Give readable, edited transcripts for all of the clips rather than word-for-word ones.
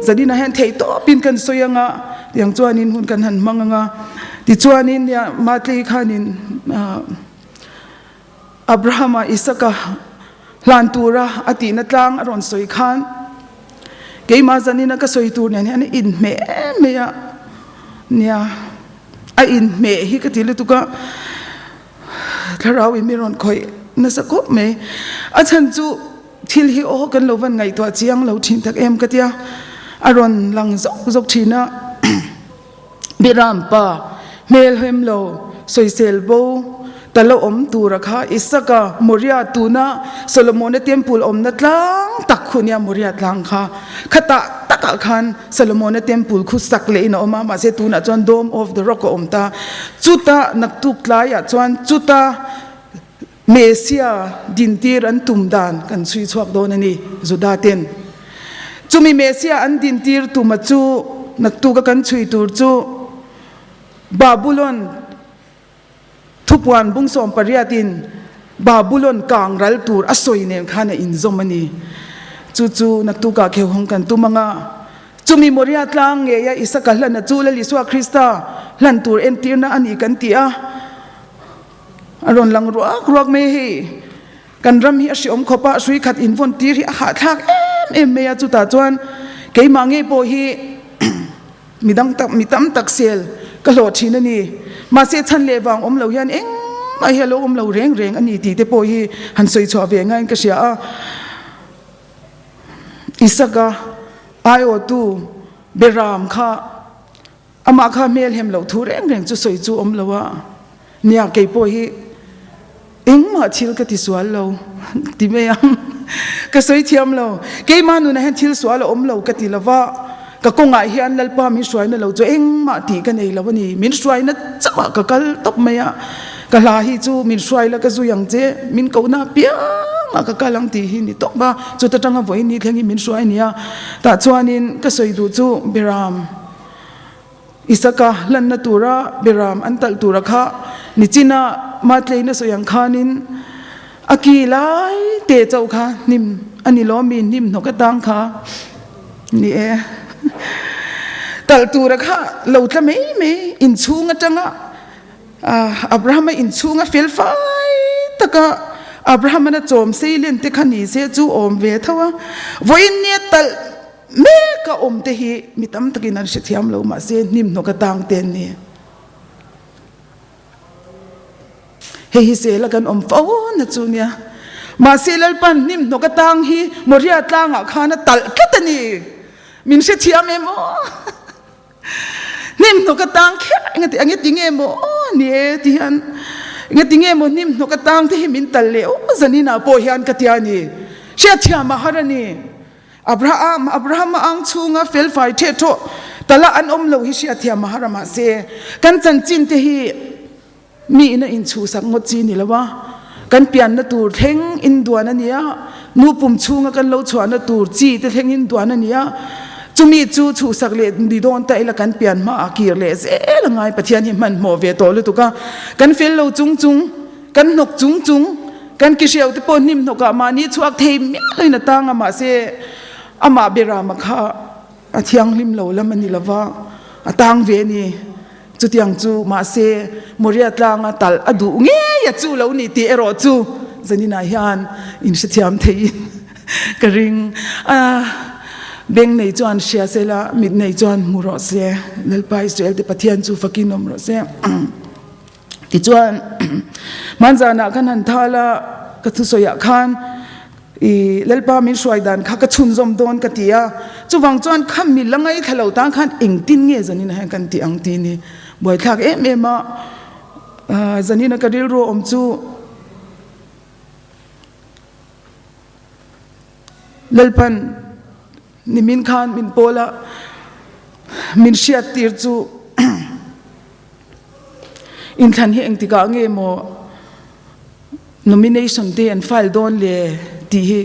jadi na hen thei to pin kan soyanga yang chuanin hun kan han manganga ti chuanin ya matli khanin Abrahama Isaka lantura ati na tlang aron soi khan ke ma zanina ka soi tur ne ani in me ya nia a in me hi ka tilu tuka tharawi miron khoi na sakop me a chan chu thil hi o kan lowan ngai to chiang lo thin tak em ka tia aron lang zok thina biram pa mel hem lo soi sel bo talo om tura kha Isaka Moria tuna Solomon temple om na tlang takhunia Moria tlang kha khata taka khan Solomon temple khu sakle in oma ma se tuna chon dome of the rock om ta chuta naktuk laya chon chuta Mesia dintir an tumdan kan sui chhuak don ani zudaten chumi Mesia an dintir tumachu naktuka kan chui tur chu Babylon Tupuan bungsom pariatin Babylon kang ral tur asoi ne khana inzomani chu naktuka khe hong kan tumanga chumi Moria tlang nge ya Isaka hlan chu la liswa Krista hlan tur entir na ani kan tia aron lang ruak me hi kan ram hi asi om khopa sui khat invon tir hi ha thak em me ya chu ta chuan ke mangi po hi mitam tak sel ka lo thina ni ma se chan le wang om lo hian eng mai hello om lo reng ani ti te po hi han soi chwa ve ngai ka sia Isaka ayo tu beram kha ama kha mel hem lo thu reng chu soi chu om lo wa nia ke po hi eng ma thil ka ti swal lo ti me yang ka soi thiam lo ke ma nu na hen thil swal om lo ka ti lawa ka konga hian lalpa mi swai na lo cho eng ma ti ka nei lo ni min swai na chawa ka kal top maya ka la hi chu min swai la ka zu yang che min ko na pia ka kalang ti hi ni tok ba chu ta tanga voi ni thengi min swai nia ta chuanin ka soi du chu biram Isaka lan na tura biram antal tura kha ni china matleina soyang khanin akilai te chau kha nim ani lo mi nim no ka tang kha ni e tal tura kha lo tla me in chunga tanga Abraham in chunga fel fai taka Abraham na chom seilen te khani se chu om ve thawa voin ne tal me ka om te hi mitam takin an thiam lo ma se nim no ka tang ten ni hi se la kan om fo na chu nia ma se lal pan nim no ka tang hi Moria tlang a khana tal katani min se thiam em o nim no ka tang khe ange tinge mo ni e ti han nge tinge mo nim no ka tang te hi min tal le o zanina po hian ka tiani se thiam ma harani Abraham ang chunga fel fai the tho tala an om lo hi sia thiam maharama se kan chanchin te hi mi ina in chu sak ngot chi ni lawa kan pian na tur theng in duana nia nu pum chunga kan lo chhuana tur chi te theng in duana nia chumi chu sak le di don ta ila kan pian ma akir le se la ngai pathian hi man mo ve to le tu ka kan fel lo chung kan nok chung kan kisiau te po nim no ka ma ni chuak thei mi leina tanga ma se ama berama kha athiang lim lo lamani lawa atang ve ni chutiang chu ma se Moria tlanga tal adu nge ya chu lo ni ti ero chu zanina hian in sithiam thei karing beng nei chuan sia sela mit nei chuan muro se lalpa Israel te pathian chu fakinom ro se ti chuan manzana kan han thala ka thu soya khan lalpa min swai dan kha ka chun zom don ka tia chuwang chuan kham mi langai thalo ta khan engtin nge zanina han kan ti ang ti ni boi thak ma zanina ka ril ro om chu lalpan ni min khan min pola min shiat tir chu in than hi engtika nge mo nomination day and file don le ti hi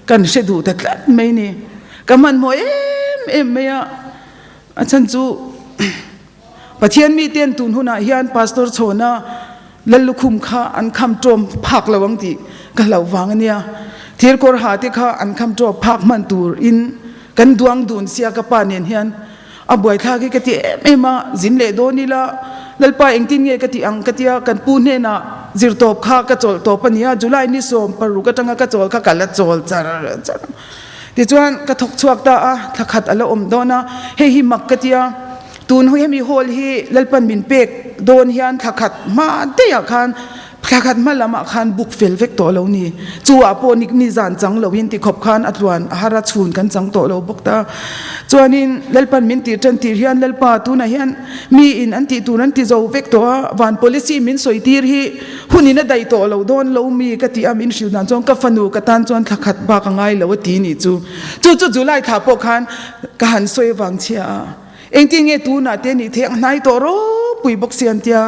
kan shedu ta tlat mai ni kaman mo em me ya achan chu pathian mi ten tun huna hian pastor chona lallukhum kha an kham tom phak lawang ti ka lawang ania thir kor ha te kha an kham to phak man tur in กันดวงดูนเสียกับปานินเฮียนอบวยท่ากิกติเอ็มาจินเลโดนี่ละลลปาเองตินเงกติอังกติยากันปูเนนะจิรตบข้ากระโจลตบปัญญาจุไลนิสมปรุกจังกระโจลข้ากัลโจลจาระจาระที่จวนกระทกชวกตาทักขัดอลอมโดนะเฮหิมักกติยาตูนเฮมีโฮลฮีลลปันบินเป็กโดนเฮียนทักขัดมาเดียคันทักขัดมาละมาคันบุกเฟลเวกโตเหล่านี้จัวปนิกนิจานจังเหล่าหินที่ขบคันอัตวันอาราชูนกันจังโตเหล่าบกตาจวนนินลลปันมินตีจันตีเฮียนลลปาตูนเฮียนมีอินอันตีตูนันตีเจ้าเวกโตวัน policy มินสวยตีฮีหุ่นนินได้โตเหล่าโดนเหล่ามีกติอามินชิวนันจงกับฟันูกตันจวนทักขัดบากง่ายเหล่าตีนี่จูไล่ถาปคันการสวยวังเชียเองที่เงี้ยตูน่ะเตนี่เทียงนายโตโรปุยบกเสียนเตีย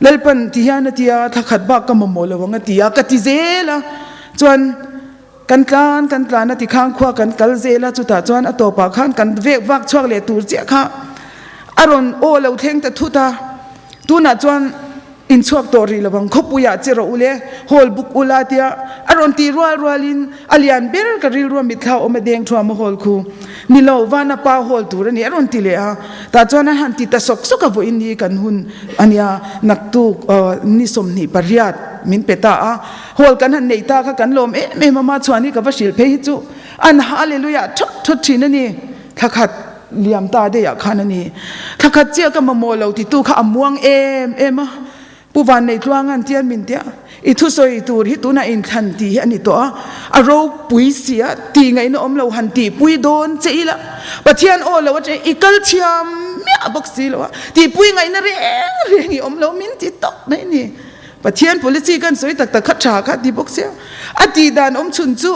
ลลปันที่ยานาเตียทักขัดบากกำมโมเลวังเตียกติเซละจวนกันนาติข้างขวากันกัลเซละจุดตาจวนอตปาขันกันเวกวักช่วงเลตูเจ้าค่ะอารมณ์โอเลวเทงแต่ทุตาตูน่ะจวนอินชวกตัวรีละบังขบุยาเจรอุเลโฮลบุกอุลาเตียอารมณ์ตีรัวลินอเลียนเบรกริลรัวมิดข้าวอมเดงทัวมโฮลคูนิโลวานาปาโฮลตูรนี่อารมณ์ตีเลยอะแต่จวนนั้นหันติตาสกสุกกับอินดีกันหุนอันยานักตุกนิสมนิปริยัตมินเปตาโฮลกันหันเนตากันลมเมมาชวนี่กับวชิลเพฮิจูอันฮาเลลูยาทุกทีนั่นนี่ทักขัดเลียมตาได้อยากขันนี่ทักขัดเจ้ากับมโมเลวติตูข้าอมวงเอ็มผู้วันในตัวงานเทียนมินเดียอิทุสอยตูที่ตัวน่ะอินทันตีอันนี้ตัวอารมณ์ปุยเสียตีไงน้อมเราหันตีปุยโดนเจีละปะเทียนโอเราว่าจะอีกลเชียมเมียบอกสิละว่าตีปุยไงน่ะเรื่องอมเรามินติตกได้นี่ปะเทียน policy กันสวยตักขัดฉากขัดตีบอกเสียอดีดานชุนจู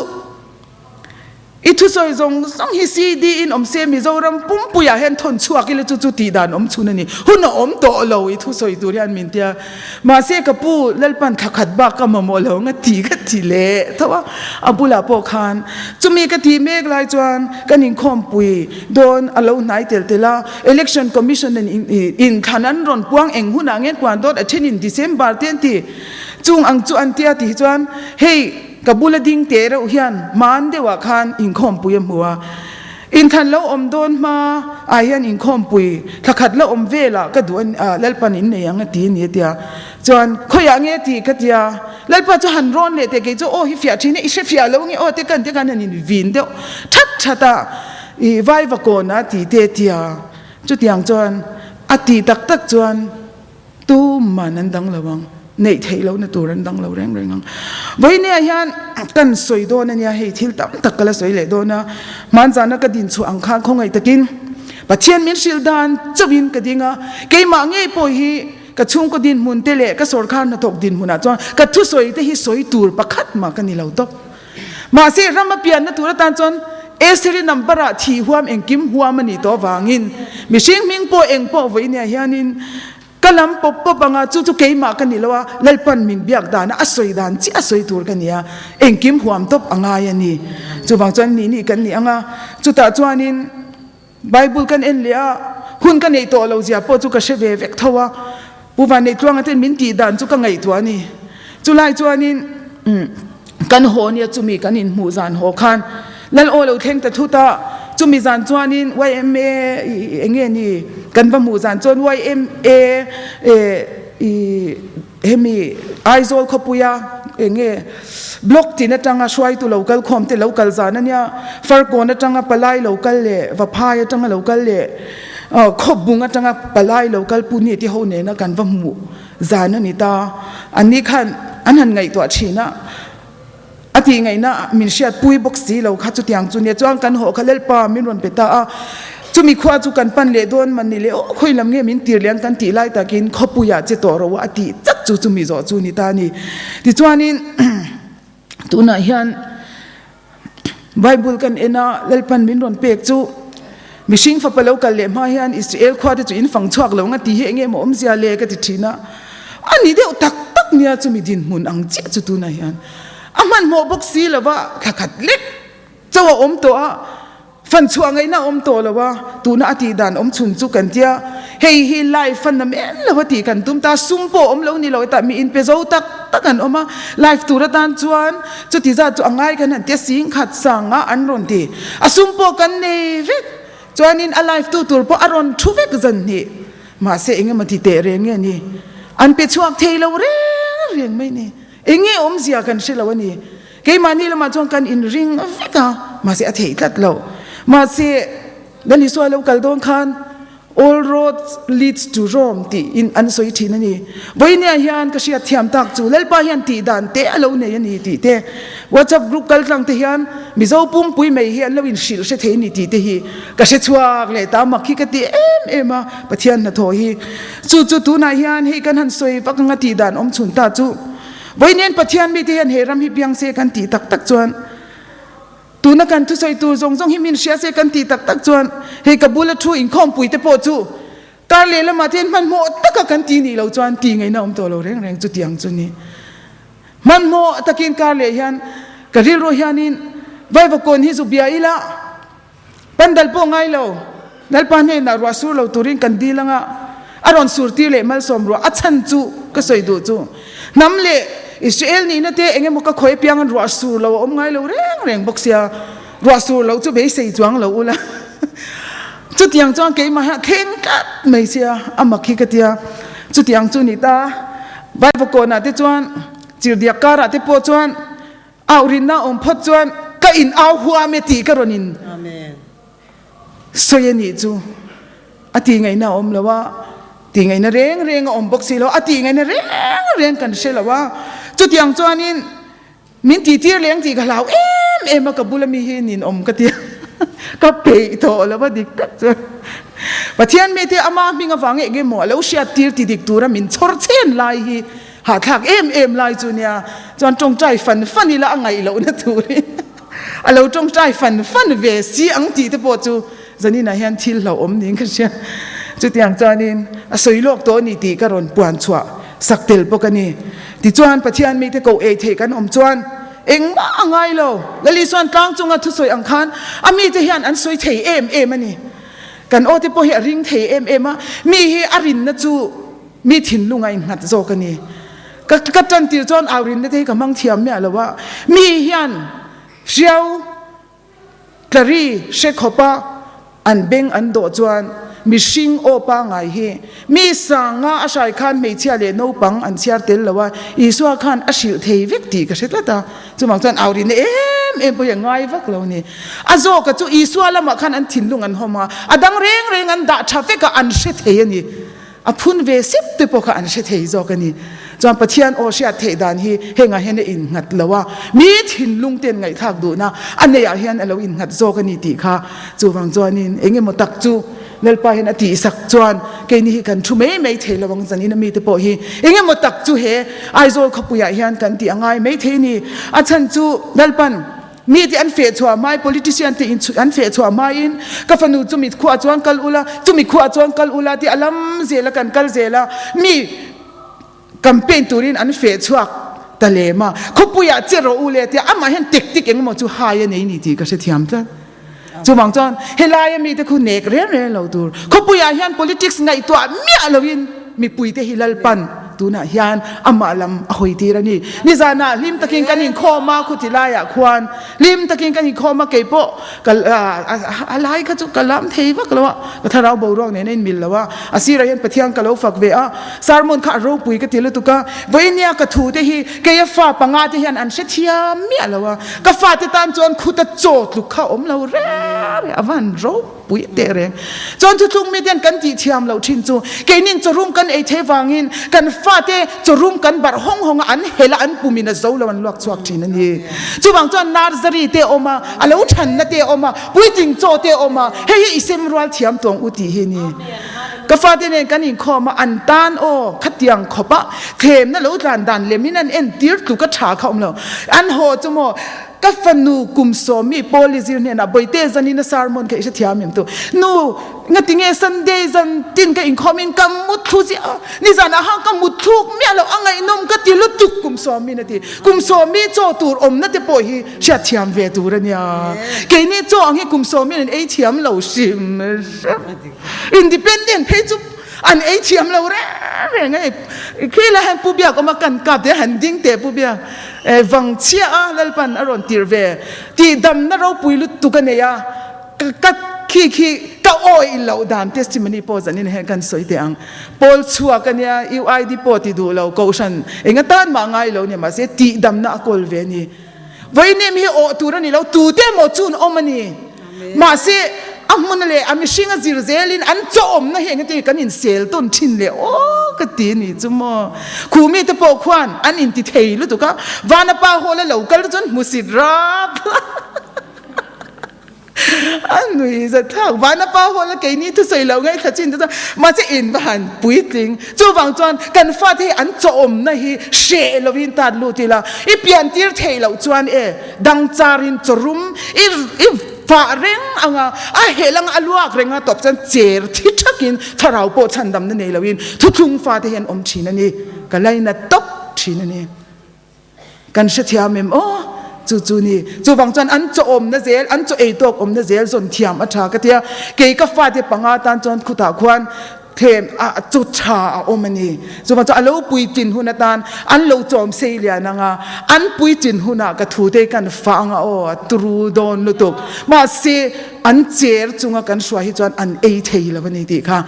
อิทุสอยจงส่งฮิซีดีอินเซมิโซรัมปุ่มปุยเห็นทนชัวกิเลจุตีดานชุนนี่หุ่นโตเราอิทุสอยตัวเรียนมินเตียมาเสกปูเลลปันทักขัดบากกับมโมเลงตีกตีเละทว่าอบุลาโปคานจุมีกตีเมกลายจวนกันอินคอมปุยโดนอลาวไนเตลเตล่า election commission อินขันันรอนปวงเองหุ่นเงี้ยกว่าโดนเช่นอินดิเซมบาร์เตียนตีจุงอังจวนเตียตีจวนเฮ้กับบุลดิ้งเตะเราเฮียนมันเดว่าคันอินคอมปุยมัวอินทันเราอมโดนมาอาเฮียนอินคอมปุยถ้าขัดเราอมเวล่ะก็ดูเลลปันอินเนี่ยยังตีนี่เดียจวนเขาอย่างเงี้ยตีก็เดียเลลปันจะหันร้อนเลยแต่เกจโอ้ฮิฟิอาชีนี่อิเชฟิอาแล้วงี้โอ้เด็กันนี่วินเดียวชัดอีไว้ว่าก่อนนะตีเตียจุดอย่างจวนอตีตักจวนตู้มันนั้นดังระวังในเทเราในตัวนั้นดังเราแรงงังไว้เนี่ยยันกันสวยโดนเนี่ยให้ทิลตักกันละสวยเลยโดนนะมันจานักดินชัวอังคารคงไงตะกินปัจเจียนมินชิลดานจะวินกดิงะเกี่ยมาเงี้ยปอยฮีกระชุ่มกดินมุนเตเล่กระสอดข้านนตกดินมุนอ่ะจวนกระทุสวยแต่ฮีสวยตูร์ประคัดมากันนี่เราตบมาเสียรำมาเปลี่ยนนะตัวละตานจวนเอสเรนัมปะระที่หัวเองกิมหัวมันนี่ตัววางินมิชิงมิงปอเองปอไว้เนี่ยยันินก็ลำปบบังอาจุเกี่ยมากันนี่แล้วว่าเลลปันมินเบียกดานะอสวยดานจีอสวยตัวกันเนี่ยเองกิมหัวมตบอ่างายันนี่จุบางจวนนี่กันนี่อ่างาจุตาจวนนินไบเบิลกันเอ็นเลียหุ่นกันในตัวเราเสียปอจุกเชเวเวกทัวผู้วันในตัวงั้นมินตีดานจุกไงตัวนี่จุไลจวนนินกันโหเนี่ยจุมีกันนินหมู่จานโหคันแล้วโอเราเท่งแต่ทุตาจุมีจานจวนนินไวเอ็มเอเงี้ยนี่กันว่าหมู่จานจวนไวเอ็มเอมีไอโซลขบุยาเงี้ยบล็อกที่นั่นจังช่วยตัวเราเกลคอมที่เราเกลจานั่นเนี่ยฟาร์โกนั่นจังปลายเราเกลเล่ว่าพายจังเราเกลเล่ขบบุงจังปลายเราเกลปูนี่ที่เขาเนี่ยนะกันว่าหมู่จานนั่นนี่ตาอันนี้ขันอันนั้นไงตัวชีนะอาทิตย์ไงนะมินเชียดปุยบกสีเราขัดจุดอย่างจุดเนี่ยจ้างกันหัวเขาเล่นปามินวันเปตาจุมีขวาจุกันปันเล่โดนมันนี่เลยโอ้คุยลำเงี้ยมินตีเลี้ยงกันตีไล่ตะกินขบุยาเจตัวเราว่าอาทิตย์จักจุมีจอจุนี่ตานี่ที่จวนนี้ตัวน่ะเฮียนไบเบิลกันเอ็นะเล่นปันมินวันเปกจุมิชิงฟ้าเปล่ากันเลยมาเฮียนอิสราเอลขวาที่จุอินฝั่งชวกเรางั้นตีเฮงเงี้ยมอมเสียเล่กันที่ทีน่ะอันนี้เดี๋ยวตักเนี่ยจุมีดินมุนอังเจ้าจุตัวน่ะเฮียนอามันโมบกสีแล้วว่าขัดเล็กเจ้าอมตัวฟันช่วงไงนะอมตัวแล้วว่าตัวน่าตีดานอมชุนจุกันเจ้าเฮไลฟ์ฟันน้ำเอ็นแล้วว่าตีกันตุ้มตาซุ่มโปอมแล้วนี่เราแต่มีอินเปโซตัก กันออกมาไลฟ์ตัวตันจวนจุดที่จะจุดง่ายกันนั่นเดี๋ยวสิ่งขัดสังอันรอนดีอาสุมโปกันเนวิจวนนินไลฟ์ตัวพออารอนทุเวกจันนี่มาเสียงมันที่เตะเรื่องนี่อันเป็นช่วงเทเลวเรื่องไม่นี่เองเอมเสียกันเชื่อวันนี้เกี่ยมันนี่เรามาจงกันอินริงฟิกามาเสียเทตัดเรามาเสียดันนิสวาเรากัลโดนคัน all roads leads to Rome ที่อินอันสวยที่นั่นนี่วันนี้ยันก็เสียเทียมตักจูเลลปายันตีดันเตะเราเนี่ยยันนี่ตีเตะว่าจะกรุ๊ปกัลตังเทียนมิโซปุ่มปุยไม่เห็นเราอินชิลเสเทนี่ตีเตะฮีก็เสียชัวร์เลยตามมาคิดกันตีเอ็มมาปะเทียนน่ะโถฮีจู่ตัวนายันให้กันหันสวยฟักงัดตีดันอมชุนตาจู่วันนี้ปะเทียนมีเทียนเฮรัมฮิเปียงเสกันตีตักจวนตัวนักการทุสอยตัวจงหิมินเชียเสกันตีตักจวนเฮกับบุลทูอินคอมปุยเตปอจูตาเลละมาเทียนมันโมตะกันตีนี่เราจวนตีไงนะตัวเราเร่งจุดยังจุดนี้มันโมตะกินการเลยยันกะริโรยันินไว้บอกคนฮิซุบยาอีละปันดัลโปไงเราดัลปานเนี่ยนารัวสูเราตุรินกันดีละงะอารอนสุรตีเลมัลสมรัวอัชันจูก็สวยดูจูน้ำเลอิสราเอลนี่นะเตะเองมันก็คอยเปียงรัวสูเราอมไงเราเร่งบอกเสียรัวสูเราจะไปใส่จวงเราอุละจุดยังจวนเกี่ยมาเข่งกัดไม่เสียอามาคิดกันเดียจุดยังจุนิตาใบพกน่ะที่จวนจิรเดียการะที่ปวดจวนเอารินน่าอมพดจวนก็อินเอาหัวเมตีกรนินสวยนี่จูอตีไงน่าอมแล้วว่าตีไงน่ะเร่งอมบอกสิแล้วอตีไงน่ะเร่งกันเชื่อแล้วว่าจุดยังจวนนินมินตีเตี้ยเลี้ยงตีกับเราเอ็มมากับบุลมีเฮนินอมกันเดียก็เปย์โตแล้วว่าดิกจ้ะประเทศเมเทอามามิงฟังเองหมดแล้วเชียตีร์ติดิกตัวมินชอร์เชนไลฮีหาทักไลจูเนียจวนจงใจฟันนี่ละไงแล้วนะตัวนี้เราจงใจฟันเวสีอังตีเตปอจูจะนี่นะเห็นทิลเราอมนี่ก็เชียจุดอย่างจานินสวยโลกตัวนี้ตีกรอนปวนชัวสักเตลปกันนี่ที่จวนประเทศเมเทกูเอเทกันอมจวนเองมาไงเราแล้วลิส่วนกลางจงทุสวยอังคารอามีจะเห็นอันสวยเทมันนี่กันโอที่พอเห็นริงเทมามีเฮอรินนะจูมีถิ่นลุงไงหัดโจกันนี่ก็จันติจอนอารินนะที่กำลังเทียมเนี่ยแล้วว่ามีเห็นเชียวกะรีเชคปะอันเบงอันโดจวนมีชิงโอปังไงเฮมีสังอาศัยขันไม่เชื่อเลยโนปังอันเชื่อเต็มแล้วว่าอีสัวขันอาศิลเทวิกตีก็เสร็จแล้วตาจุมังจันเอาดินไปอย่างไงวักเรานี่อาโจก็จูอีสัวละมาขันอันถิ่นลุงอันหอมาอดังเร่งอันด่าชาเฟกอันเสร็จเฮียนี่อพุนเวสิบตัวพวกอันเสร็จเฮียโจกันนี่จอมปะเทียนโอเชียเทดานฮีเฮงาเฮนอินหัดแล้วว่ามีถิ่นลุงเตียนไงทักดูนะอันเนียเฮนเราอินหัดโจกันนี่ตีค่ะจูฟังจวนนี่เองมันตักจูเนลปาเห็นอติสักจวนเกนี่กันชุไม่เทละวังจันนี่นะมีแต่พอฮีเองมันตักจูเฮไอโซลขบุยเฮียนกันตีง่ายไม่เทนี่อาจารย์จูเนลปันมีที่อันเฟชัวไม่ politician ที่อันเฟชัวไม่อินก็ฟังดูจุมิขวาจวนกัลอุลาจุมิขวาจวนกัลอุลาที่อลัมเซละกันกัลเซละมีแคมเปญตูรินอันเฟชัวตะเลมาขบุยเจรอุเลที่อามาเห็นติ๊กเองมันจูหายในนี่ที่ก็เสียทีมจ้ะจูบังจอนเฮลายมีแต่คุณเนกเรียนเราดูขบุยเห็น politics ไงตัวเมียเราอินมีปุยแต่ฮิลลปันตัวน่ะยันอามาลำหอยทีระนี่จานะลิมตะกินกันหินคอมาคุติลายะควานลิมตะกินกันหินคอมาเก็บโปกัลอะไรก็จุกัลลำเทวะกัลวะก็ถ้าเราบอกร้องเนี่ยมิลแล้วว่าอาศิระยันปะเทียงกัลวฝักเวะสารมนข้ารูปุยก็ติลตุกะวันนี้ก็ถูเตหีเกียฟ้าปังอาที่ยันอันเชียเมียแล้วว่าก็ฟ้าที่ตามจวนขุดโจดลูกข้าอมเราเร่อวันรูปุยเตะเร่จนทุกๆมีเดียนกันจีเทียมเราชินจูเกนินจะรุ่มกันเอเทวังินกันฟ้าเตจะรุ่มกันบาร์ห้องอันเฮลอันปุมินะโซลวันลวกสวกชินนี่จูบังจวนนาร์ซารีเตอมาอะไรอุทันนะเตอมาปุยจิงโจเตอมาเฮ้ยอิเซมรัวเทียมตวงอุติเฮนี่ก็ฟ้าเตเนี่ยกันหินคอมาอันตานโอขัดยังขบะเทมนั่นแล้วดันเลมินันเอ็นตีร์ตุกฉาเขาเราอันโหจโมก็ฟันนูกุมโซมีโพลิซีเนี่ยนะบอยเตจันนี่นะสารมอนก็อิสเทียมอย่างตัวนูงั้นติงเอซันเดย์จันตินก็อินคอมินกัมมุทุสินี่จันอาหารกัมมุทุกเมียเราอังไงนมก็ติลุตุกุมโซมีนะทีกุมโซมีโจตูร์อมนั่นจะปอยฮีเชียเทียมเวตูระเนี่ยเกนี่โจอังฮีกุมโซมีนั่นเอเทียมเราชิมอินดิเพนเดนต์เพจุ อันไอเทียมเราเร่ไงคือละหันผู้เบียก็มากันกับเดี๋ยวหันดิ้งเตะผู้เบียวังเชียลัลปันอรอนตีเวตีดำนั่นเราปุยลุตุกันเนี่ยกัดขี้ก็โอ้ยเราดานเทสติมนีโพสันนี่เห็นกันสวยเตียงพอลชัวกันเนี่ยยูไอดีโพติดูเราโกชันเองก็ต้านมาไงเราเนี่ยมาเสียตีดำน่ะกอลเวนี่วันนี้มีโอตูรันนี่เราตูเตมอจูนอมันนี่มาเสียอามันเลยอามิชิงaซิรเซลินอันโจมนะเห็นกันกันอินเซลต้นชินเลยโอ้ก็ตีนี่จุ่มคูมีตะโปควันอันอินติเทยลุตุกะวานาปาโฮละเหล่ากันจนมุสิรับอันนี้จะทักวานาปาโฮละเกนี่ทุกสิ่งเหล่าไงถ้าจินจะมาจะอินบ้านปุยติงจู่วังจวนกันฟาที่อันโจมนะฮีเชลวินตัดลูติละอีเปลี่ยนตีร์เทยเหล่าจวนดังจารินจรุมอีฝ่าเร่งเฮลังอลวกเร่งตบจันเจรที่ชักินถ้าเราโปชันดำนั่นเองละวินทุกฝ่าที่เห็นอมชีนั่นนี่กันเลยนะตบชีนั่นนี่กันเสียเมมโอ้จู่นี่จู่ฟังจนอันจะอมนะเซลอันจะเอตกอมนะเซลจนเทียมอัชากะเทียเกยก็ฝ่าที่ปังอาตันจนขุตาควันเทมจุดชาอมันนี่จู่ฟังจนอันเราปุยจินหุนตันอันเราจอมเสียนังอันปุยจินหุนากระทูเตกันฟังโอ้ตรูโดนลุตุกมาเสียอันเจรจุงกันสวยจนอันเอเทยละวันนี้ดีค่ะ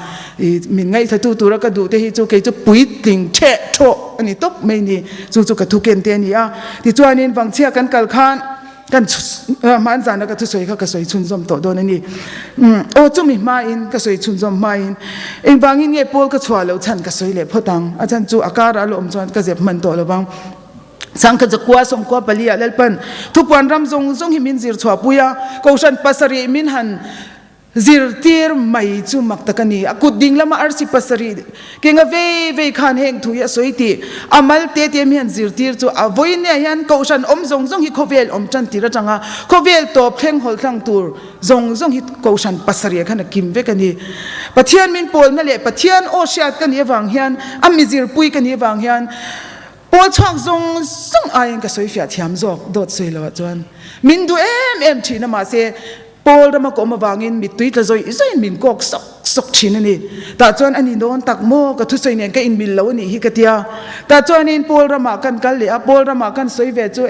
มินไงถ้าตัวเราก็ดูเตหิจู่เกยจะปุยติงเชะโชอันนี้ตบไม่นี่จู่กระทูเกนเตนี่ที่จวนนี้ฟังเชียกันกัลขานกันมันจานะก็ทุสวยเขาก็สวยชุนจอมโตโดนนี่โอ้จุ่มมาอินก็สวยชุนจอมมาอินเองบางอินเงี้ยปอลก็ชัวแล้วฉันก็สวยเลยพอตังอาจารย์จู่อากาศอารมณ์จวนก็เจ็บมันโตแล้วบางสังขจะกลัวสมกลัวปลีอะเลลปันทุกวันรำทรงหิมินซิร์ชัวปุยะก็ฉันปัสรีมินหันซิร์ตีร์ไม่จู่มักตะกันนี่กุดดิ่งละมาอาร์สิปัสรีเก่งเว่ขันเฮงทุยสวยตีอามัลเตเตมีหันซิร์ตีร์จู่อาวันเนี่ยยันก็ฉันทรงฮิโคเวลจันตีระจังโคเวลตบเพ่งหอลทั้งตัวทรงฮิก็ฉันปัสรีขันกิมเวกันนี่ปะเทียนมินโพลนั่นแหละปะเทียนโอเชียกันนี่วางยันอามิซิร์ปุยกันนี่วางยันพอช่างทรงอายังก็สวยฟิอาเทียมจอกโดดสวยแล้วจวนมินดูชีนมาเสพอลเรามาก็มาวางอินมิตุยตะจอยมินกอกสกชินนี่แต่จวนอันนี้โดนตักโมก็ทุกสิ่งเนี่ยก็อินมิลแล้วนี่ฮิกเตียแต่จวนอินพอลเรามากันเลยพอลเรามากันสวยเวจู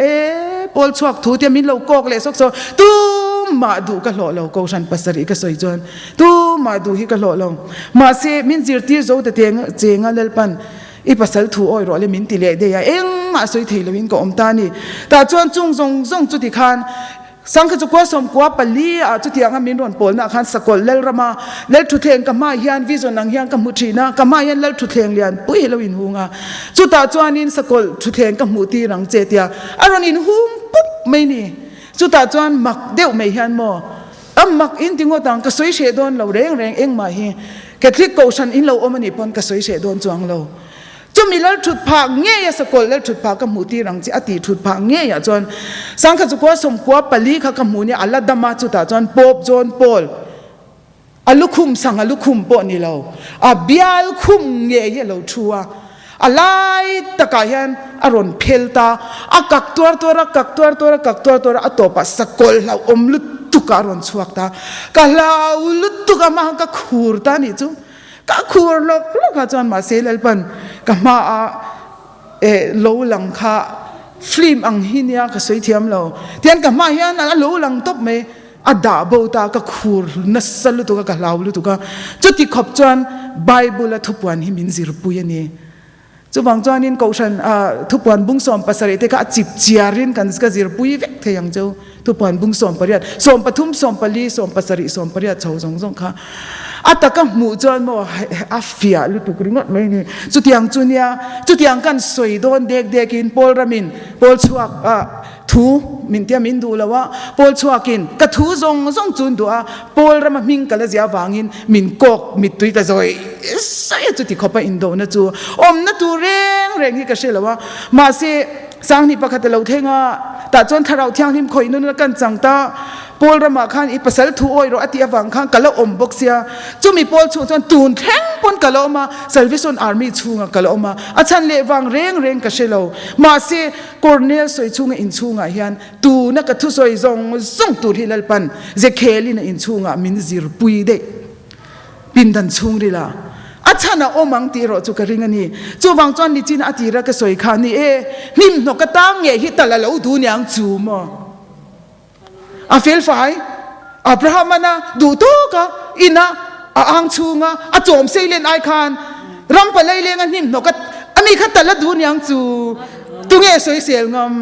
พอลชวกทูเตียมินเรากอกเลยสกตู้มาดูก็หล่อเราก็ฉันปัสริก็สวยจวนตู้มาดูฮิก็หล่อเรามาเสมินจิรตีโจแต่เจงเลลปันอีปัสสาวะถูอ้อยรอเลยมินติเลเดียเอ็งมาสวยทีเลยมินก็อมตานี่แต่จวนจุงจุดที่คันสังขจุกว่าสมกว่าปลีจุดที่ยังมินรอนปนนะคันสกอลเลลรามาเลลทุเทงกับมาเฮียนวิจนังเฮียนกับมุชีนะกับมาเฮียนเลลทุเทงเลียนปุ้ยเราอินหุงจุดตาจวนนินสกอลทุเทงกับมุตีรังเจตียอารมณ์อินหุงปุ๊บไม่นี่จุดตาจวนมักเดี่ยวไม่เฮียนโมมักอินติงอตังก็สวยเฉดอนเราเร่งเอ็งมาเฮียแค่คลิกโกชันอินเราอมันนี่ปนก็สวยเฉดอนจวงเราจุมีแล้วถุดผักเงี้ยสกอลแล้วถุดผักกับหมูตีรังจีอติถุดผักเงี้ยจนสังขจุกว่าสมกว่าปลีเขากับหมูเนี่ยอัลลัดดามาจุตาจนปอบจนปอลอัลลุคุมสังอัลลุคุมปอนี่เราเบียลคุมเงี้ยเราชัวอะไรตะกายันอารมณ์เพลตากักตัวตัวปัสสกอลเราอมลุตุกอารมณ์ชวกตากะเราลุตุกมากักขูรตานี่จุก็คูรลกจนมาเซลปันก็มาโลหลังคาฟิล์มอังหินยาก็สวยเทียมเราเทียนก็มาเฮียนโลหลังตบไม่ดาบตาก็คูรนัสลุตุก็ลาวลุตุก็จุดที่ขบจนไบเบิลทุบวันหิมินซิรปุยนี่จุดวังจวนนินกูฉันทุบวันบุ้งสอมปัสสริเตก็จิบเจียรินกันก็ซิรปุยเวกเทียงเจ้าทุบวันบุ้งสอมปริยัดสอมปทุมสอมปลีสอมปัสสริสอมปริยัดชาวสงค่ะแต่ก็หมู่จวนว่าฟิอาลุตุกริงอดไม่นี่จุดยังจุนยาจุดยังกันสวยโดนเด็กกินปอลรามินปอลชวกทูมินเตียมินดูแล้วว่าปอลชวกินกระทูจงจุนตัวปอลรามิงกันแล้วจะวางินมินกอกมิตุยแต่จอยใส่จุดที่เขาไปอินโดนะจูนั่นตัวเร่งที่กระเชลว่ามาเสสังนิปะคัตเราเทงแต่จนถ้าเราเที่ยงนิ่มคอยนู่นกันจังตาปอลรามาขันอีปัสสาวะถูอ้อยรออติอวังขันกะละบกเสียจุมีปอลชูจนตูนแข็งปนกะละมาเซลวิสอนอาร์มี่ชูงกะละมาอาจารย์เลวังเร่งกะเชลามาเสคอร์เนลสวยชูงอินชูงเฮียนตูนักกะทุสวยซงตูที่ลปันเจเคลินอินชูงมินซิรปุยเดปินดันชูงดีละอั achana omang tiro chu ka ringani chu wang chuan ni chin atira ka soi kha ni nim no ka tang nge hi tala lo du nyang chu mo a fel fai Abraham ana du to ka ina a ang chunga a chom seilen ai khan ram palai lenga nim no ka ami kha tala du nyang chu tunge soi sel ngam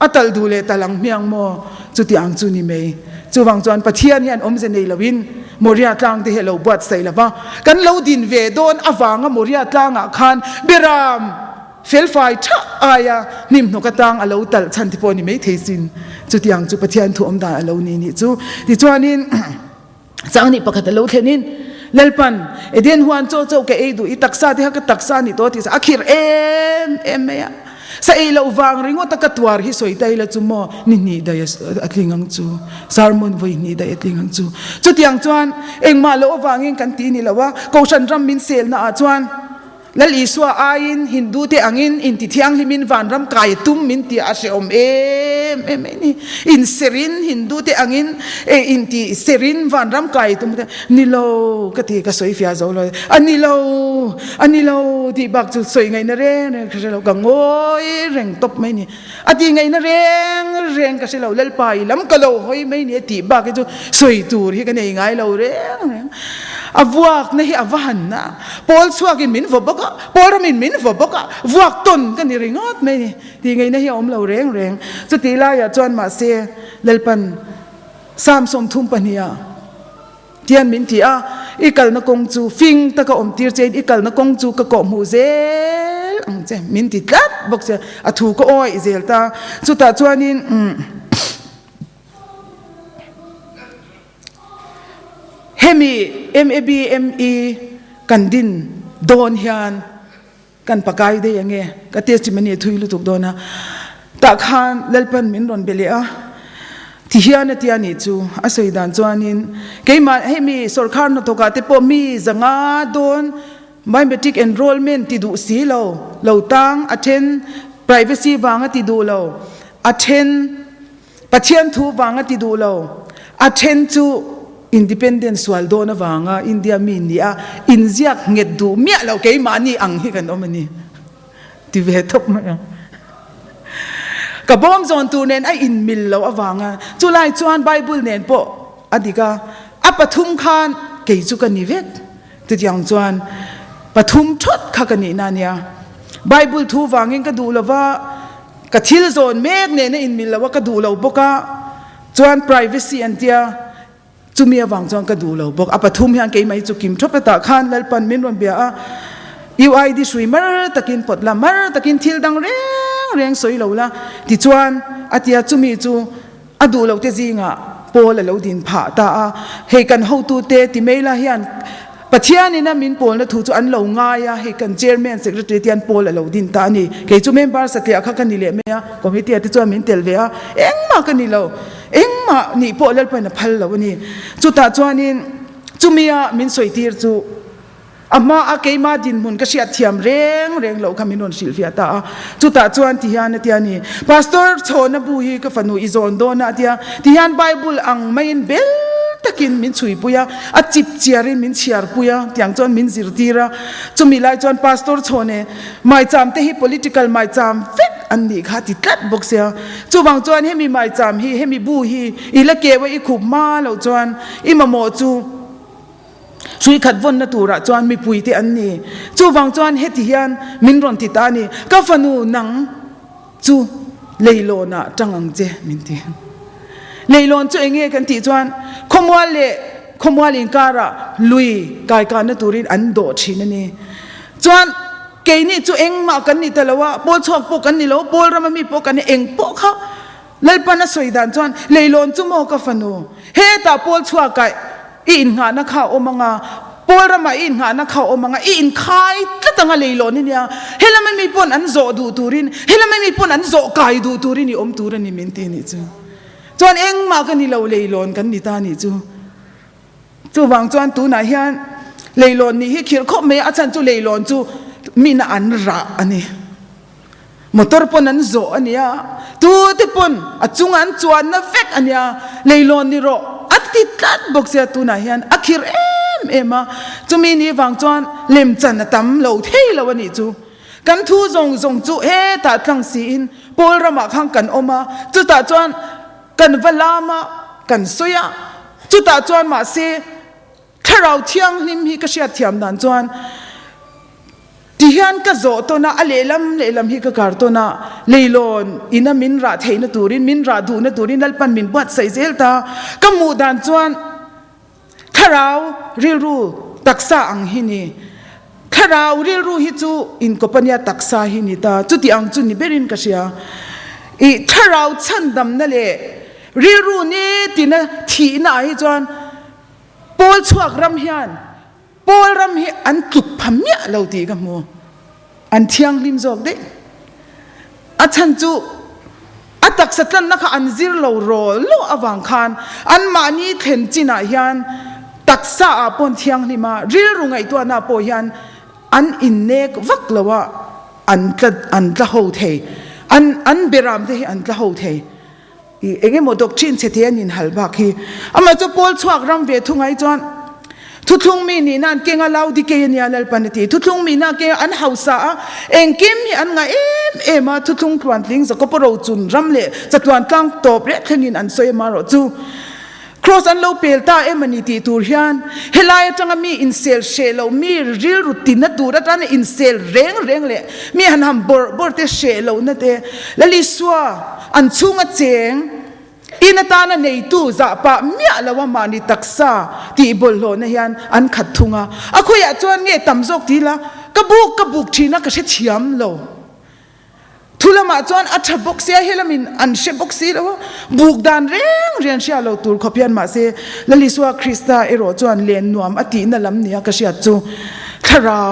atal du le talang miang mo chu ti ang chu ni mei chu wang chuan pathian hian om ze nei lawin moria tlang te hello buat sei lawa kan lo din ve don awanga moria tlanga khan beram fel fai tha aya nim no ka tang alo tal chan ti poni mei theisin chu tiang chu pathian thu om da alo ni chu ti chuanin chang ni pakhat alo thlenin lalpan eden huan cho cho ke edu I taksa te ha ka taksa ni to ti sa akhir em me sa ilo wang ringo takatwar hi soitai la chumo ni da atlingang chu sermon voi ni da atlingang chu tiang chuan engma lo wangin kan ti ni lawa ko san ram min sel na a chuan lal iswa ain hindu te angin in ti thiang limin van ram kai tum min ti a se om em ni in serin hindu te angin in ti serin van ram kai tum ni lo ka ti ka soi fia zo lo ani lo ti bak chu soi ngai na re ka se lo ka ngoi reng top mai ni ati ngai na reng ka se lo lal pai lam ka lo hoi mai ni ti bak chu soi tur hi ka nei ngai lo reng avuak na hi avahan na pol suagin min voboka poramin min voboka vuak ton kan ni ringot mai ni ti ngai na hi om lo reng chu ti la ya chuan ma se lalpan sam som thum pania tian min ti a ikal na kong chu fing ta ka om tir chen ikal na kong chu ka ko mu zel ang che min ti tlat bok se athu ko oi zel ta chu ta chuanin hemi MABME kandin don hian kan pakai de yange ka testimony thuilu tuk dona ta khan lalpan min ron bele a ti hian atiani chu asoi dan chuanin keima hemi sarkar na to ka te po mi zanga don biometric enrollment ti du si lo tang attend privacy wanga ti du lo attend pathian thu wanga ti du lo attend chu independent swaldo na wanga India minia inziak nget du mia lo ke mani ang hi kan omani ti ve top ma ka bom zon tu nen ai in mil lo awanga chulai chuan bible nen po adika apathum khan ke chu kan ni vet ti yang chuan pathum thot kha kan ni na nia bible thu wangin ka du lawa ka thil zon mek ne na in mil lawa ka du lo boka chuan privacy antia chumia wang chong ka du lo bok apathum hian ke mai chu kim thop ta khan lalpan min ron bia a UID swimmer takin potla mar takin thil dang reng soi lo la ti chuan atia chumi chu adu lo te zinga pol lo din pha ta a he kan ho tu te ti meila hian pathian ina min pol na thu chu an lo nga ya he kan chairman secretary tian pol lo din ta ni ke chu member satya kha kan ni le me a committee ati chu min tel ve a engma kan ni lo engma ni po lal pa na phal lo ni chu ta chuanin chumia min soitir chu ama a keima din mun ka sia thiam reng lo khamin on silvia ta chu ta chuan ti hian ati ani pastor chona bu hi ka fanu izon do na tia ti hian bible ang main bel takin min chui puya a chip chiarin min chiar puya tiang chon min zirtira chumi lai chon pastor chone mai cham te hi political mai cham vet an ni kha ti tlat boxia chuwang chon hemi mai cham hi hemi bu hi ila kewa I khup ma lo chon I mamo chu sui khat von na tura chon mi pui te an ni chuwang chon heti hian min ron ti ta ni ka fanu nang chu leilo na changang je min ti leilon chu enge kan ti chuan khomwal in kara lui kai ka na turin an do thin ani chuan ke ni chu engma kan ni talawa pol chok po kan ni lo pol rama mi po kan eng po kha lalpana soidan chuan leilon chu mo ka fanu he ta pol chua kai in nga na kha o manga pol rama in nga na kha o manga in khai tlatanga leilon ni nia helama mi pon an zo du turin helama mi pon an zo kai du turin ni om turani min ti ni chu chuan engma kan ni lo leilon kan ni ta ni chu wang chuan tu na hian leilon ni hi khir kho me a chan chu leilon chu mina an ra ani motor pon an zo ania tu te pon a chung an chuan na vek ania leilon ni ro ati tlat boxia tu na hian akhir มาจูมีนี่วังจวนเล่มจันตำเหลาเที่ยววันนี้จูกันทูจงจูตาทั้งสีนปอลระมาขังกันออกมาจูตาจวนกันเวลามากันสวยจูตาจวนมาเสถ้าเราเที่ยงนิมฮีก็เสียเทียมดันจวนที่ฮันก็โจตัวน่ะเลลำฮีก็การตัวน่ะเลลอนอินามินราเทนตูรินมินราดูนตูรินนัลปันมินบัดใส่เซลตาก็มูดันจวนถ้าเราเรียรู้ตักษาอังฮินีถ้าเราเรียรู้ฮิจูอินก็ปัญญาตักษาฮินีตาจุดที่อังจุนี่เบรินก็เสียถ้าเราชันดำนั่นแหละเรียรู้นี่ที่น่ะที่น่ะฮิจวนปอลชวกรำเฮียนปอลรำเฮียอันตุกพม่าเราตีกันมัวอันเที่ยงลิมจอกเด็กอาจารย์จูอัตักสัตว์นักอันซิร์เราโรลอวังคานอันมานีเห็นจีน่ายันตักษาปนเที่ยงลิมาเรื่องรุ่งไอตัวน่าปอยันอันอินเนกวักละว่าอันละหูเทอันเบรามเทอันละหูเทเองหมดดอกชินเสียนินฮัลบักฮีอามาจะปอลชวกรำเวทุงไอจวนทุกมีนี่นั่นเก่งเราดีเก่งเนี่ยแล้วปนทีทุกมีน่าเก่งอันเฮาสาเองกิมนี่อันไงมาทุกทวนทิ้งจะก็ปรจุนรำเล่จะทวนตั้งตบเรียกเทนินอันสวยมาหรอจูครอสอันเราเปิลตามันนี่ตีตูริยันเฮลัยจังมีอินเซลเชลเรามีรีลรูตินนัดดูรัตน์อินเซลเร่งเลยมีหันหำบอร์เตเชลเรานั่นเองแล้วลิสวาอันชุ่งเจงอินตานะในตู้จะปะเมียแล้วว่ามานิตักษาที่บอลโลนยันอันขัดทุงอ่ะคุยอาจวนเงี้ยต่ำจกทีละกระบุกทีนักก็เชี่ยมโลทุลมาจวนอัจฉบกเสียเฮลมินอันเชบกสีแล้วบุกดานเรียนเชียเราตูร์ขบยันมาเสลลิสวาคริสตาเอโรจวนเลียนนวมอตินั่นลำเนียก็เชียจูถ้าเรา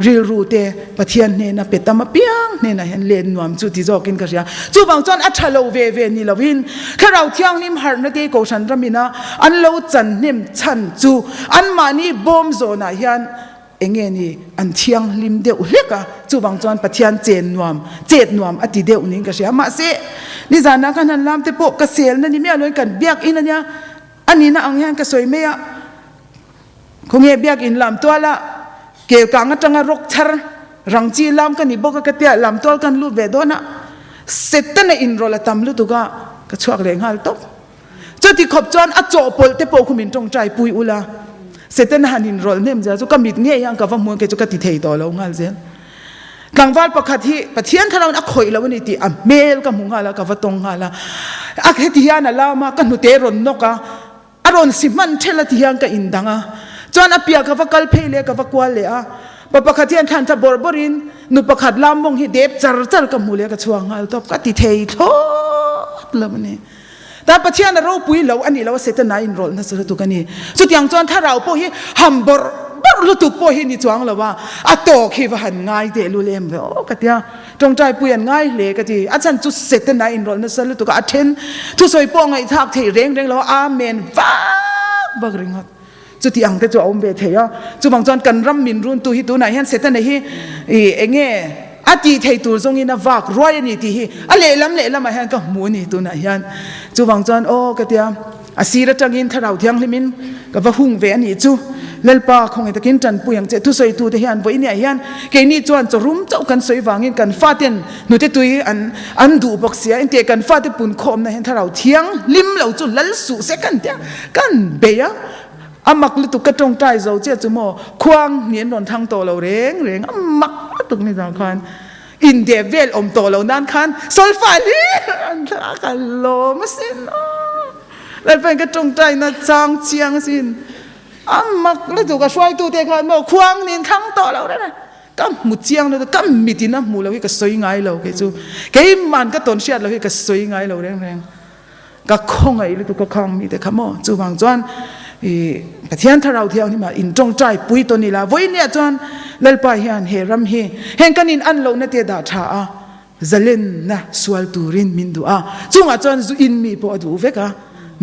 เรียรู้เตะปะเทียนเนี่ยนะเป็ดตามาเปียงเนี่ยนะเห็นเลียนนวมจูที่จอกินก็เชียจูบางจวนอัจฉเราเวนี่เราวินถ้าเราเที่ยงนิมหาร์นเตะโกชันรามินะอันเราจันนิมชันจูอันมานี่บอมโซนายันเองนี่อันเที่ยงลิมเดียวเล็กอะจูบางจวนปะเทียนเจนนวมอติเดียวนี่ก็เชียมาเสนี่จานักนั้นลามเตะโปกเสียนั่นนี่ไม่เอาเลยกันเบียกอินเนี่ยอันนี้นะอังยันก็สวยไม่อะคงเงียบเบียกอินลามตัวละเกี่ยวกับจังรกชาร์รังจีลามกันนี่บอกกันเตี้ยลามตัวกันลูเวโดนะเสร็จแต่ในอินโรละตำลูตุก็ช่วยเลี้ยงหัลตบจุดที่ขบจวนอัจโจปลเตปคุมินจงใจปุยอุลาเสร็จแต่ในหันอินโรลเนี่ยจะจุกมิดเงี้ยยังกับว่ามัวเกจุกติเทยต่อแล้วงัลเซนกลางวันประคัที่ปะเทียนทาราอักข่อยแล้ววันนี้ที่อ่ะเมลกับมุงาละกับว่าตรงงาละอักเฮติยานะลามากันหุเตรนนกะอารอนสิมันเชลติยังกับอินดังะจวนอเปียกับว่ากัลเพลกับว่ากวาเลอะปะคัดที่อันทันทบอร์บรินนุปคัดลามมงฮิเดบจัรกับมูเลกับช่วงฮัลตบกัติเทยทอดแล้วมันนี่แต่ปะเทียนเราปุยเราอันนี้เราเสร็จนาอินโรลนั่นสุดทุกอันนี้สุดอย่างจวนถ้าเราพอฮีฮัมบอร์ลุตุปอฮีนี่จวงแล้วว่าอัตโตคีว่าหันง่ายเดลุเลมโอ้กัติยาจงใจปุยอันง่ายเลยกัติอาจารย์จุดเสร็จนาอินโรลนั่นสุดทุกอันเทนทุสวยปองไอ้ทักเทเร่งแล้วอาเมนว้าบักริงฮักจุดที่อังเตจอมเบเทียจุบางจวนกันรำมินรุนตัวฮิตัวไหนฮันเสร็จไหนฮีเองเงี้ยอาทิตย์ให้ตัวทรงอินาวักรวยนี่ที่ฮีอะไรล้ำมาฮันก็มูนี่ตัวไหนฮันจุบางจวนโอ้กัติยาอาศีรจังอินทราวเทียงลิมินกับว่าหุ่งเวนี่จูเลลปาคงไอ้ตะกินจันปุยังเจตุสวยตัวที่ฮันไว้เนี่ยฮันเกนี่จวนจะรุ่มเจ้ากันสวยวางินกันฟาเต็นหนูเตตุยอันดูบอกเสียอินเตกันฟาเตปุ่นคมนะฮันทราวเทียงลิมเหล่าจุลลสุเสกันเตียกันเบียอามักลิตุกระจงใจเราเจ้าจุโมควางเนียนนนทางโตเราเร่งอามักตุกนี่จังคันอินเดียเวลอมโตเรานั่นคันโซลฟาลีอันทักกันโลมาสินแล้วเป็นกระจงใจนะจางเชียงสินอามักลิตุกระช่วยตัวเด็กคันโมควางเนียนทางโตเราได้นะก็มุดเชียงเลยก็มิดินะมูเราที่ก็สวยงายเราเกจูเกมันก็ตนเชียดเราที่ก็สวยงายเราเร่งก็คงไอ้ลิตุกระคังมีแต่ขโมจูบางจวนปะเทียนทาราเที่ยวนี่มาอินจงใจปุยตัวนี้ละวันนี้จวนเลลปายฮันเฮรัมเฮเฮงกันอินอันโลนเตดาชาจะเล่นนะสวลตูรินมินดูจุงจวนจูอินมีพอดูเวก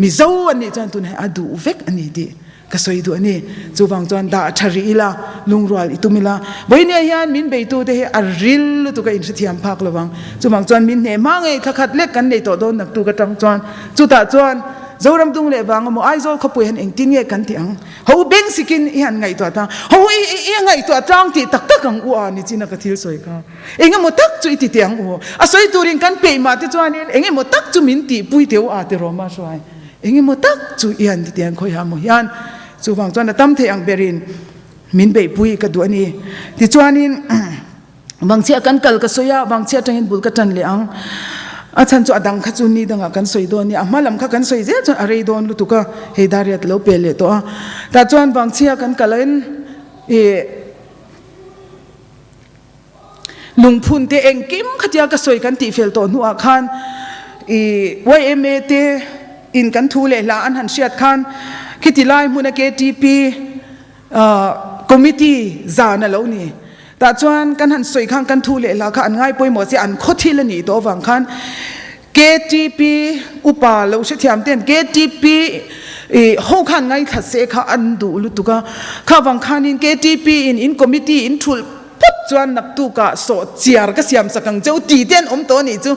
มีเจ้าอันนี้จวนตัวนี้ดูเวกอันนี้ดีก็สวยดูอันนี้จูฟังจวนดาชารีละลุงรัวอิตุมิละวันนี้ฮันมินไปตัวเดอาริลตัวก็อินสติอัมพักระวังจูฟังจวนมินเนมังเอขัดเล็กกันในตัวโดนนักตัวกระจังจวนจูตาจวน zoram dung le bang mo ai zo khopui han eng tin nge kan tiang ho beng sikin i han ngai to ta ho i ngai to tang ti tak tak ang u ani china ka thil soi ka enga mo tak chu ti tiang u a soi turin kan pe ma ti chuan enga mo tak chu min ti pui teu a te roma swai enga mo tak chu i han ti tiang khoi ha mo hian chu wang chuan tam the ang berin min be pui ka du ani ti chuan in wang chia kan kal ka soya wang chia tangin bul ka tan le ang a chan chu adang kha chu ni danga kan soi do ni amalam kha kan soi je chu arei don lu tu ka he dariat lo pe le to ta chuan wang chia kan kalain e lungphun te engkim khatia ka soi kan ti fel to nu a khan e YMA te in kan thu le la an han siat khan khitilai muna KTP committee zana lo ni ta chuan kan han soi khang kan thu le la kha an ngai poi mo si an khothil ani to wang khan KTP upa lo se thiam ten KTP ho khan ngai kha se kha an du lu tu ka kha wang khan in KTP in committee in thul put chuan nak tu ka so chiar ka siam sakang cheu ti ten to ni chu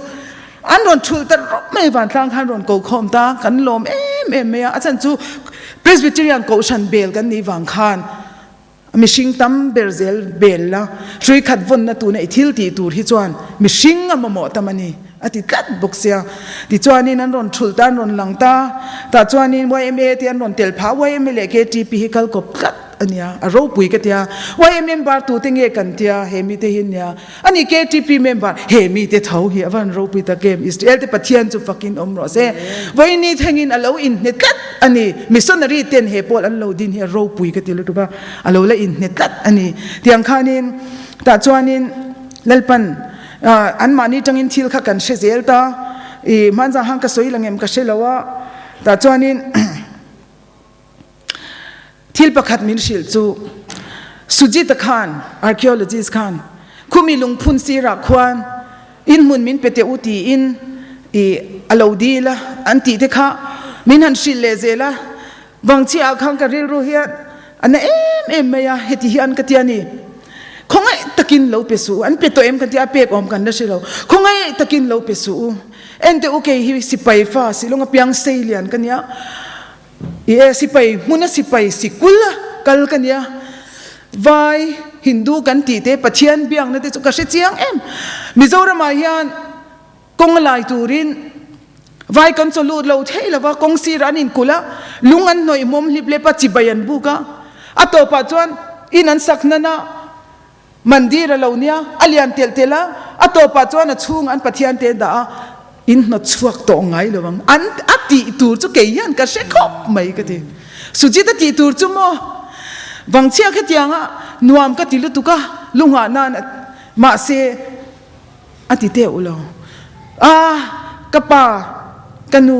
an ron thul ta mai van tlang khan ron ko khom ta kan lom em me a chan chu Presbyterian ko shan bel kan ni wang khan mishing tam berzel bella trui khat von na tu na ithil ti tur hi chuan mishing amamo tamani ati kat boksia ti chuan in an ron thul tan ron langta ta chuan in YMA ti an ron tel pha YMA le KTP hi kal kop kat ania a ro pui ka tia YMA member tu te nge kan tia he mi te hin nia ani KTP member he mi te thau hi awan ro pui ta game Israel te pathian chu fucking omro se voi ni thangin alo in net kat ani missionary ten he pol an lo din he ro pui ka til tu ba alo la in net kat ani tiang khanin ta chuanin lalpan an mani tangin thil kha kan shezel ta e manja hang ka soi langem ka shelawa ta chuanin thil pakhat min shil chu Sujit Khan archaeologist Khan khumi lungphun si Rahchhuak in mun min pete uti in e alodila anti te kha min han shil le zela wangchi a khang ka ril ru hian ana em me ya heti hian ka tiani khongai takin lo pesu an pe to em kan tia pek om kan na shilo khongai takin lo pesu ente okay hi sipai fa silonga piang seilian kania sipai muna sipai sikula kal kania vai Hindu kan ti te pathian biang na te chu ka she chiang em Mizoram a hian konglai turin vai kan so lu lo theila wa kong sir anin kula lungan noi mom liple pa chibayan buka ato pa chuan in an sakna na mandir alonia alian tel tela ato pa chuan a chung an pathian te da in not chuak to ngai lowang an ati tur chu ke yan ka she khop mai ka ti Sujita ti tur chu mo wangchia kha tianga nuam ka ti lu tu ka lunga na ma se ati te ulo kapa kanu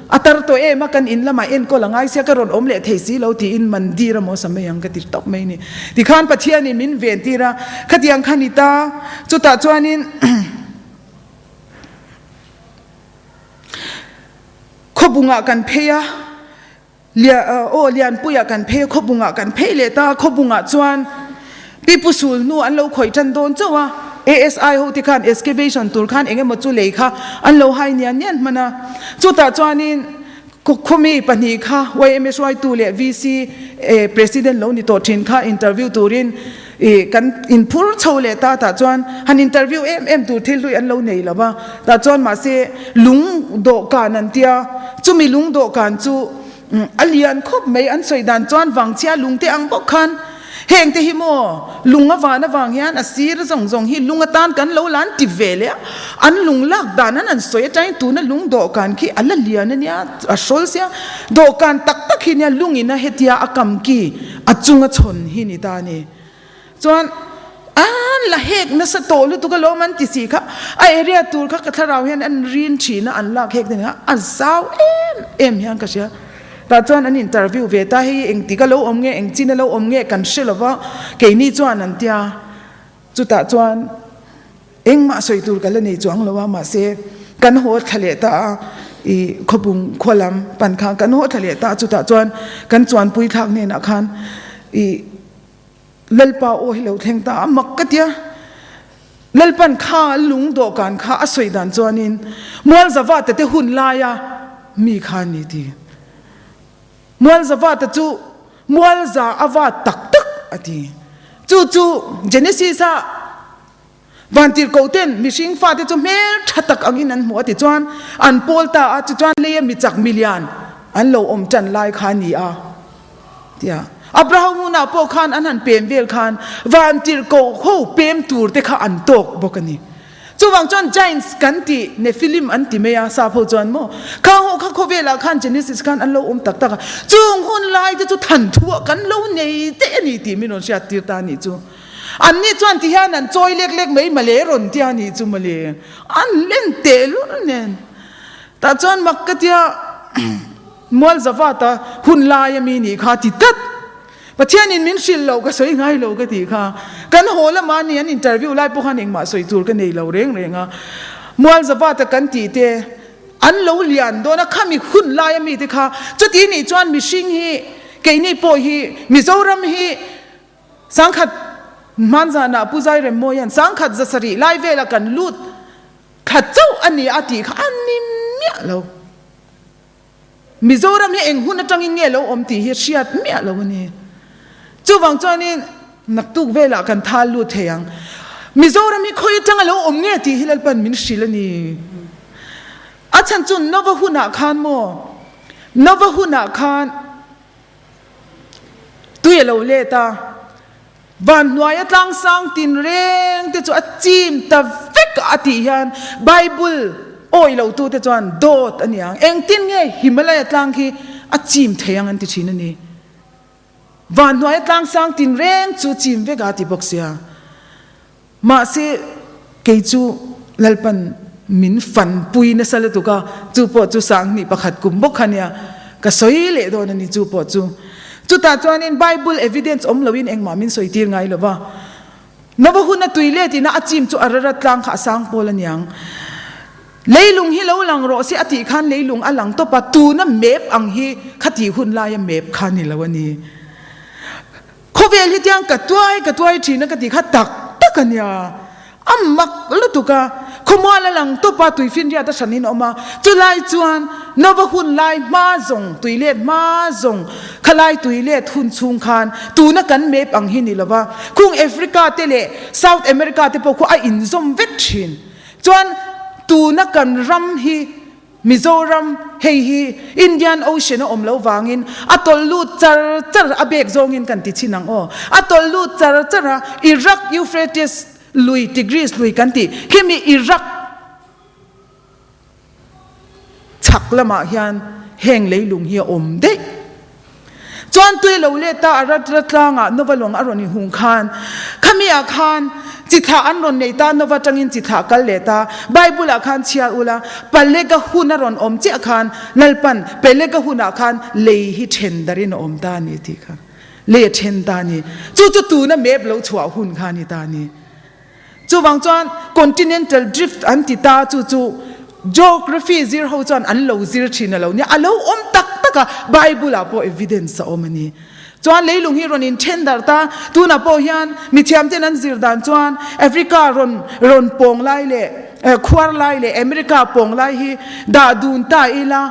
atar to e makan in lama en ko langai sia karon omle theisi lo ti in mandira mo samayang ka tir top mai ni ti khan pathian in min ven tira khatiang khanita chuta chuanin khobunga kan pheya lian puya kan phe khobunga kan phe le ta khobunga chuan pipusul nu an lo khoi tan don chawa ASI ho ti khan excavation tur khan enge mo chu leikha an lo hai nian mana chuta chuanin khomi pani kha YMSY tu le VC president lo ni to thin kha interview turin kan in phur chole ta chuan han interview tur thil lui an lo nei lawa ta chuan ma se lung do kan an tia chumi lung do kan chu alian khop mai an soidan chuan wangchia lungte ang bok khan heng te hi mo lunga wana wang hian asir zong hi lunga tan kan lo lan ti vele an lung lak dan an soya tain tu na lung do kan ki ala lian ania a shol sia do kan tak tak hi nia lungina hetia akam ki achunga chon hi ni ta ni chuan an la hek na sa to lu tu ka lo man ti si kha a area tur kha ka tharau hian an rin thina an lak hek ni an saw em hian ka sia ta chuan an interview ve ta hi eng ti ka lo om nge eng chin lo om nge kan shilova ke ni chuan an tia chuta chuan eng ma soi tur kala nei chuang lowa ma se kan ho thale ta i khobung kholam pan kha kan ho thale ta chuta chuan kan chuan pui thak ne na khan i lalpa o hi lo theng ta mak ka tia lalpan kha lung do kan kha asoi dan chuanin mol zawa te hun la ya mi khan ni ti มัวลจะว่าแต่จูมัวลจะอาวาตักตักอดีจูเจเนซิสวันที่เขาเต้นมิชิงฟ้าที่จูเมลชัดตักอังอินันหัวที่จวนอันโพลตาอาจจะจวนเลี้ยมิจักมิลลิอนอันเราอมจันไลขานีเดียอับราฮัมมุนาโปคานอันนั้นเปลี่ยนเวลคานวันที่เขาเปลี่ยนตูร์เตข้าอันตกบอกกันนี่จู่วังจวนจัยน์กันตีในฟิลิมอันตีเมียซาโพจวนโมข้าวเขาเวลาขันเจนิสิสขันอันเราตักตักจู่หุ่นลายจู่ทันทั่วกันเราเนี่ยเตนี่ตีมิโนเชียติตานี่จู่อันนี้จวนที่ฮานันจอยเล็กๆไม่มาเล่รอนที่ฮานี่จู่มาเล่อันเล่นเตลุนเนี่ยแต่จวนมักกะที่มัวลจะว่าแต่หุ่นลายมีนี่ขาติดตัดประเทศนี้มินชิลเราก็สวยง่ายเราก็ดีค่ะกันโหละมาเนี่ยอินเตอร์วิวไล่พวกเขาเองมาสวยตัวกันเองเราเร่งอ่ะมัวจะว่าแต่กันตีเตอันเราเลียนโดนข้ามีหุ่นลายมีที่ค่ะจุดที่นี่จวนมิชิงฮีเกนี่โปฮีมิโซรัมฮีสังขัดมันจะน่าผู้ใจเรมโมยันสังขัดจะสรีไล่เวลากันลุดขัดเจ้าอันนี้อดีค่ะอันนี้เมียเรามิโซรัมฮีเองหุ่นจังยิ่งเงี้ยเราอมตีเฮียเชียดเมียเราวันนี้จู่วังจวนนี่นักตุกเวลากันทาลุเทียงมิโซรามิคอยจังเราอมเงี้ยที่ฮิลปันมินชิลนี่อาจารย์จุนนวหุนาคานโมนวหุนาคานตุยเราเลตาวันนวยตั้งสังตินเร่งที่จู่จิมตะเวกอธิยันไบเบิลโอ้ยเราตัวที่จวนโดดอันยังเองตินเงี้ยหิมาลายตั้งที่จิมเทียงอันที่ชินนี่วันน้อยตั้งสังตินเร่งจูจิมเวกาติบอกเสียมาเสเกจูลลปันมินฟันปุยนสลัดตุกาจูปอจูสังนี่ประคัดกุมบกขันยาก็สวยเลยโดนนี่จูปอจูตาจวนอินไบเบิลเอวิเดนซ์อมลวินเองมามินสวยตีไงหรือว่านบหุนตุยเลตินะจิมจูอารัตลังข้าสังโพลันยังเลยลุงฮิเลวลังรอสิอติขันเลยลุงอลังตบประตูนั่นเมฟอังฮีขัดหุ่นลายเมฟขันนี่ละวันนี้เขาเวลิที่ยังกัดตัวทีนักติขัดตักกันยามักลุตุกะขโมยละหลังตัวปาตุยฟินเรียตัชนินออกมาจุไลจวนนวหุ่นลายมาจงตุยเลียดมาจงขลายตุยเลียดหุ่นชุงคานตูนักกันเมปังหินี่ละว่าคุงแอฟริกาเตเลเซาท์อเมริกาเตปกว่าอินซอมเวทชินจวนตูนักกันรัมฮีมิโซรัมเฮฮีอินเดียนโอเชียนอมเลววางินอัตลูดจารอเบกจงินกันติชินังอัตลูดจารอิรักยูเฟรติสลุยติกรีสลุยกันติที่มีอิรักฉักละมาเฮียนแห่งเลยลุงเฮียอมเด็กจวนตัวเราเลตาอารัตลางนวลงอารนิหุงคานขมีอาคารจิตหาอันรนในตานวจังอินจิตหากัลเลตาไบเบิลอาคารเชียอุลาเปเลกะหุนรนอมจิอาคารนัลปันเปเลกะหุนอาคารเลยฮิเชนดารินอมตานีทีค่ะเลยเชนตานีจู่ตูนะเมบเราชัวหุนคานีตานีจู่วังจวนคอนติเนนตัลดริฟต์อันติตาจู่geography zir ho chan an lo zir thina lo ni alo om tak taka bible a po evidence sa omani chuan leilung hi ron in tender ta tuna po hian mi thiam ten an zir dan chuan africa ron pong lai le khwar lai le america pong lai hi da dun ta ila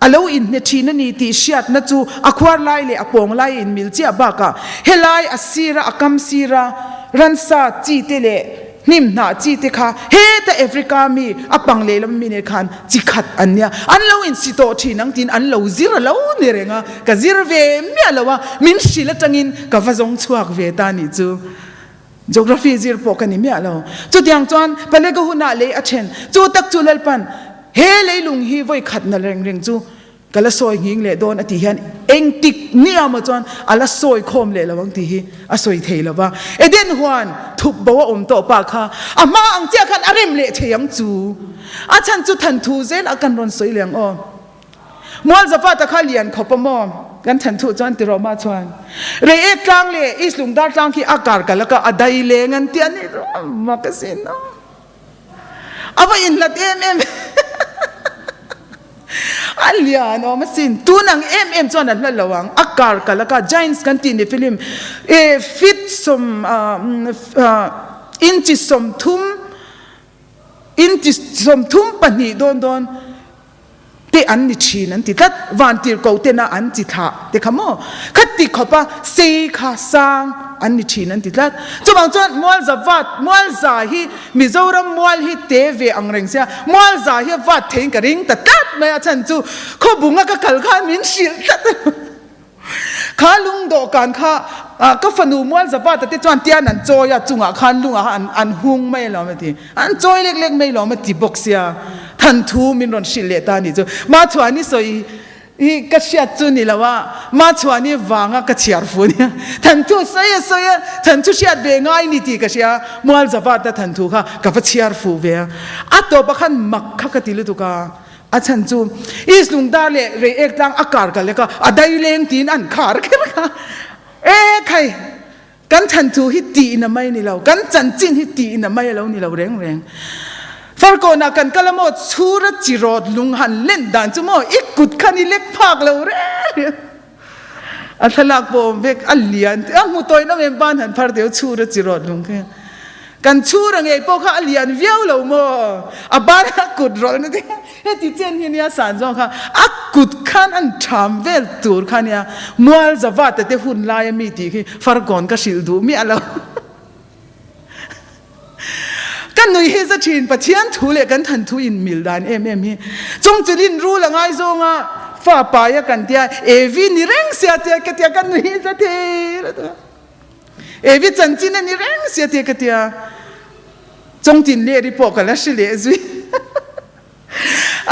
alo in ne thina ni ti shiat na chu akhwar lai le apong lai in milchi abaka helai asira akam sira ransa chi te leนิมนาจีติค่ะเฮแต่แอฟริกามีอปังเลลมีเนคันจิขัดอันเนี้ยอันเราอินสิโตทีนังตินอันเราซิระเราเนี่ยเรงะกับซิระเวมีอะไรวะมินชิละจังอินกับฟาซงชัวกเวตานิจู geography ซิระปกันนี่มีอะไรจุดยังจวนไปเลยก็หุ่นอะไรอัจฉริยจูตักจูเลปันเฮเลยลุงฮีไว้ขัดนั่นเรงจูก็ละซอยหิงเลยโดนอธิยันเองติกเนี่ยมาจวนอะละซอยคมเลยละวังทีฮีอะซอยเทละว่าเอเดนฮวนทุบบ่ว่าอมโตปากค่ะอามาอังเจ้าคันอาริมเละเทียงจูอาฉันจุทันทูเซนอากันรอนสวยเหลียงมอลจะฟาตะข้าเลียนขบปมอกันทันทูจวนติรอมาชวนเรเอกลางเลยอิสลุงดาร์กลางที่อากาศกันแล้วก็อดัยเลงันเตียนี่มากสินอาว่าอินละเอ็มอันเลียนมาสินตัวนังจวนนั้นละระวังอากาศกันแล้วก็ giants กันตีในฟิล์มฟิตสมอินจิสมทุ่มปนีโดน เตอันนิชีนันติทัดวันตีร์กูเตน่าอันจิตาเตขโมขัดติขบะเซขาสังอันนิชีนันติทัดจุบางจวนมัวจะวัดมัวจะฮีมิโซรมัวฮีเตเวอังเริงเสียมัวจะฮีวัดเทงกระริงแต่ตัดไม่อาฉันจูขบุงก็กัลข้ามินชิลตัดข้าลุงโดกันข้าก็ฝันูมัวจะวัดแต่ที่จวนเตียนันโจยจุงอ่ะข้าลุงอันหุงไม่หรอไม่ทีอันโจยเล็กๆไม่หรอไม่ตีบกเสียทันทูมินรอนชิลเลตานี่จูมาชวนนี่สวยอีกษัตริย์จูนี่ละว่ามาชวนนี่วางก็เชียร์ฟูเนี่ยทันทูสวยทันทูเชียร์เบง่ายนี่ตีก็เชียร์มัวจะวัดแต่ทันทูค่ะก็เชียร์ฟูเบียอัตโตปะขันมักข้าก็ตีลุตุกาอาฉันจูอีสลุงดาเล่เรเอกตังอากาศกันเลยก็อได้เลงตีนอันขาร์กันค่ะใครกันทันทูฮิตตีน่ะไม่นี่เรากันจันจินฮิตตีน่ะไม่เรานี่เราแรงฟาร์โกนักันกะละโมชูรจิรอดลุงหันเล่นด่านจุโมอีกกุดขันนี่เล็กพากเราเร่อัลลักบอมเวกอัลเลียนมุตอยน้ำเอ็มบ้านหันพาร์เดียวชูรจิรอดลุงกันชูรังเอพวกเขาอัลเลียนเวียวเราโมบ้านกุดรอดนั่นเองเฮติเจนเฮียนี่สันจงค่ะกุดขันอันทำเวลตูร์ขันเนี่ยมัวจะว่าแต่หุ่นลายมีตีคือฟาร์โกนก็ชิลดูมีอะไรกันหนุ่ยเฮจะชินปะเทียนทูเลกันทันทูอินมิลดานฮีจงจะดินรู้ละไงจงฟ้าป่ายกันเตียวีนี่เร่งเสียเตียกันเตียกันหนุ่ยจะเทียวีจันจินนี่เร่งเสียเตียกันเตียจงจินเล่ริปกันแล้วสิเลซุย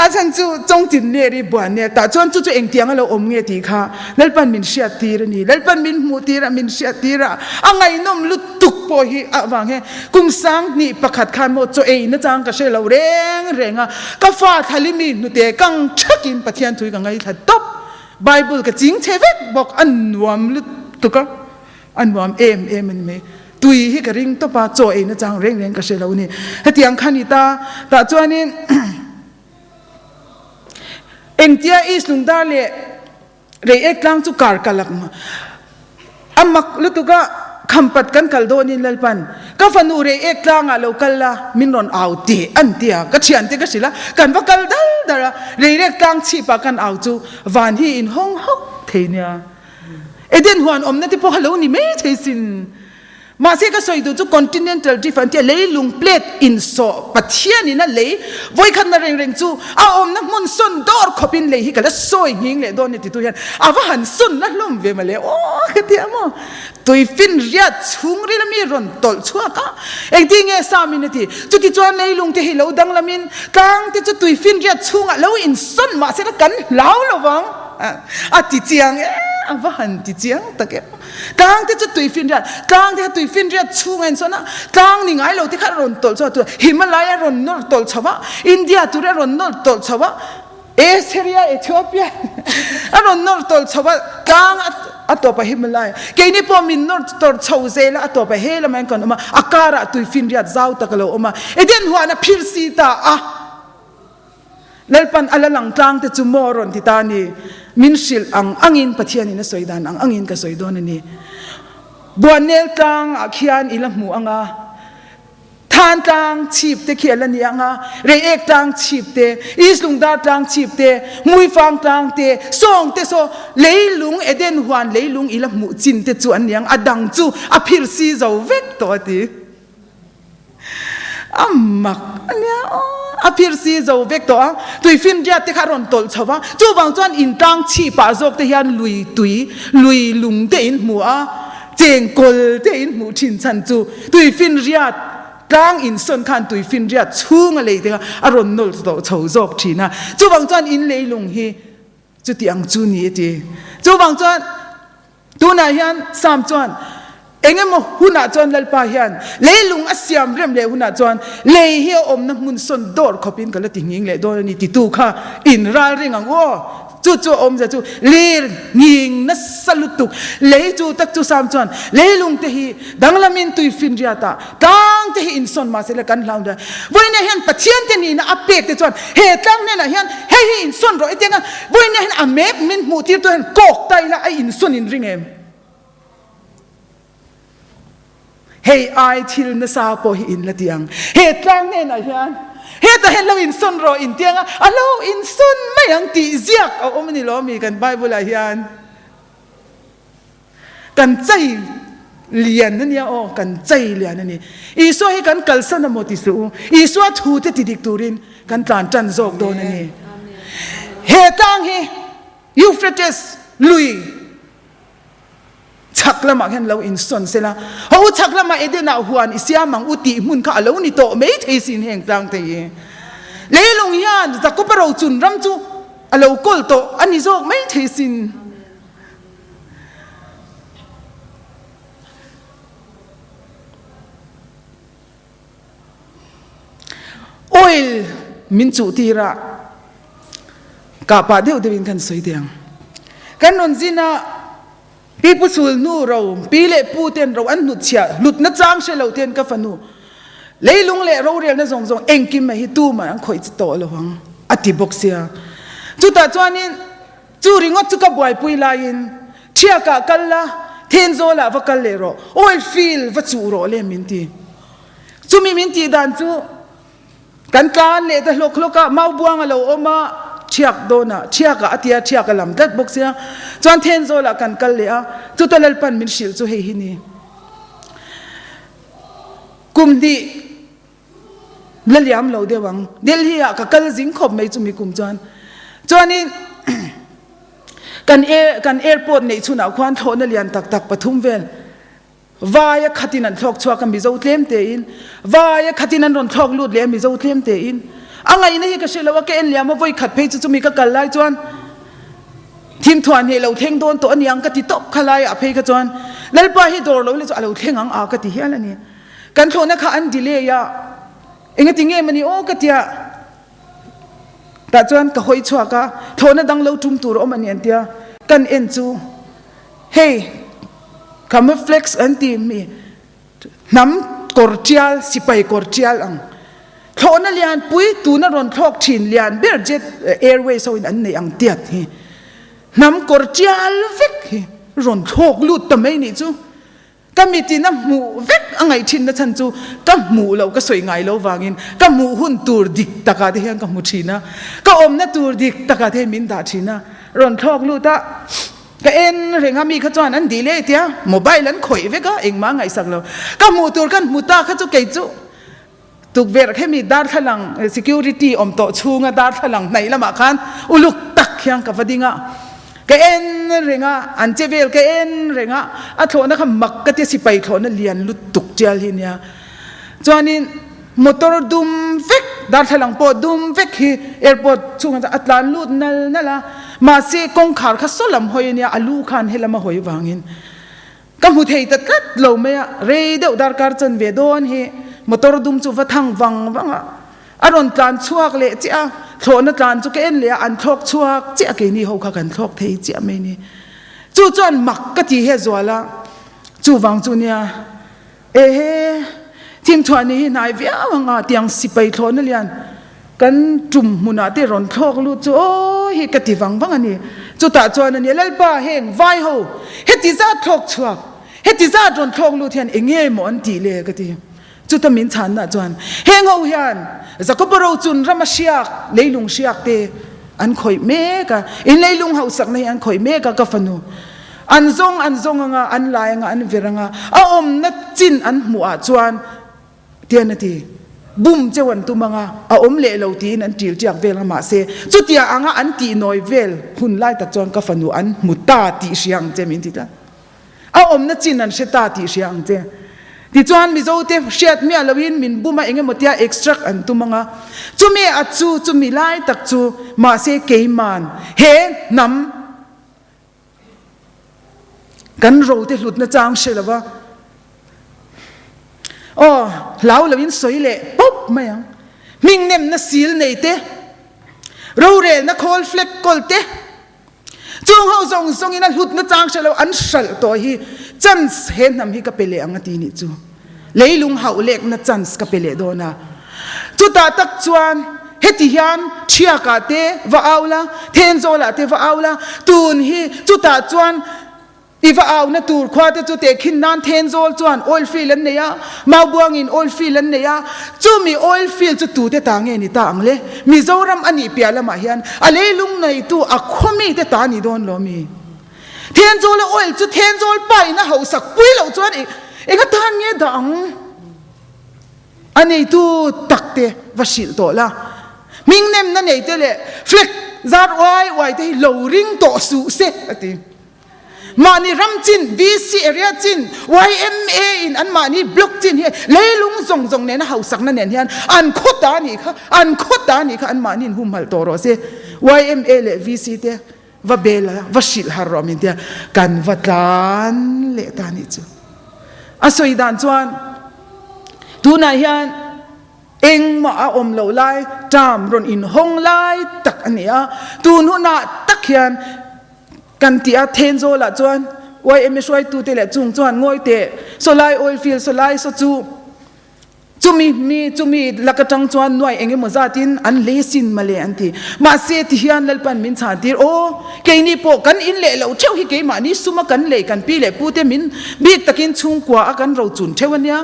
อาจารย์จูจงจินเล่ริบวนเนี่ยแต่จวนจู่ๆเองเตียงเราอมเงียตีค่ะแล้วปันมินเชียตีระนี่แล้วปันมินมูตีระมินเชียตีระอังไงน้อมลุตุกโปฮีวางเฮกุมสังนี่ประคัดขันโมโจเอนะจังก็เชเราเร่งก็ฟ้าทะเลมีนุเตกังชักินปะเทียนถุยกังไงทัดตบไบเบิลก็จริงเทเวกบอกอันวมลุตุกอันวมมันไม่ตุยฮิกริงตบปะโจเอนะจังเร่งก็เชเรานี่เฮตียงขันนี่ตาแต่จวนนี้เอ็งเทียอีสลุงดาเล่เรเอกลังจุกการกัลลักมาอามักลุตุกะคำปัดกันกัลโดนินลปันก็ฟันูเรเอกลังอะโลกัลละมินรอนเอาตีอันเตียก็เชียนตีก็สิละกันว่ากัลดัลดาระเรเอกลังชีปะกันเอาจูวันฮีอินห้องฮอกเทียเอเดนฮวนอมนั่นที่พวกฮัลโหลนี่ไม่เทสินมาเสียก็สวยดูจุ continental different ที่เลยลุงเพลทอินโซปัจเจียนี่นั่นเลยวัยขันนั่งเร่งจูอมนักมุนสุนดอร์ขบินเลยฮิกันแล้วสวยหิงเลยโดนนี่ติดตัวยันว่าหันสุนนั่นล้มเวมาเลยโอ้คือเดียมั้งตัวฟินเรียดชุ่งรีละมีรอนตลชัวก็เองที่เงี้ยสามินาทีจุดที่จวนเลยลุงที่ให้เราดังละมินกลางที่จุดตัวฟินเรียดชุ่งอ่ะแล้วอินสุนมาเสียกันเล่าระวังติเจียงว่าหันติเจียงตะเกียบกลางที่จะตุยฟินเรียดกลางที่ตุยฟินเรียดชูเงินส่วนน่ะกลางนี่ไงเราที่ข้ารอนตลชัวตัวหิมาลายรอนนอร์ตลชัวอินเดียตัวเรอนนอร์ตลชัวเอเชียเอธิโอเปียรอนนอร์ตลชัวกลางตัวไปหิมาลายแกนี่พอมินนอร์ตลชัวเซล่าตัวไปเฮลมันก่อนมาอาการตุยฟินเรียดเจ้าตะกะโลมาเดียนหัวน่ะพิรซีตาแล้วปันอะไรหลังกลางแต่จุโมรอนที่ตานี่มินชิลอังอินปะเทียนี่นะสวยดานอังอินก็สวยดอนนี่บัวเนลกลางเขียนอิลังหูทานกลางชีบเตเขียนละนี่เรเอกกลางชีบเตอิสลุงดากลางชีบเตมุยฟังกลางเตส่งเตโซเลยลุงเอเดนฮวนเลยลุงอิลังหูจินเตจวนนี่อดังจูอภิรซีจะเวกตัวตีมักอันเนี้ยอภิรซีจะเวกตัวตุยฟินเรียดที่ขารอนตลชาวะจู่บางจวนอินกลางชีปะจกเทียนลุยลุงเตอินหัวเจงกลเตอินหูชินชันจู่ตุยฟินเรียดกลางอินส่วนขันตุยฟินเรียดชุ่งอะไรเดียวอารมณ์นลตชาวจกทีนะจู่บางจวนอินเลยลุงฮีจู่ที่อังจูนี่จีจู่บางจวนตัวนายฮันสามจวนเองมหุนาจวนเลปาฮิอันเลยลุงอาเซียมเริ่มเลยหุนาจวนเลยเฮียอมนักมุนส่วนดอร์ขบินกันแล้วติงิงเลยดอร์นี่ติตูค่ะอินราริงังโอ้จู่อมจะจู่เลยงิงนัสสลุตุกเลยจู่ตักจู่สามจวนเลยลุงเตหีดังละมินตุยฟินเรียตาดังเตหีอินส่วนมาเสร็จกันลาวได้วันนี้เห็นปัจเจียนเตนี่นะอัปเปกเตจวนเหตุตั้งเนี่ยนะเห็นให้อินส่วนรอไอเตียงวันนี้เห็นอเมกมินมูตีตัวเห็นกอกไตละไออินส่วนอินริงเอ็มเฮ้ยไอทิลนสาโปหิอินละเตียงเหตุกลางเนี่ยนะเฮียนเหตุเห็นเราอินซุนรออินเตียงเราอินซุนไม่ yang ti ziak a om ni lo mi kan Bible a hian kan chai lian na niya o kan chai lian na ni iso hi kan kalsa na mo ti su iso thu te ti dik turin kan tlan tan zok do na ni he tang hi Euphrates lui chakla ma hen lo in son sela ho chakla ma edena huan isia mang uti mun kha lo ni to me thei sin heng tang te ye leilung hian zakuparo chun ram chu alo kol to ani zok me thei sin oil min chu tira ka pa deu devin kan soi diang kan non zina people sul nu ro pile pu ten ro an nu chia lut na chang she lo ten ka fanu leilung le ro rel na zong zong engkim ma hi tu ma khoi chi to lo hang ati boxia chu ta chuanin chu ringot chu ka boy pui la in thia ka kalla ten zo la va kal le ro oil feel va chu ro le min ti chu mi min ti dan chu kan kan le ta lok loka mau buang alo oma chiak dona chiaka atia chiaka lam dat boxia chuan ten zo la kan kal le a chu ta lal pan min shil chu he hi ni kum di laliam lo de wang delhi a ka kal jing khop mai chu mi kum chuanin kan airport nei chuna khwan thona lian tak tak pathum vel vaya khatinan thok chua ka Mizo tlem te in vaya khatinan ron thok lut le Mizo tlem te in angai na hi ka shelawa ke en liam voi khat phei chu mi ka kallai chuan thim thuan he lo theng don to aniang ka ti top khalai a phei ka chuan lalpa hi dor lo le chu alo theng ang a ka ti hian ani kan thona kha an delay ya enga tinge mani o ka tia ta chuan ka hoi chua ka thona dang lo tum tur om ani an tia kan en chu hey kama flex anti mi nam kortial sipai kortial ang thona lian pui tu na ron thok thin lian ber jet airway so in an nei ang tiat hi nam kortial vek hi ron thok lut ta mai ni chu kamiti na mu vek angai thin na chan chu ka mu lo ka soi ngai lo wangin ka mu hun tur dik taka de hian ka mu thina ka om na tur dik taka the min da thina ron thok luta ka en renga mi kha chuan an delay tia mobile an khoi veka engma ngai sak lo ka mu tur kan muta kha chu ke chu tuk ver khe mi dar thalang security om to chunga dar thalang nei lama khan uluk tak hyang ka vadinga ka en renga an chevel ka en renga a thona kha mak ka te sipai thona lian lut tuk chal hinia chuanin motor dum vek dar thalang po dum vek hi airport chunga atlan lut nal nala ma se kong khar kha solam hoinia alu khan helama hoi wangin kam hu thei tat kat lo me re deu dar kar chan ve don hi motor dum chu va thang wang wanga aron tlan chuak le chia thona tlan chu ke en le an thok chuak chia ke ni ho kha kan thok thei chia me ni chu chuan mak ka ti he zwala chu wang chu nia e he tim thwani hi nai via wanga tiang sipai thona lian kan tum muna te ron thok lu chu o hi ka ti wang wang ani chu ta chuan ani lalpa heng vai ho he ti za thok chuak he ti za ron thok lu thian enge mo an ti le ka ti chu ta min chan na chuan heng ho hian zakoparo chun ramashiak leilung shiak te an khoi me ka in leilung hau sak nei an khoi me ka fanu an zong anga an lai anga an veranga a om na chin an mu a chuan tianati bum chewan tu manga a om le lo tin an til tiak vel ma se chu tia anga an ti noi vel hun lai ta chuan ka fanu an muta ti siang che min ti ta a om na chin an sheta ti siang che ti chuan Mizo te shet mi alawin min buma enge motia extract an tu manga chu me a chu mi lai tak chu ma se keiman he nam kan ro te hlut na chang shelawa oh lau lawin soile pop mayang ming nem na sil nei te ro rel na khol flek kol te chung ho zong ina hlut na chang shelo an shal to hi chance hen nam hi ka pele anga ti ni chu leilung hau lek na chance ka pele do na chu ta tak chuan heti hian thia ka te wa aula then zo la te wa aula tun hi chu ta chuan if au na tur khwa te chu te khin nan then zol chuan oil field an neya mau buang in oil field an neya chu mi oil field chu tu te ta nge ni ta angle Mizoram ani pialama hian a leilung nei tu a khomi te ta ni don lo mi then zol oil chu then zol pai na ho sak pui lo chuan e ka tan nge dang ani tu takte vasil to la mingnem na nei te le flek zar wai te lo ring to su se ati mani ramchin VC area chin YMA in an mani block chin he leilung zong zong ne na hausak na nen hian an khota ni kha an mani hum hal toro se YMA le VC te va bela va shil harom in dia kan vatan le ta ni chu asoi dan chuan tu na hian eng ma a om lo lai tam ron in hong lai tak ania tu nu na tak hian kan tia then zo la chuan YMA swai tu te le chung chuan ngoi te so lai oil field so lai so chumi lakatang chuan noi enge mozatin an lesin male anti ma se ti hian lalpan min cha tir o keini po kan in le lo theu hi ke ma ni suma kan le kan pi le pu te min bik takin chung kwa a kan ro chun thewania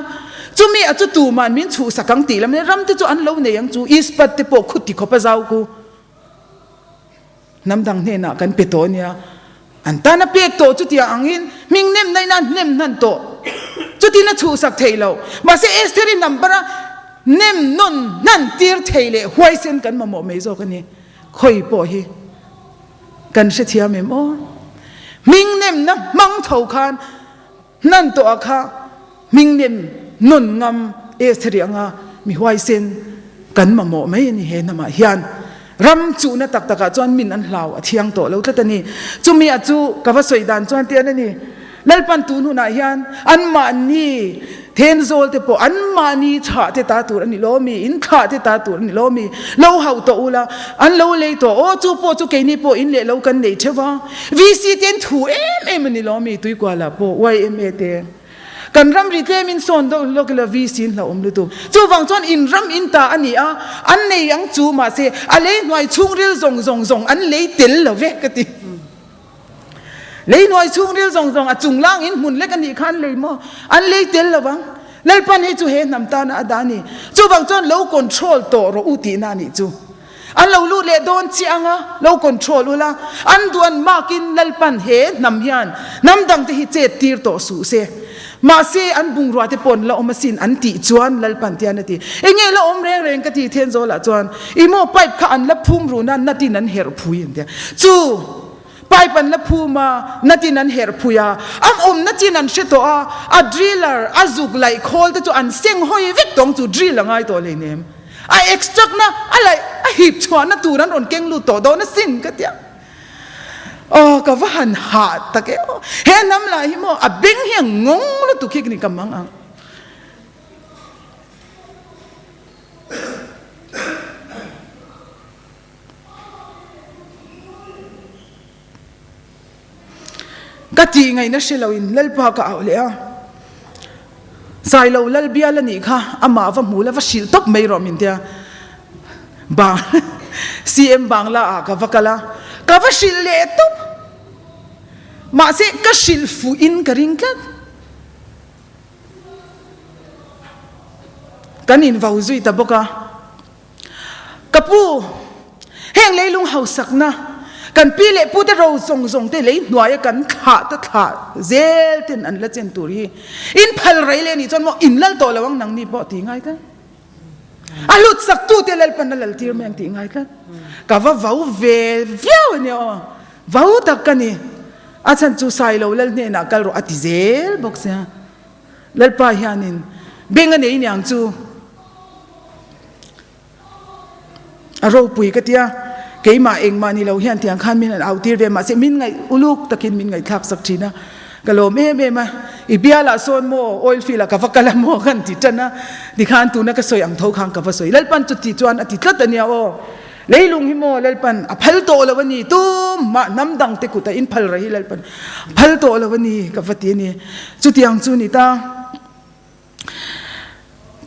chumi a chu tu man min chu sakang ti lam ne ram te chu an lo ne yang chu ispat te po khuti khopa zau ku namdang ne na kan petonia antana pek to chu tia angin mingnem nai nan nem nan to chu ti na chu sak theilo ma se esteri number nem non nan tir theile huai sen kan mamo mezo kani khoi po hi kan se thia mem o mingnem na mang thau khan nan to akha mingnem non ngam esteri anga mi huai sen kan mamo mai ni he na ma hian ram chu na tak taka chuan min an hlau a thiang to lo tlatani chumi a chu kawa soidan chuan te ani lalpan tu nu na hian an mani then zol te po an mani tha te ta tur ani lo mi in kha te ta tur ani lo mi lo hau to ula an lo le to o chu po chu ke ni po in le lo kan nei thewa VC ten thu em ani lo mi tui kwa la po YMA te kan ram ri tle min son do lokala VC la lu tu chu wang chon in ram in ta ani a an nei ang chu ma se ale noi chung ril zong an le tel lo ve ka ti le noi chung ril zong a chung lang in mun le kan ni khan le mo an le tel lo wang lal pan he chu he nam ta na adani chu wang chon low control to ro uti na ni chu an lo lu le don chi anga low control ula an duan makin lal pan he nam hian nam dang te hi che tir to su se ma se an bung ro te pon la omasin an ti chuan lalpan tian ati enge la om reng ka ti then zo la chuan imo pipe kha an la phum ru na natin an her phui in dia chu pipe an la phuma natin an her phuya am om natin an she to a driller azuk lai khol te chu an seng hoi vek tong chu drill angai to le nem a extract na alai a hip chuan na turan on keng lu to do na sin ka tia ka vahan hat take he nam la hi mo a beng hi ngong lu tu khik ni kamang ang kati ngai na shelo in lalpa ka awle a sai lo lal bia la ni kha ama va mula va shil top mai rom in dia ba CM bangla a ka vakala ka va shil le top ma se ka shil fu in ka ring kan in vau zui ta boka kapu heng leilung hausak na kan pile pute ro zong te le nuaya kan kha ta kha zel ten an la chen turi in phal rei le ni chon mo in lal to lawang nang ni bo ti ngai ta alut sak tu te lal pan lal tir meng ti ngai ka va vau ve viau ni o vau tak ka ni a chan chu sai lo lal ne na kal ro ati zel bok sa lal pa hianin benga nei nyang chu a ro pui ka tia keima eng mani lo hian tiang khan min an autir ve ma se min ngai uluk takin min ngai thak sak thina kalo me ma ibiala son mo oil field ka vakala mo kan ti tana di khan tu na ka soi ang tho khang ka va soi lalpan chu ti chuan ati tlat ania o leilung hi mo lalpan a phal to lawani tu ma nam dang te ku ta in phal rahi lalpan phal to lawani ka vati ni chu tiang chu ni ta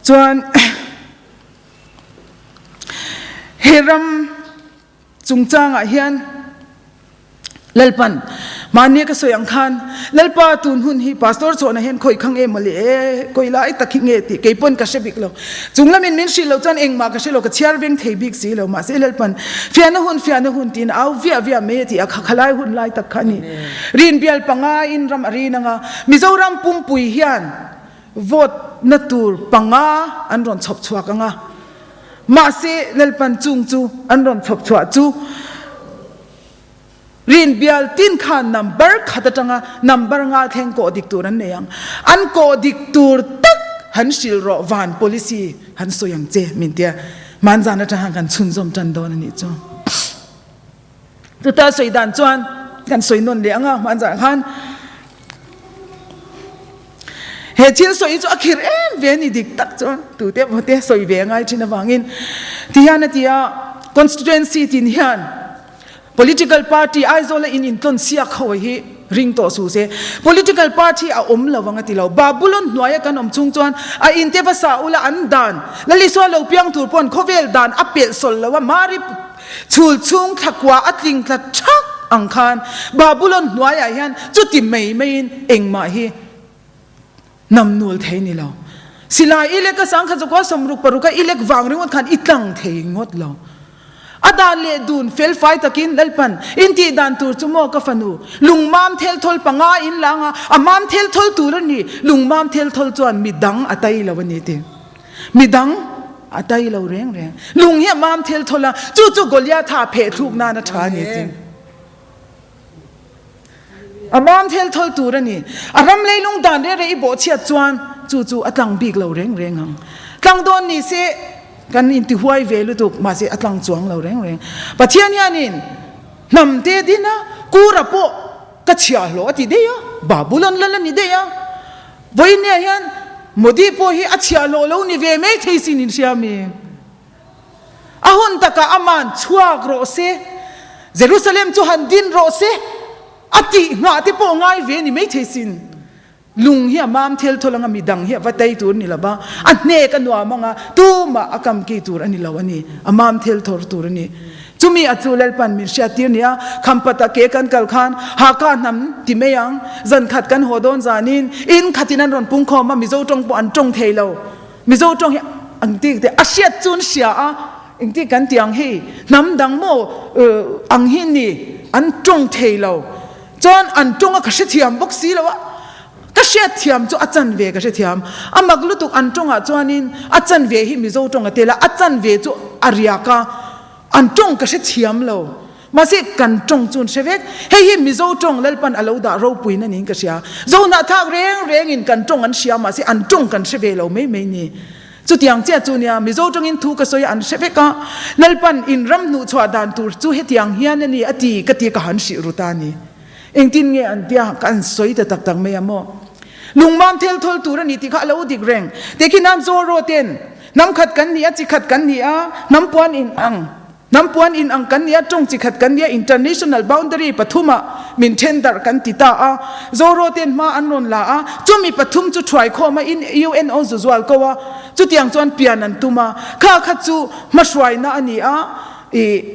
chuan heram chungchang a hian lalpan mania ka soyang khan lalpa tun hun hi pastor chona hen khoi khang e mali e koila ai takhi nge ti keipon ka shebik lo chunglamin min shil lo chan engma ka shelo ka chiar veng thei bik si lo ma se lalpan fiana hun tin au via me ti a khalai hun lai tak khani rin bial panga in ram ari nanga mizoram pumpui hian vote natur panga an ron chop chhuak anga ma se lalpan chung chu an ron chop chhuak chu rin bial tin khan number khatatanga number nga theng ko dik tur an neyang an ko dik tur tak han shil ro van policy han soyang che mintia manjana ta han kan chunjom tan don ani chu tuta soidan chuan kan soinon le anga manja khan he thil soi chu akhir em ve ni dik tak chuan tu te bote soi ve ngai thina wangin tiana tia constituency tin hian political party aizola in ton sia khoi hi ring to su se political party a lawanga tilo babulon noya kan chung chuan a inte basa ula an dan lali so lo piang tur pon khovel dan apel sol lawa mari chul chung thakwa atling tha thak angkhan babulon noya hian chuti mei mein engma hi namnul theini lo sila ile ka sang kha ko somruk paruka ilek wangringot khan itlang theingot lo ada le dun fel fai takin lalpan inti dan tur chumo ka fanu lungmam thel thol panga in langa amam thel thol tur ni lungmam thel thol chuan midang atai lawani te midang atai lo reng lung hi mam thel thola chu golia tha phe thuk na na tha ni te amam thel thol tur ni aram leilung dan re i bo chia chuan chu atlang bik lo reng hang tlang don ni se kan inti huai velu tuk ma se atlang chuang lo reng pathian yanin namte dina kurapo ka chia lo ti de ya babulon lala ni de ya voine yan modi po hi achia lo ni ve me theisin in siami ahon taka aman chuak ro se jerusalem chu han din ro se ati nga ti po ngai ve ni me theisin lung hi mam thel tholanga midang hi watai tur ni laba anne ka nuwa manga tu ma akam ki tur ani lawani amam thel thor tur ni chumi achulal pan mir sha tir nia khampata ke kan kal khan ha ka nam ti meyang zan khat kan hodon zanin in khatinan ron pung kho ma mizo tong po an tong theilo mizo tong angti te asiat chun sia a ingti kan tiang hi nam dang mo ang hin ni an tong theilo chon an tong a khase thiam bok si lawa ka shet thiam chu achan ve ka she thiam amaglu tuk an tonga chuanin achan ve hi mizo tonga tela achan ve chu aria ka an tong ka she thiam lo ma se kan tong chun shevek he hi mizo tong lalpan alo da ro puina ning ka sia zo na thak reng in kan tong an sia ma se an tong kan sheve lo me ni chu tiang che chu nia mizo tong in thu ka soya an shevek ka lalpan in ram nu chwa dan tur chu he tiang hian ani ati ka ti ka han si rutani engtin nge an tia kan soi ta tak me amo lungmam thel thol tur ani ti kha lo dik reng teki nam zo ro ten nam khat kan ni a chi khat kan ni a nam puan in ang kan ni a tong chi khat kan ni international boundary pathuma min tender kan ti ta a zo ro ten ma anon la a chumi pathum chu thrai kho ma in UNO zual ko wa chu tiang chuan pian an tuma kha chu maswai na ani a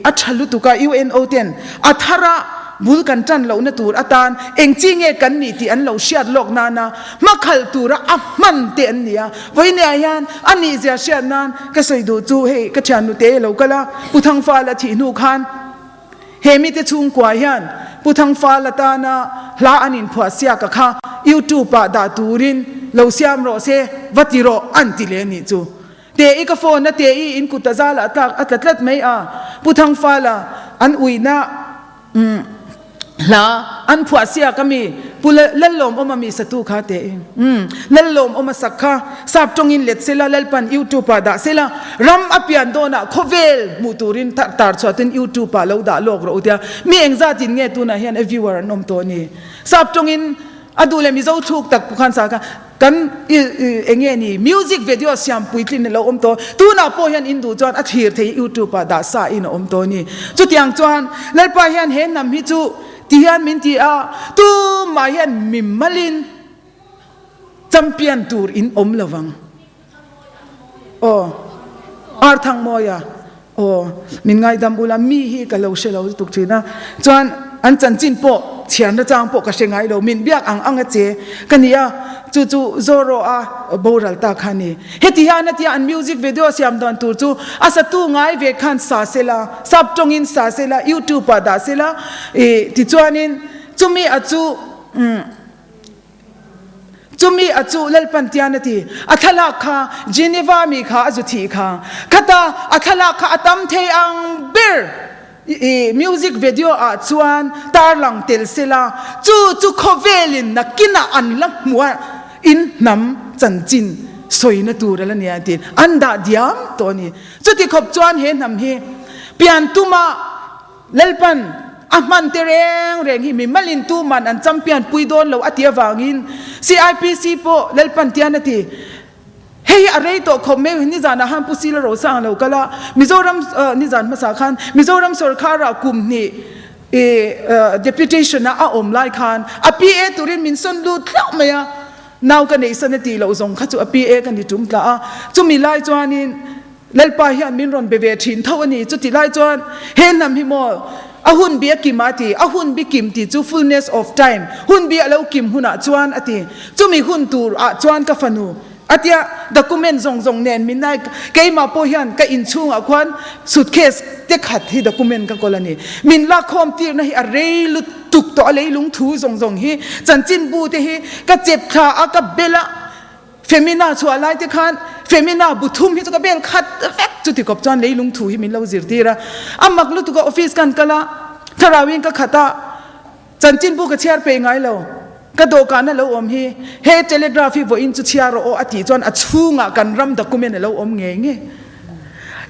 a thalu tu ka UNO ten athara bul kan tan lo na tur atan engchi nge kan ni ti an lo shiat lok na makhal tura amman te an nia voine ayan ani zia shiat nan ka soidu chu he ka chanu te lo kala puthang fa la thi nu khan he mi te chung kwa hian puthang fa la ta na hla anin phwa sia ka kha YouTube pa da turin lo siam ro se watiro anti le ni chu te I ka phone na te I in kutazala atlat mai a puthang fa la an uina la an phwa sia kami pula lalom oma mi satu kha te lalom oma sakha sap tongin let sela lalpan YouTube pa da sela ram apian dona khovel muturin tar chatin YouTube pa lo da lok ro tia mi engza tin nge tu na hian a viewer nom to ni sap tongin adule mi zo thuk tak khan sa ka kan enge ni music video siam puitlin lo om to tu na po hian indu chuan a thir thei YouTube pa da sa in om to ni chu tiang chuan lalpa hian hen nam hi chu tihan min ti a tu mayan mimmalin champion tour in om lawang arthang moya min ngai dam ula mi hi ka lo shelo tuk thina chuan อันจันจินโปเชียนระจางโปกระเชงไงเรามินเบียกอังเจกันเนี่ยจู่โซโรอาโบรัลตาคันนี่เฮติฮานาที่อันมิวสิกวิดีโอเสียมดอนตูจู่อาศัตูไงเวคันซาเซลาซับจงอินซาเซลายูทูบปาดาเซลาที่จวนนินจุมีอาจูจุมีอาจูเลลปันติยานาทีอัทลักข้าเจนีวามีข้าอาจุทีข้าขัตาอัทลักข้าอัตัมเทอังเบร์มิวสิกวิดีโออาจวนตาลังเตลเซลาจู่โคเวลินนักกินอันลักมัวอินนำจันจินสวยนัตูระเนี่ยทีอันดาดิยามตัวนี้จุดที่ขบจวนเห็นนำเฮเปลี่ยนตุมาเลลปันอามันเตเรงฮิมีมาลินตุมันอันจำเปลี่ยนปุยโดนเราอัติยาวางิน CIPC โปเลลปันเตียนทีเฮ้ยอะไรตัวคอมเมนต์นิจานะฮัมพุซิลโรซังเราก็ละมิโซรัมนิจานมาสักขันมิโซรัมสุรคารากุมนี่deputation นะอาอมไลคันอพีเอตุรินมินซอนลูดแล้วไหมอะนาวกันในสนติเราส่งข้าจู่อพีเอกันที่จุ่มตาจุ่มีไล่จวนนี่เลลปาฮิอันมินรอนเบเวทินเท่านี้จุดที่ไล่จวนเห็นนำฮิโมอาหุ่นเบียกิมาตีอาหุ่นบิกิมตีจู fullness of time หุ่นเบียแล้วกิมหุ่นอาจวนอติจูมีหุ่นตูอาจวนกับฟันูอาทิตย์ด็อกิเมนต์ส่งเน้นมินได้เกี่ยมาโพยันก็อินชูงอ่ะควันสุดเคสเด็กขัดที่ด็อกิเมนต์กันก็แล้วนี่มินลักคอมตีนะฮิอะไรลุตุกตัวอะไรลุงทูส่งฮิจันจินบูที่ฮิก็เจ็บขาอากับเบล่าเฟมินาชัวไลที่ขันเฟมินาบุทุมฮิจุกเบลขัดเฟกจุดที่กบจวนเลยลุงทูฮิมินเล่าจิรตีระอามักลุตุกออฟฟิศกันก็ละทาราวินก็ขัดตาจันจินบูก็เชียร์ไปไงเราก็โดกันนั่นเราอมฮีเฮเทเลกราฟีว่าอินจุเชียร์โออติจวนอัดชูงะกันรำด็อกิเมนต์เราอมเงี้ย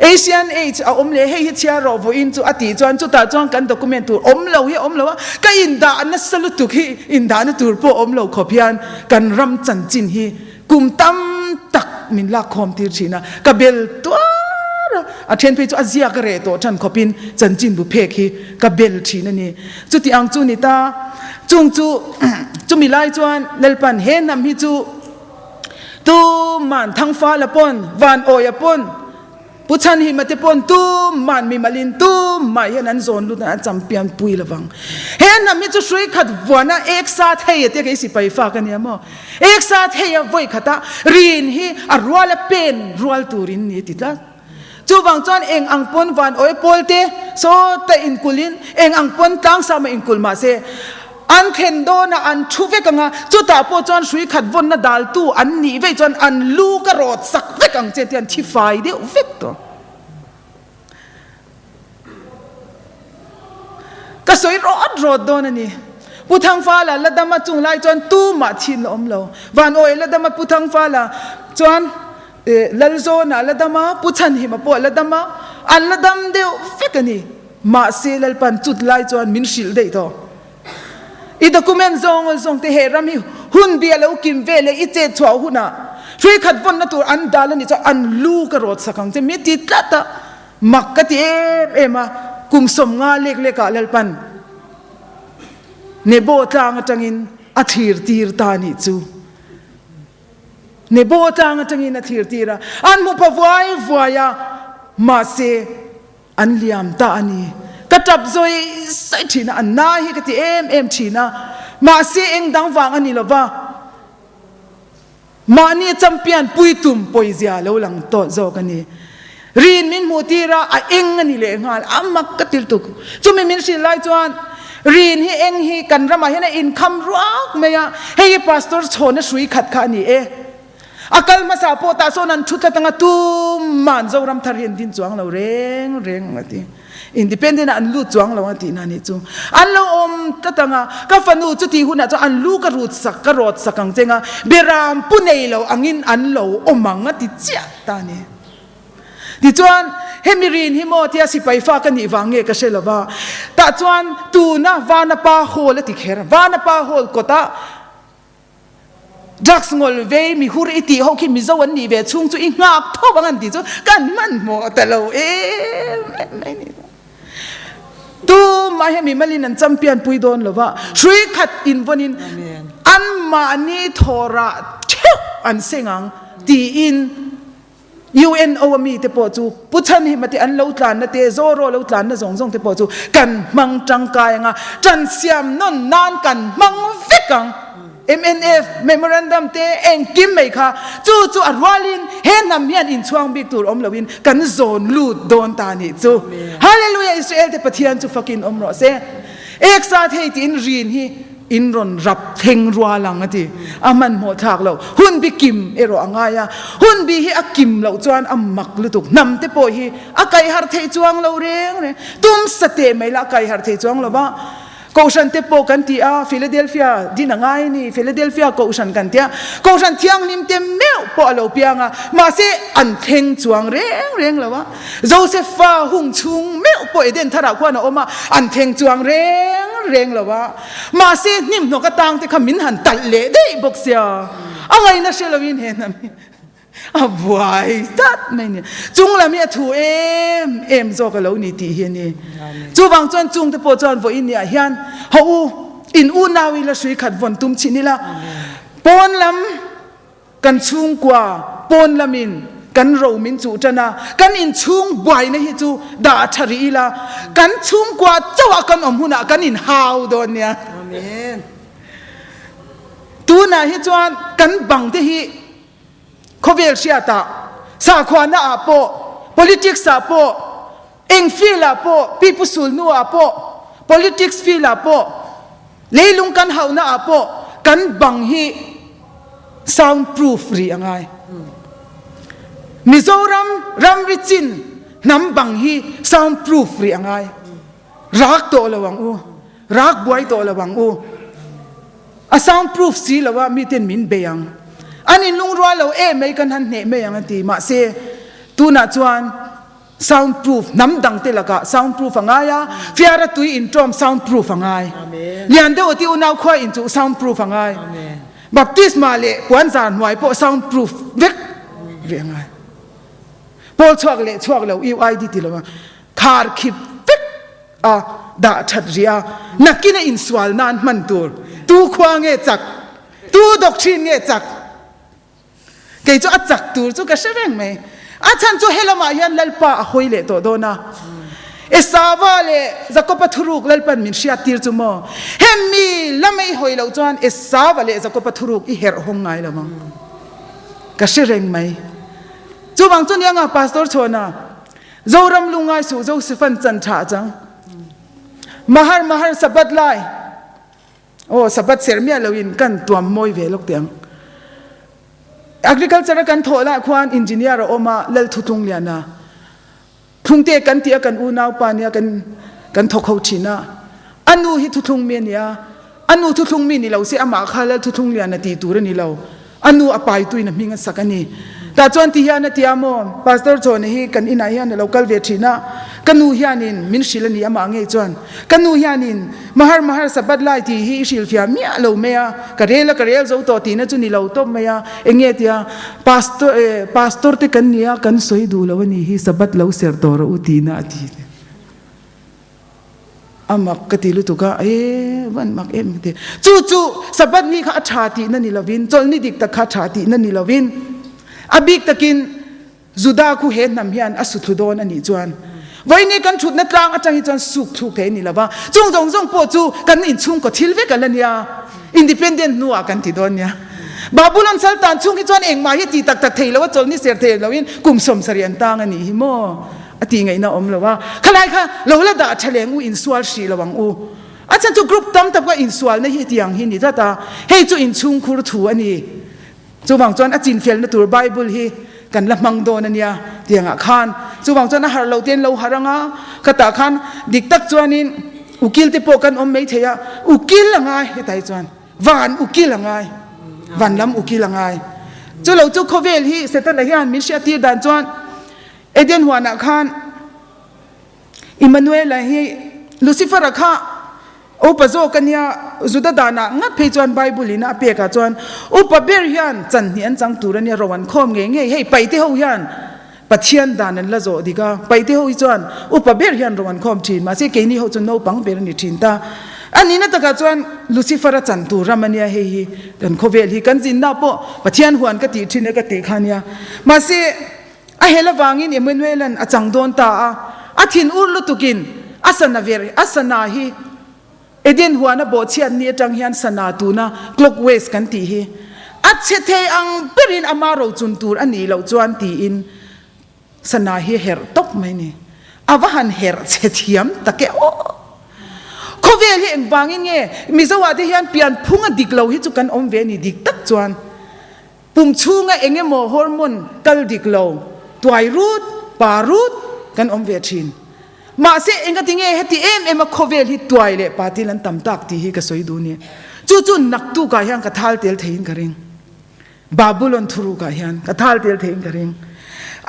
เอเชียนเอชอมเลยเฮเชียร์โอว่าอินจุอติจวนจุตาจวนกันด็อกิเมนต์ตัวอมเราเฮอมเราว่าก็อินดาอันนั้นสลุตุกฮีอินดาอันตัวพออมเราขบยันกันรำจันจินฮีกุมตั้มตักมินลักคอมทีร์ชีนะกับเบลตัวอาเทนไปจุอาเซียกระเรโตฉันขบินจันจินบุเพกฮีกับเบลชีนั่นนี่จุดที่อังจูนิตาจูมีไล่จวนเลลปันเห็นนำฮิจูตูมันทั้งฟ้าละปนวันโอยปนผู้ชันหิมะเตปนตูมันมีมาลินตูไม่เห็นนั้นโซนลุนะจำเปียนปุยละวังเห็นนำฮิจูช่วยขัดวันน่ะเอกซาเทียเตกไอสิไปฟ้ากันเนี่ยมั้งเอกซาเทียไว้ขัดรีนฮีอรัวละเป็นรัวตูรินนี่ติดละจูวังจวนเองอังปนวันโอยปอลเตโซเตอินกุลินเองอังปนตั้งสามอินกุลมาเซอันเข็นโดนะอันชูเวกังะจุดตาโปจอนสุยขัดวนนะดัลตูอันนี้เวจอนอันลูกกระโดดสักเวกังเจติอันที่ไฟเดียวเวกตัวก็สวยรอดโดนนี่ผู้ทางฟ้าละละดำมาจุงไล่จอนตู้มาชินอมเราวันโอยละดำมาผู้ทางฟ้าละจอนละโซนะละดำมาผู้ชันหิมาปวดละดำมาอันละดำเดียวเวกันนี่มาเซลปันจุดไล่จอนมินชิลได้ตัวอีด็อกิเมนต์ส่งที่เฮรามีหุ่นเบียแล้วกินเวลอีเจชัวหุ่นน่ะช่วยขัดวนนะตัวอันดาลนี่จะอันลูกกระโดดสักครั้งจะมีติดละตะมักกะที่เอ็มกุมสมงาเล็กๆกันเลปันเนโบตางจังอินอาทิรตีร์ตานิจูเนโบตางจังอินอาทิรตีระอันมุปวายมาเซอันเลียมตานีก็จับซอยใส่ทีน่ะอันน่าฮิกติเอ็มทีน่ะมาเสียเองดังฟังอันนี้หรอวะมาเนี่ยจำเปียนปุยตุ่มปุยเสียแล้วหลังโตโจกันนี่รีนมินมูตีระเองอันนี้เลยงานอามักกติลตุกจุมิมินสิไลจวนรีนฮิเองฮิกันรำมาเห็นอินคัมรักไหมอะเฮ้ยพาสตอร์ชนสุยขัดขานี่อากัลมาสาโปตาโซนันชุดตั้งตุ่มมันเจ้ารำทารินดินจวงเราเร่งมาทีอินดิเพนเดนต์อันลูจวงเราอันที่นั่นนี่จูอันเราตัดตั้งก็ฟันูจุดที่หุ่นจะอันลูกกระโดดสักกระโดดสักกังเจงเบรามปุ่นเอเราอังินอันเรามังติเจ้าตานี่ดิจวนเฮมิรินฮิโมที่สิไปฟ้ากันนี่วังเงก็เชลว่าแต่จวนตูน่ะวานาปาโฮลติเขรวานาปาโฮลก็ตาดักสงลเวมีฮูริติเขาคิดมิโซวันนี้เวชุ่งจุอีงักท่อบังอันดิจูกันมันโมแต่เราไม่นี่ตูมาให้มีมาลินันจำเปียนปุยโดนหรือว่าช่วยขัดอินวันอินอันมานี่ทอระเทวอันเสงังตีอิน UNO มีแต่ปอจูพุทธันหิมาติอันเลวตานนะเตโซโรเลวตานนะส่งแต่ปอจูกันมังจังกายงาจันเสียมนนนานกันมังฟิกังMNF memorandum เตเองกิมไหมคะจู่อัดวาลินเห็นนำเมียนอินช่วงบิ๊กตูร์ลวินกันโซนลูดโดนตานิจูฮาเลลูยาอิสราเอลเตปะเทียนจูฟักินรอเซเอกซาเทตินรีนฮีอินรอนรับเทงรัวลังติอามันหมดทากเราหุ่นบิกิมเอโรอ่างายาหุ่นบิฮีอากิมเราจวนอามักลุตุกนำเตปอยฮีอาไกฮาร์เทจวงเราเร่งเลยตุ้มสเตไม่ละไกฮาร์เทจวงเราบ้าโกชันเตปกันที่ฟิลาเดลเฟียดินังไงนี่ฟิลาเดลเฟียโกชันกันที่โกชันที่ยังนิมเต็มเมลปอเราเปียงมาเสอันเทงจวงเร่งแล้ววะโจเซฟาหุงชุงเมลปอเอเดนทาราควานออกมาอันเทงจวงเร่งแล้ววะมาเสนิมนกตังที่ขมิ้นหันตัดเละได้บอกเสียอะไรนะเชลวินเห็นนะบวยตัดไม่เนี่ยจุงละเมียถูเอ็มโจกันแล้วนี่ตีเฮียนี่จูบางจวนจุงแต่ปอจวนว่าอินเนี่ยเฮียนเขาอินอูนาวิละสุยขัดวันตุ้มชินี่ละปนลำกันชุงกว่าปนลำมินกันเรามินจูจนะกันอินชุงบวยนะฮิจูด่าชรีละกันชุงกว่าเจ้ากันอมหุนะกันอินฮาวโดนเนี่ยตัวน่ะฮิจวนกันบังที่ฮิเขาเวลเชียตาสาขวานาอาโป politics อาโปเองฟีลาโปปีพุสุลนัวอาโป politics ฟีลาโปเลลุงกันเฮานาอาโปกันบังฮี soundproof รียังไงมิโซรัมริจินน้ำบังฮี soundproof รียังไงรักตัวระวังอูรักบวยตัวระวังอูsoundproof สีละว่ามีเต็นมินเบียงอันนี้ลุงรัวเราไม่กันหันเหไม่ยังตีมาเสตูน่าจวน soundproof น้ำดังเตละกะ soundproof ฟังไงอะฟิอาร์ตุยอินทรอม soundproof ฟังไงเรียนเดียวที่อุณาควายอินจู soundproof ฟังไงบัพติสมาเล่ปวนจานหวยพอ soundproof เวกเรียงไงพอช่วงเล่ช่วงเราอีไอดีที่เราคาร์คิดเวกด่าชัดเรียนักกินอินสวาลนานมันตัวควางเงจักตัวดอกชินเงจักเกี่ยวกับจักตัวจู่ก็เชื่อเรื่องไหมอาจารย์จู่เฮลมายันเล่ป้าหอยเล่ตัวโดนะเอสาวาเล่จะก็ปัทรุกเล่ปันมินเชียตีร์จู่มั้งเฮมีละไม่หอยเราจวนเอสาวาเล่จะก็ปัทรุกอีเฮร์หงไงละมั้งก็เชื่อเรื่องไหมจู่บางจวนยังพาสตอร์ชวนะจู่รำลุงไงสู่จู่สิฟันจันทราจังมหาสบัดไลโอ้สบัดเสียเมียเราอินกันตัวมวยเวลกเตียงagriculture กันโถละควาน engineer ออกมาเล่ทุทุงเลียนะทุงเตะกันเตียกันอูนาวปานี่กันทกเขาชินะอันนู้ฮิทุทุงเมียนี่อันนู้ทุทุงมีนี่เราเสียอามาข้าเล่ทุทุงเลียนะตีตัวนี่เราอันนู้อภัยตุยนะมีเงินสักนี่แต่จวนที่เฮียนะที่อามอนพาสตอร์ชวนนี่กันอินไอเฮียนะเราคัลเวทีนะกันนู้เฮียนินมินชิลนี่อามาเงยจวนกันนู้เฮียนินมหาสบัดไลที่ฮิชิลฟิอามีเราเมียกระเรลจะตัวตีนะจุนี่เราต้มเมียเองเงี้ยที่พาสตอร์ที่กันเนี่ยกันสวยดูแล้ววันนี้ฮิสบัดเราเสียตัวเราตีนะทีอามักกติลุตุกะวันมักทีจู่สบัดนี่ข้าชาตินั่นนี่ละวินจนนี่ดิกตะข้าชาตินั่นนี่ละวินอบิกตะกินจุดาคูเห็นนำเฮียนอสุดโดนอันนี้จวนวันนี้กันชุดนัดลางอาจารย์จวนสุกทุกเทนี่ละว่าจงปวดจูกันอินชุ่มก็ทิลเวกันแล้วเนี่ยอินดิเพนเดนต์นัวกันที่โดนเนี่ยบาบูลอนซัลตันชุ่มที่จวนเองมาที่ตักเทแล้วว่าจนนี่เสียเทแล้ววินกุมสมเสรียนต่างอันนี้ฮิโมอติไงนะอมละว่าขณะค่ะเราละด่าเฉลงอูอินสวาลชีระวังอูอาจารย์จูกรุ๊ปตั้มทับว่าอินสวาลในที่ที่ยังหินนี่ถ้าตาให้จูอินชุ่มคูรถูอันนี้จู่บางจวนอาจินเฟลนตัวไบเบิลฮีกันละมังโดนเนี่ยเตียงขานจู่บางจวนหาเราเตียนเราหารังกตาขานดิกตักจวนินอุกิลที่ปกันอมไม่เทียอุกิลละไงให้ตายจวนวันอุกิลละไงวันล้ำอุกิลละไงจู่เราจู่โคเวลฮีเสร็จแล้วยังมิเชียตีดันจวนเอเดนหัวนักขานอิมมานูเอลฮีลูซิเฟอร์ข้าอุปโภคกันเนี่ยจุดดานะงัดเพจวนไบเบิลนะเปียกจวนอุปเบริยันจันเหียนจังตุรเนี่ยรวันคอมเงี้ยให้ไปที่เขายันปัจเจียนดานันละโจดีกาไปที่เขาจวนอุปเบริยันรวันคอมจีนมาสิเกนี่เขาจนโนปังเบรนิชินตาอันนี้นะตะกจวนลูซิเฟอร์จันตุรามันเนี่ยเฮีดันโคเวลฮีกันจินดาโปปัจเจียนหวนกติชินกติขันเนี่ยมาสิ a hela wangin Emmanuelan a changdon ta a thin urlu tukin asana ver asana hi eden huana bo chian ni tang hian sana tu na clockwise kan ti hi a chethe ang perin amaro chuntur ani lo chuan ti in sana hi her top mai ni awahan her chethiam take o khovel hi eng wangin nge Mizo wa de hian pian phunga diklo hi chu kan om ve ni dik tak chuan pum chunga enge mo hormone kal diklo tuai rut parut kan om ve thin ma se enga tinge heti em khovel hi tuai le patilan tam tak ti hi ka soi du ni chu chu nak tu ka hian ka thal tel thein ka ring babulon thuru ka hian ka thal tel thein ka ring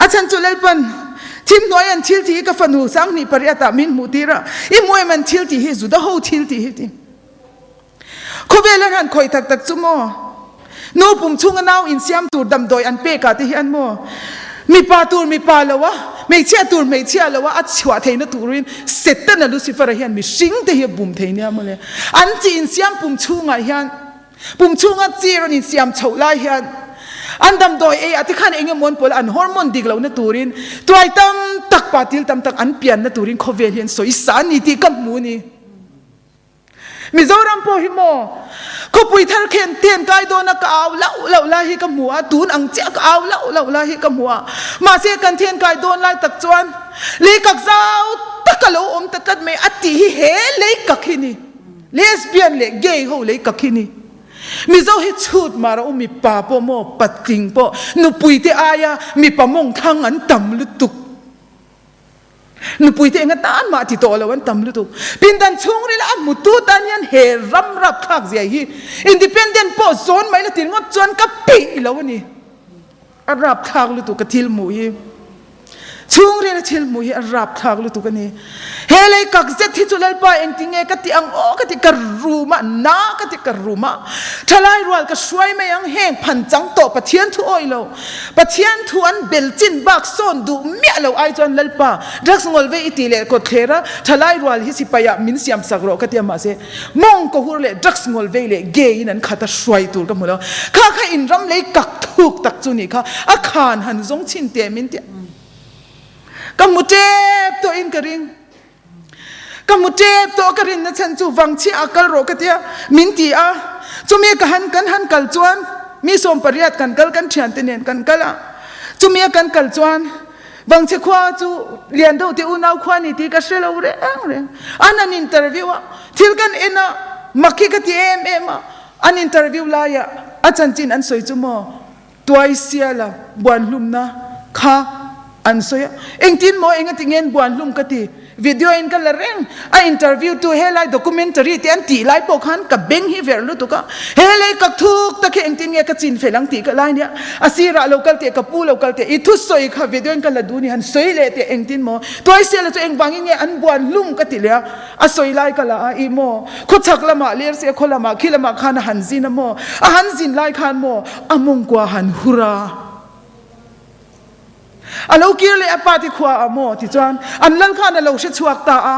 achan chu lalpan thim noyan thil ti ka fanu sang ni pariata min mutira I moi man thil ti hi zu da ho thil ti hi ti khovelan han khoi tak tak chu mo no pum chunga naw in siam tur dam doi an pe ka ti hian mo mi pa tur mi pa lawa mei chia tur mei chia lawa a chwa theina turin setta na Lucifer hian mi sing te hi bum theina mo le an chi in siam pum chunga hian pum chunga chiron in siam chola hian an dam doi e ati khan enge mon pol an hormone diglo na turin tuai tam tak patil tam tak an pian na turin khovel hian soi san ni ti kam mu ni Mizoram po hi mo ko pui thar khen ten kai do na ka aw lau la hi ka mua tun ang che ka aw lau la hi ka mua ma se kan ten kai don lai tak chuan le kak zau takalo om takat me ati hi he le kakhini lesbian le gay ho le kakhini Mizo hi chut mara mi pa po mo pating po nu pui te aya mi pamong thang an tam lutuk nu pui te nga tan ma ti to lawan tam lutuk pindan chung ri la mutu tan yan he ram rap khak zia hi independent po zone mai la tin ngot chuan ka pi lawani arap khak lutuk ka thil mu hi chung ri na thil mu hi arap khak lutuk ani helai kak zet hi chulal pa eng tinge ka ti ang o ka ti karuma na ka ti karuma thalai rual ka swai mai ang heng phan chang to pathian thu oilo pathian thu an belchin bak son du me lo ai chon lalpa drugs ngol ve itile ko thera thalai rual hi sipaya min siam sakro ka ti ma se mong ko hur le drugs ngol ve le ge in an khata swai tur ka mulo kha kha in ram le kak thuk tak chu ni kha a khan han zong chin te min te kamute to in karing kamute to karin na chan chu wangchi akal ro ka tia min ti a chumi ka han kal chuan mi som pariat kan kal kan thian te nen kan kala chumi kan kal chuan wangchi khwa chu lian do te unau khwa ni ti ka shelo re an interview thil kan ena makhi ka ti em an interview la ya a Chanchin an soi chu mo twice la buan lum na kha an soya engtin mo engatingen buan lum ka ti video in ka lareng a interview to helai documentary ti an ti lai po khan ka beng hi ver lu to ka helai ka thuk ta ke engtin nge ka chin felang ti ka lai nia asira local te ka pu local te I thu soi kha video in ka la du ni han soi le te engtin mo toy sel to eng bangin nge an buan lum ka ti le a soi lai ka la I mo kho chak lama ler se kholama khilama khan han zin mo a han zin lai khan mo among kwa han hura alo kirle apati khwa amo ti chuan an lal khan alo she chuak ta a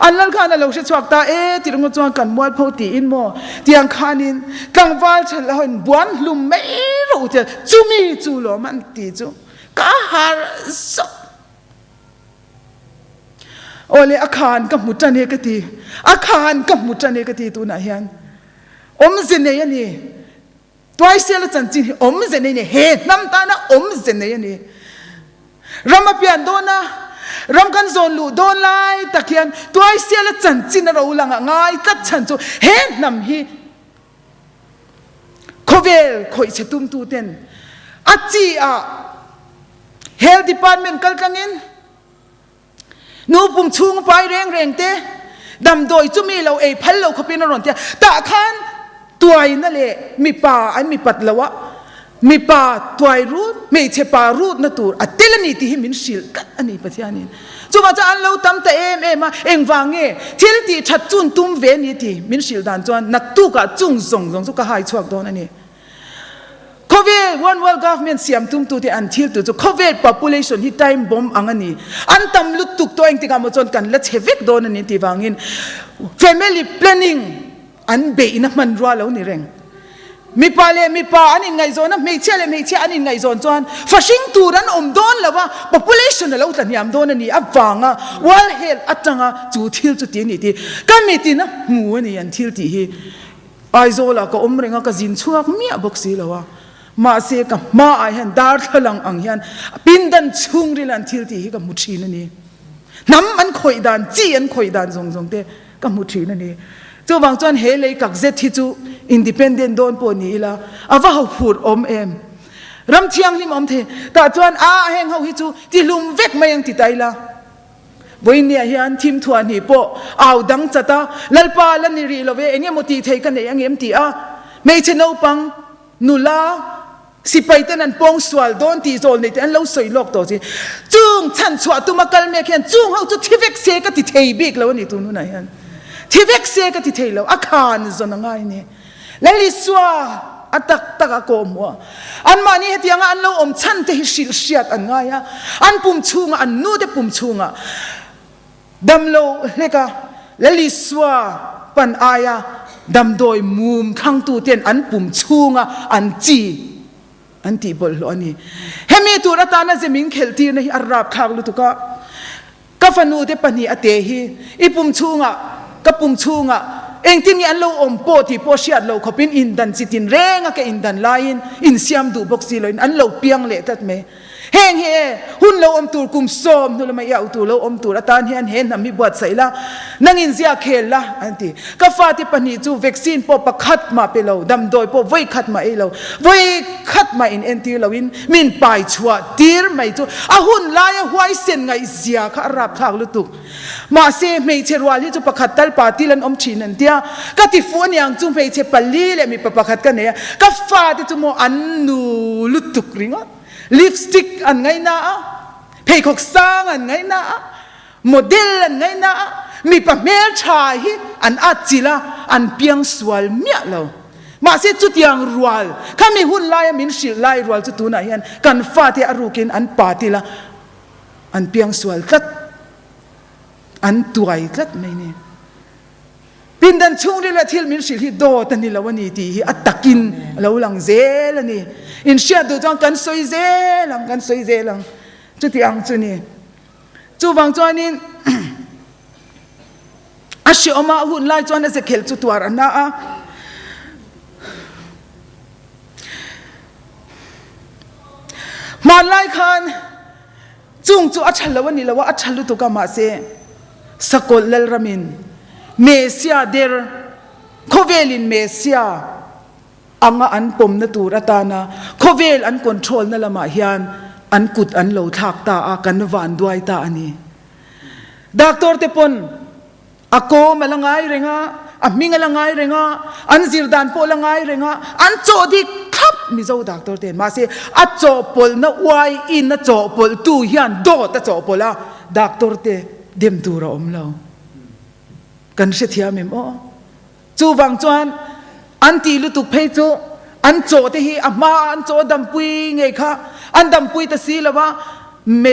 an lal khan alo she chuak ta e ti ringo chuan kan mual pho ti in mo tiang khanin kangwal thal hon buan lum mai ro te chumi chu lo man ti chu ka har so ole akhan ka mutane ka ti akhan ka mutane ka ti tu na hian om zine yani twice la Chanchin om zine ne he nam ta na om zine yani ramapian dona ramkan zon lu don lai takian twice la Chanchin na ro lang ngai tat chan chu he nam hi khovel khoi chetum tu ten achi a health department kalkangin nu pum chung pai reng te dam doi chumi lo e phal lo khopin ron te ta khan tuai na le mi pa an mi pat lawa mi pa tuai rut me che pa rut na tur atelani ti himin shil kat ani pathianin chuma cha an lo tam ta em eng wange thil ti that chun tum ve ni ti min shil dan chuan nak tu ka chung zong chu ka hai chuak don ani covid one world government siam tum tu ti an thil tu chu covid population hi time bomb angani an tam lut tuk to eng ti ka mo chon kan la chevek don ani ti wangin family planning an be ina man ra lo ni reng มีปาเลมีปาอันนี้ไงโซนนะไม่เชื่อเลยไม่เชื่ออันนี้ไงโซนจวนฟาชิงตูรันอมโดนแล้วว่า population เราแต่ยามโดนนี่อับฟังอ่ะวันเฮลอัจจังอ่ะจูทิลจุดที่นี่ที่ก็มีที่นะหัวนี่ยันทิลที่ไอโซล่ะก็อมเรงก็จินชัวก็มีอ่ะบอกสิแล้วว่ามาเสกมาไอเห็นดาร์ทลังอังเห็นปินดันชุงริลันทิลที่ก็มุชีนั่นนี่น้ำมันคอยดันจีอันคอยดันทรงเตะก็มุชีนั่นนี่จู่บางจวนเฮเลยกักเซที่จู่อินดิเพนเดนต์โดนปนี่ละอาว่าเขาพูดอมเอ็มรำเทียงลิมอมเทแต่จวนแหงเขาฮิจูที่ลุมเวกมายังติดใจละวันนี้เฮียนทีมทัวร์นี่ปอเอาดังจัตตาลัลปาลันนิรีละเวเงี้ยมติเทกันเนี่ยยังเอ็มตีไม่เช่นเอาปังนุลาสิไปแต่นั้นปองสวลโดนตีโซลในแต่อันเราสวยโลกตัวสิจุงฉันสวดตุมากัลเมฆเห็นจุงเขาจุดที่เวกเซก็ติเทบิกแล้ววันนี้ตัวนู้นไหนฮันที่เวกเซก็ติเทแล้วอาคารส่วนง่ายนี่แล้วลิสวาอัตตะกะโกมัวอันมานี่เหตุยังอันเราอมฉันเตหิชิลเชียดอันง่ายอันปุ่มชุงอันนู้เตปุ่มชุงดำโลเลกะแล้วลิสวาปันอายะดำโดยมุมข้างตู้เตียนอันปุ่มชุงอันจีอันที่บอลอันนี้เฮมีตัวรัตานะจะมิงเขลตีนะอาราบข้างลุตุกะก็ฟันูเตปนีอเตหีอีปุ่มชุงก็ปุ่มชุงเองที่นี่อันเราอมโปที่โปเชียดเราเขาเป็นอินดันสิตินเร่งก็อินดันไลน์อินเซียมดูบ็อกซี่เลยอันเราเปียงเละตัดเมเฮงเฮหุ่นเราอมตูกุมโซมนู่นละไม่ยาวตูเราอมตูละตานเห็นมีบวชใส่ละนั่งอินเสียเคลละอันที่ก็ฟาที่ปนีจูวัคซีนปอประคัดมาไปเราดำโดยปอไว้คัดมาเอเราไว้คัดมาอินเอ็นทีเราวินมินไปชัวตีร์ไม่จูหุ่นลายหวยเส้นไงเสียข้ารับข้าวลุตุกมาเซไม่เชื่อว่าที่จูประคัดตัลปาติลันอมชินันเดียก็ที่ฟัวเนี่ยจูไม่เชื่อปลีเลยมีประคัดกันเนี่ยก็ฟาที่จูโมอันนูลุตุกริงลิปสติกอันไงนะเพย์ขกซางอันไงนะโมเดลอันไงนะมีปะเมลชายอันอาจิละอันเปียงสวลเมียเรามาเสียจุดยังรัวข้ามีหุ่นลายมินชิลลายรัวจุดตัวไหนยันกันฟาที่อารุกินอันปาติละอันเปียงสวลกัดอันตัวไอ้กัดไม่เนี่ยปินดันช่วงนี้ละที่มินชิลที่โดตันนี่ละวันนี้ที่อัตตะกินเราหลังเซลนี่อินเชียดูจังกันสวยเซลังกันสวยเซลังจุดที่อังจุนี่จูวังจวนนี่อาชีอมาหุ่นไล่จวนนั่นจะเขลจุดตัวรันนะมาไล่คันจุงจูอัจฉริยะวันนี้ละว่าอัจฉริยะตุกามาเซสกุลเลลรามินเมเซียเดอร์โคเวลินเมเซียอังอันปมนตูรัตานาโคเวลอันคอนโทรลนั่นละมาเฮียนอันกุดอันโลทักตาอากันวันด้วยตาอันนี้ดักตอร์เตปนอาโกมาละไงเรงอามิงละไงเรงอันซิรดานโปละไงเรงอันโจดิครับมิโซดักตอร์เตนมาเซอัจโจปลนวายอินนโจปลตูเฮียนโดตโจปละดักตอร์เตเดมตูระอมเรากันเสียทียมิมจูวังจวนอันตีลุตุกเพยจูอันโจเตฮีอามาอันโจดำปุยไงคะอันดำปุยตะซีละว่าเม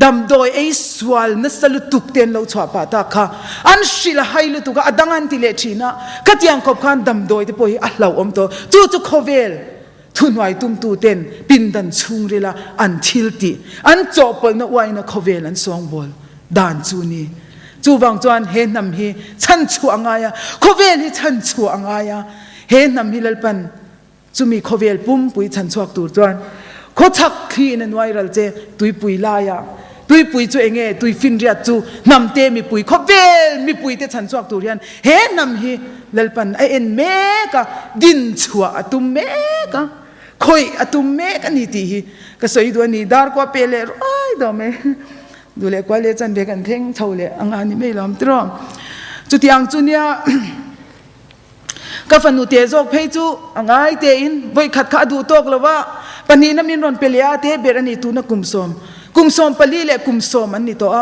ดำโดยไอ้สวลนัสลุตุกเตียนเราชอบปาตาค่ะอันศิลให้ลุตุกอดังอันติเลชีนะก็ยังขบขันดำโดยที่พอฮีอัลลาอมโตจูโคเวลทุนไว้ตุ้มตูเต็นปินดันชุงเรละอันทิลตีอันโจปนไว้นะโคเวลอันสองบอลดานจูนี่จูวังจวนเฮนนำฮีฉันชัวงายโคเวลฮีฉันชัวงายเฮนนำฮีลปันจูมีโคเวลปุ่มปุยฉันชัวตัวจวนโคชักขีนันไวรัลเจตุยปุยลายตุยปุยจูเองตุยฟินเรียจูนำเตมีปุยโคเวลมีปุยเตฉันชัวตัวเรียนเฮนนำฮีลปันไอเอ็นเมกะดินชัวตุมเมกะคอยตุมเมกะนี่ตีฮีก็สวยตัวนี้ดาร์กว่าเปเลร้อยดอมเมดูแลกว่าเลจันเบกันเท่งเท่าเลยอังอันนี้ไม่ล้อมตรอมจุดที่อังจุนเนี่ยก็ฟันนูเตะโจกเพยจูอังไอเตอินไว้ขัดขาดูตกแล้วว่าปนีน้ำมินรอนเปลียเตเบรันนี่ตูนักกุมสมปลีเละกุมสมอันนี้ตัว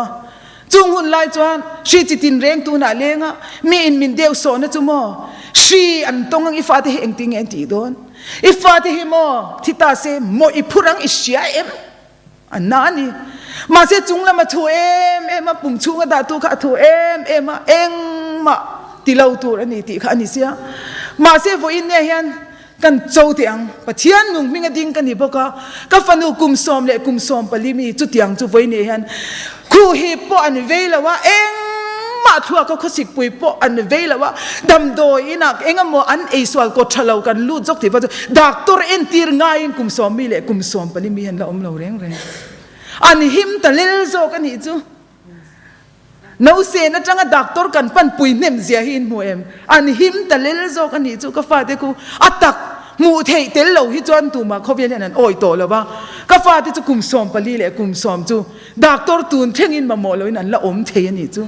จุงหุ่นไล่จวนชีจิตินเร่งตูน่าเลี้ยงมีอินมินเดียวโซนจุโมชีอันตรงอีฟ้าที่เองติงเองตีโดนอีฟ้าที่ฮิโมที่ตาเซโมอีพุรังอิเชียเอ็มอันนั้นนี่มาเสียจุงละมาถูเอ็มมาปุ่มชุงกระดาษตัวข้าถูเอ็มมาเอ็งมาตีเราตัวอันนี้ตีข้าอันนี้เสียมาเสียโวอินเนี่ยเฮียน กันโจเตียงปะเทียนนุ่งมิงดิ่งกันนี่บอกก็ฟันอุกุมซอมเละกุมซอมปลีมีจุดยังจุไว้เนี่ยฮันครูฮีปอันเวลว่าเองมาทัวก็ขสิกปุยปอันเวลว่าดำโดยนักเองมัวอันเอสวลก็ทะเลากันลูดจกที่ว่าดักตัวเอ็นตีร์ง่ายกุมซอมมีเละกุมซอมปลีมีฮันละเราเร่งอันหิมตะเลลโซกันนี่จูน้าเสนจังดักตัวกันปั้นปุยเนมเสียหินมัวเอ็มอันหิมตะเลลโซกันนี่จูก็ฟาดกูอัตตักมูเทเตลเราฮิจวนตูมาเขาเวียนนั่นโอ้ยโตแล้วว่าก็ฟาดจูกุมซอมปลีเละกุมซอมจูดักตัวตูนเทงินมาโมเลยนั่นละอมเทียนี่จู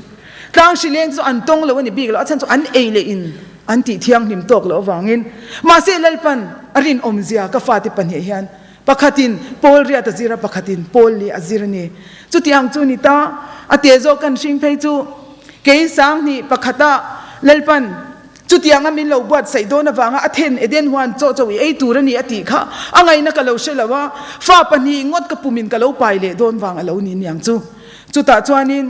ครั้งสิเลี้ยงจูอันตรงแล้ววันนี้บีกแล้วฉันจูอันเอเลอินอันติเทียงหิมตกแล้ววางินมาเสลลปันอรินอมเสียก็ฟาดปันเฮียนปะขัดินโพลเรียตจีระปะขัดินโพลลีอจีระนี่จุดที่อังจูนิตาอเตโจกันชิงเพจูเกยสังนี่ปะขัดาเลลปันจุดที่อังมินเราบวชใส่โดนฟังอเทนเอเดนฮวนโจโจวีไอตูระนี่อติค่ะอังไงนักเราเชื่อว่าฟ้าปนีงดกับปุมินกับเราไปเลยโดนฟังเรานี่ยังจูจุดตาจวนนิน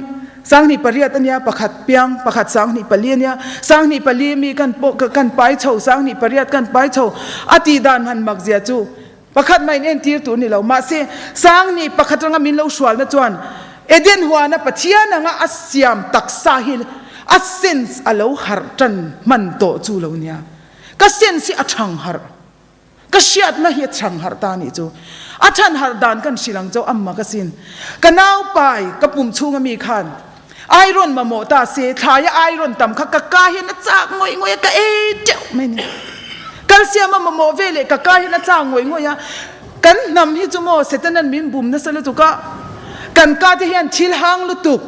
สังนี่ปริยัตเนี่ยปะขัดเปียงปะขัดสังนี่ปลีเนี่ยสังนี่ปลีมีกันปกันไปเฉาสังนี่ปริยัตกันไปเฉาอติดานหันมักเสียจูประคัดไม่เน้นทีตัวนี่เรามาเสสร้างนี่ประคัดรังมินเราชวนนะจวนเอเดนหัวนะปะเทียนงะอัศยามตักสาหิลอัศเซนส์อลาวฮาร์จันมันโตจูเราเนี่ยก็เซนส์อัชังฮาร์ก็เชียดนะเฮียชังฮาร์ตานี่จูอัชันฮาร์ดานกันสิลังเจ้าอัมมาก็สินกันเอาไปกับปุ่มชูงมีขันไอรอนมาโมตาเสทายไอรอนต่ำขกกาเห็นนะจากงวยงวยก็เอเจ้าไม่เนี่ยกันเสียมาโมเวเลกกายนะจ้างงวยงวยกันนำฮิจุโมเสตนันมินบุมนะสลุตุกะกันกาที่เห็นชิลฮังลุตุก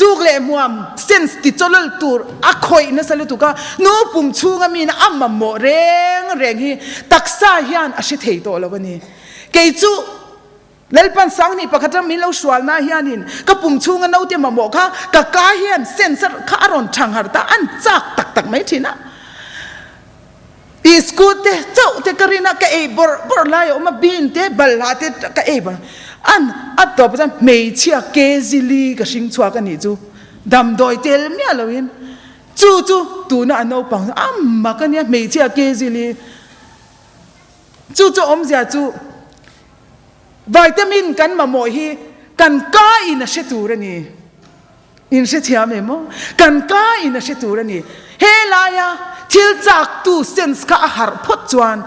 จูกเลมัวมเซนสติจลลตูร์อักคอยนะสลุตุกะนูปุ่มชูงามีนะอัมมาโมเร่งฮีตักษาเฮียนอาชิเทโตแล้ววันนี้เกยจูเลลปันสังนี่ปะคัตมินเราสวลนาเฮียนินก็ปุ่มชูงาเอาเตมาโมค่ะกกาเฮียนเซนสข้าอรอนชังหาร์ตาอันจากตักไม่ทีนะอีสกูเตเจ้าเตกรีนักเอ๋บอร์ไลออกมาบินเตบัลลาเตกเอ๋บอันต่อไปนั้นไม่เชื่อเกซิลีกับชิงชัวกันนี่จูดำโดยเตลเมียเราเห็นจูตัวน่ะอันเอาปังมากันเนี่ยไม่เชื่อเกซิลีจูอมเสียจูวิตามินกันมาโมฮีกันก้าอินเชตูระนี่อินเชติยามเมกันก้าอินเชตูระนี่เฮลายาทิลจากตูเซนส์ข้าหาร์พดจวน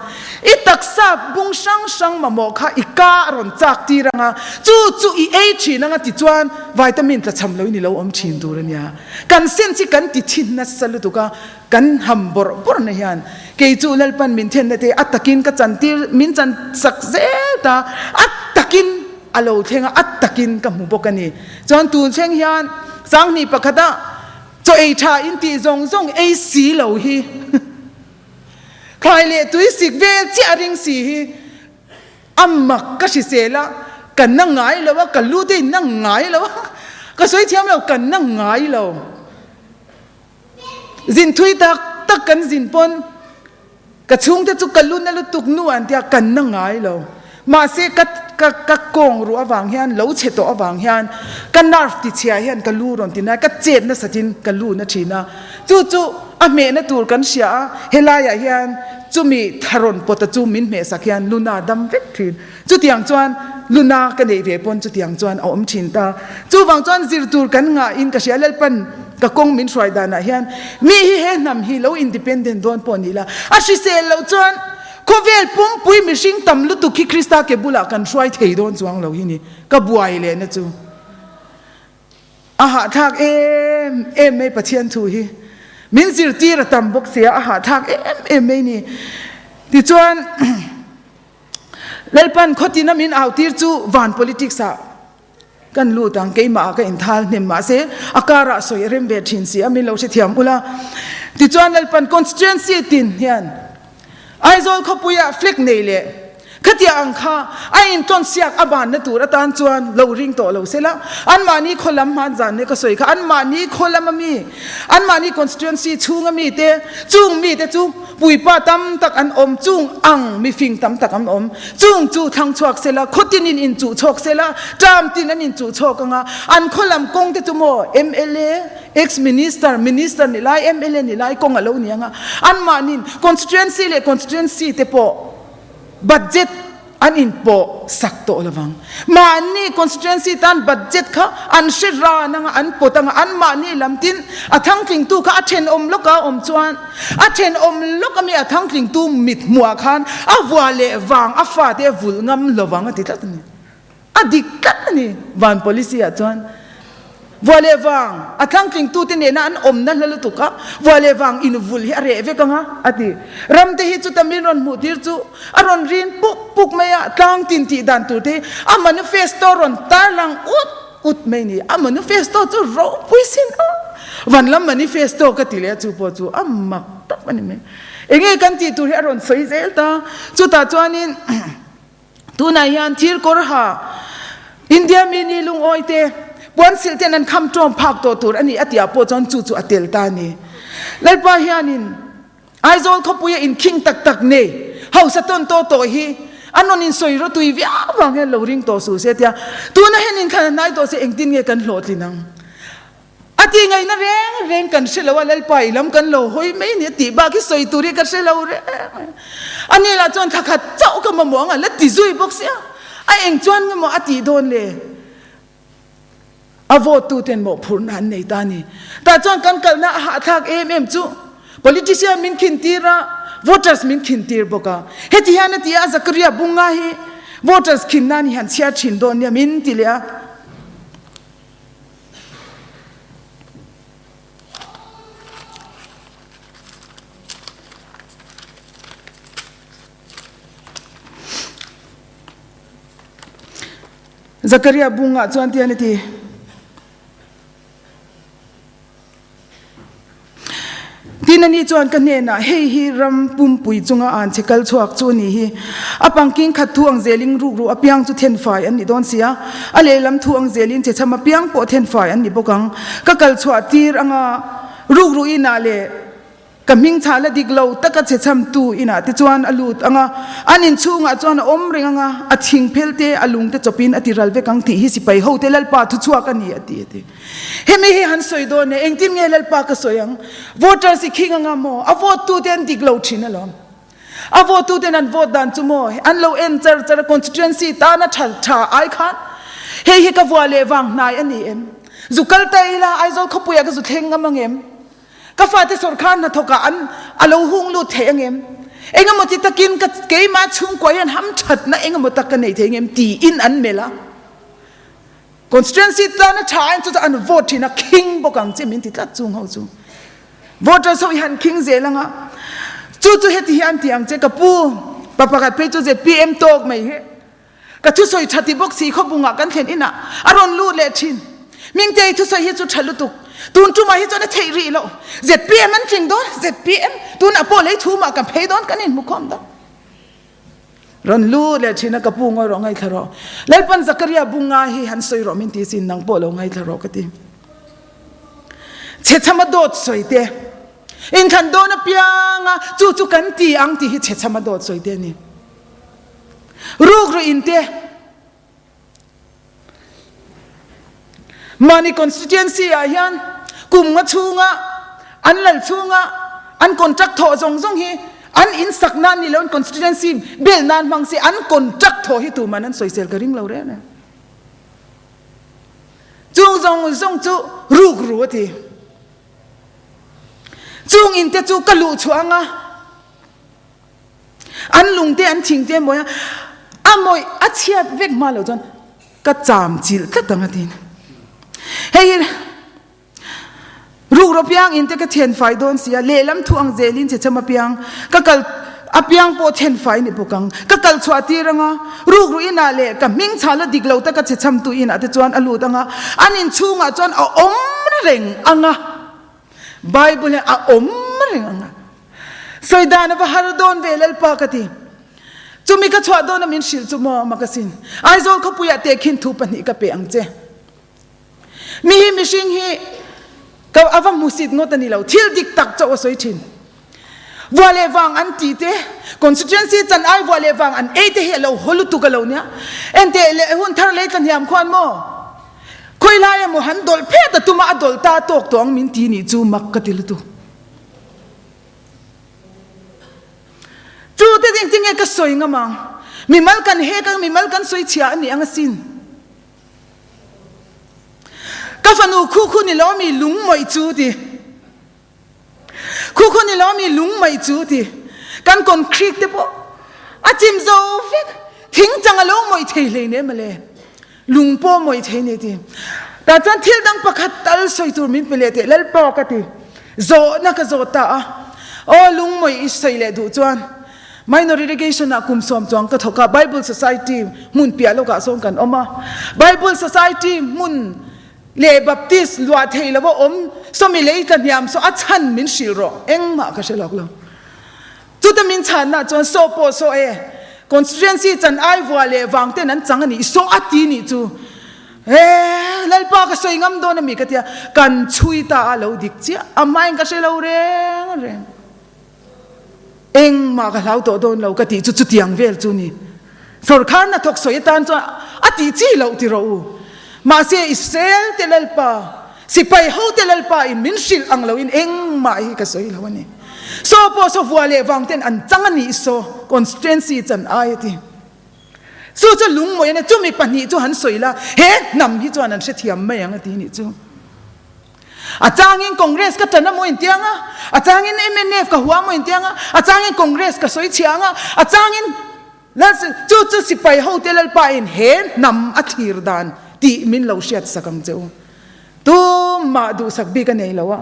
อิตักซาบุงช่างมาโมค่ะอีการอนจากตีรังจูอีเอชีนังติจวนวิตามินจะทำเรานี่เราอมชินดูระเนี่ยกันเซนสิกันติชินนัสลุตุกะกันฮัมบอร์เนี่ยฮันเกยจูเลลปันมินเทนเตอัตตะกินกับจันตีมินจันสักเซตาอัตตะกินอโลเทงอัตตะกินกับหมู่ปกันนี่จวนตูเชงฮันสังนี่ปะคดาจะเอชาอินตีจงเอสีเหล่าฮีใครเลยตุยสิกเวเจียริงสีฮีอัมมักก็ชิเซละกันนั่งไงแล้วว่ากันรู้ได้นั่งไงแล้วว่าก็สวยเทียมเรากันนั่งไงเราจินทุยตักกันจินปนกระชุ่งจะจุกันรู้นั่นลุตุกนวลเดียกันนั่งไงเรามาเสกัดกงรัววางเฮียนเหลาเฉดตัววางเฮียนกันนาร์ฟติเชียเฮียนกันลู่รอนตินะกันเจ็บนะสัจินกันลู่นะชีนะจู่อเมนะตูกันเสียเฮลายเฮียนจู่มีทารอนปตจู่มินเมสักเฮียนลูนาดำเวทรินจู่เตียงจวนลูนากันเอเวปนจู่เตียงจวนเอาอมชินตาจู่วางจวนจิรตูกันงาอินกเสียเลลปันกะกงมินสวยดานะเฮียนมีเฮนำฮีเราอินดิเพนเดนต์โดนปนนี่ละอาชิเซลเราจวนก็เวลปุ่มปุยมิชิงตำลุตุคิคริสตาเก็บุลากันช่วยเทโดนจวงเราที่นี่ก็บวยเลยนะจูอาหารทักไม่ปะเทียนถูฮีมินสิรตีระตำบกเสียอาหารทักไม่นี่ที่จวนเลลปันขตินามินเอาตีร์จูวัน politics กันลู่ตังเกยมากันอินทัลเนมมาเสอาการะสวยเริ่มเวทินเสียมินเราเสียมอุลาที่จวนเลลปัน constituency ตินเฮียนไอ้โจลเขาปุยฟลิกนี่เลยขัดยาอังคาไอ้อินต้นเสียกอบานนั่นตัวรัตันจวนเราริงโตเราเสร็จแล้วอันมานี้คนละมันจันเนี่ยก็สวยค่ะอันมานี้คนละมีอันมานี้ constituency ชูงมีเตจุงมีเตจุปุยป้าตั้มตักอันอมจุงอังมีฟิงตั้มตักอันอมจุงจูทางชวกเสร็จแล้วขดินินอินจูชกเสร็จแล้วจามตินันอินจูชกงาอันคนละกงเตจุโม MLA ex minister ni lai MLA ni lai kong alo niya nga an manin constituency te po budget an in po sakto lawang mani constituency tan budget kha an shira na nga an po tanga an mani lamtin athang tling tu kha athen om loka om chuan athen om loka mi athang tling tu mit mua khan awale wang afa te vul ngam lawang ati tatni adikat ni van policy a chuan vale wang athang tling tu te ne na an om na lalu tuka vale wang in vul hi are ve kanga ati ram te hi chu tamin ron mu dir chu aron rin puk maya tlang tin ti dan tu te a manifesto ron tarlang ut mai ni a manifesto chu ro puisin van lam manifesto ka tile chu po chu amak tak mani me enge kan ti tu hi aron soi zel ta chu ta chuanin tu na yan thir kor ha India mini lung oite Puan silten an kam trom pak to tur ani atia po chon chu atel ta ni lalpa hianin aizol khopuya in king tak ne hau saton to hi anon in soiro tui via wang he loring to su se tia tu na henin khan nai to se engtin nge kan hlotinang ati ngai na reng kan selawa lalpa ilam kan lo hoi mai ni ti ba ki soi turi ka selo re ani la chon thakhat chau ka mo nga la ti zui box ya ai eng chon mo ati don le avo tu ten mo phurnan nei tani ta chon kan kalna ha thak chu politician min khintira voters min khintir boka heti hana ti a zakaria bunga hi voters khinnan han chia thin don ya min tilia zakaria bunga chon ti ani ti tinani chuan ka nena hei hi ram pum pui chunga an chekal chuak chu ni hi apangking khathuang zeling ru apiang chu then fai an ni don sia ale lam thuang zelin che chama piang po then fai an ni bokang ka kal chua tir anga ru ina le kaming chala diglo taka che cham tu ina ti chuan alut anga anin chunga chuan om ring anga athing phelte alung te chopin atiral ve kang thi hi sipai hote lalpa thu chuak ani ati hemi hi han soido ne engtin nge lalpa ka soyang voters ikhinga nga mo a vote tu ten diglo thina lom a vote tu ten an vote dan chu mo an lo en char constituency ta na tha ai khan hi ka wale wang nai ani em zukal taila aizol khopuya ka zu thleng amangem ka fate sorkhan na thoka an alo hung lu thengem engam ti takin ka ke ma chung ko yan ham that na engam tak nei thengem ti in an mela constituency ta na thain chu an vote na king bokang chemin ti ta chung ho chu voters so han king zelanga chu heti hian tiang che ka pu papa ka pe chu je PM tok mai he ka thu soi thati box si kho bunga kan thlen ina aron lu le thin Hmingtei thu soi hi chu thalu tu tun tu ma hi chona thei ri lo ZPM an thing don ZPM tun apo lei thu ma kan phei don kanin mukhom da ron lu le thina ka pu ngoi ro ngai tharo lalpan zakaria bunga hi han soi ro min ti sin nang po lo ngai tharo ka ti che chama dot soi te in khan do na pianga chu kan ti ang ti hi che chama dot soi te ni ru in te mani constituency a hian kum nga chunga an lal chunga an contract tho zong hi an in sakna ni lon constituency bel nan mang si an contract tho hi tu manan soisel ka ring lo re na chung zong chu ru ati chung in te chu kalu chuanga an lung te an thing te moya amoi achia vek ma lo jon ka cham chil ka tangatin hei ru piang in te ka then fai don sia lelam thuang zelin che chama piang ka kal apiang po then fai ni bokang ka kal chhuati ranga ru ina le ka ming chala diglo ta ka che cham tu ina te chuan alu danga anin chunga chuan a om reng anga bible a om reng anga soidana ba har don velal pa ka ti chumi ka chwa don min shil chu mo makasin aizol khopuya te khin thu pani ka pe ang che mi hi mishing hi ka avam musit no tani lo thil dik tak chaw soi thin wale wang an ti te constituency chan ai wale wang an e te he lo holu tu ka lo nya ente le hun thar le tan yam khwan mo khoi lai mo han dol phe ta tuma adol ta tok tong min ti ni chu mak ka til tu chu te ding ting e ka soi nga mang mi mal kan he ka mi mal kan soi chia ni anga sin ka fanu khu khu ni lo mi lung moi chu ti khu khu ni lo mi lung mai chu ti kan concrete te po a chim zo fik thing chang a lo moi thei le ne male lung po moi thei ne ti ta chan thil dang pakhat tal soi tur min pele te lal po ka ti zo na ka zo ta a o lung moi is sai le du chuan minor irrigation na kum som chong ka thoka Bible Society mun pia lo ka song kan oma Bible Society mun le baptist lua thei lo om so mi le ka niam so a chan min shil ro eng ma ka shelok lo chu ta min chan na chon so po so e constituency chan ai wa le wang te nan chang ani so ati ni chu lal pa ka soi ngam do na mi ka tia kan chui ta a lo dik chi amai ka shelo re eng ma ka lau to don lo ka ti chu chu tiang vel chu ni sor khan na thok soi tan cho ati chi lo ti ro ma se Israel te lal pa si pai ho te lal pa in min shil ang lo in eng ma hi ka soi lo ni so po so vuale wang ten an chang ani so constituency chan ai ti so cha lung mo ne chu mi pani chu han soi la he nam hi chuan an se thiam mai ang ti ni chu a changin congress ka tana mo in tianga a changin MNF ka huwa mo in tianga a changin congress ka soi chianga a changin las chu chu si pai ho te lal pa in he nam a thir dan ti min lo shet sakang cheu tu ma du sak bi ka nei lawa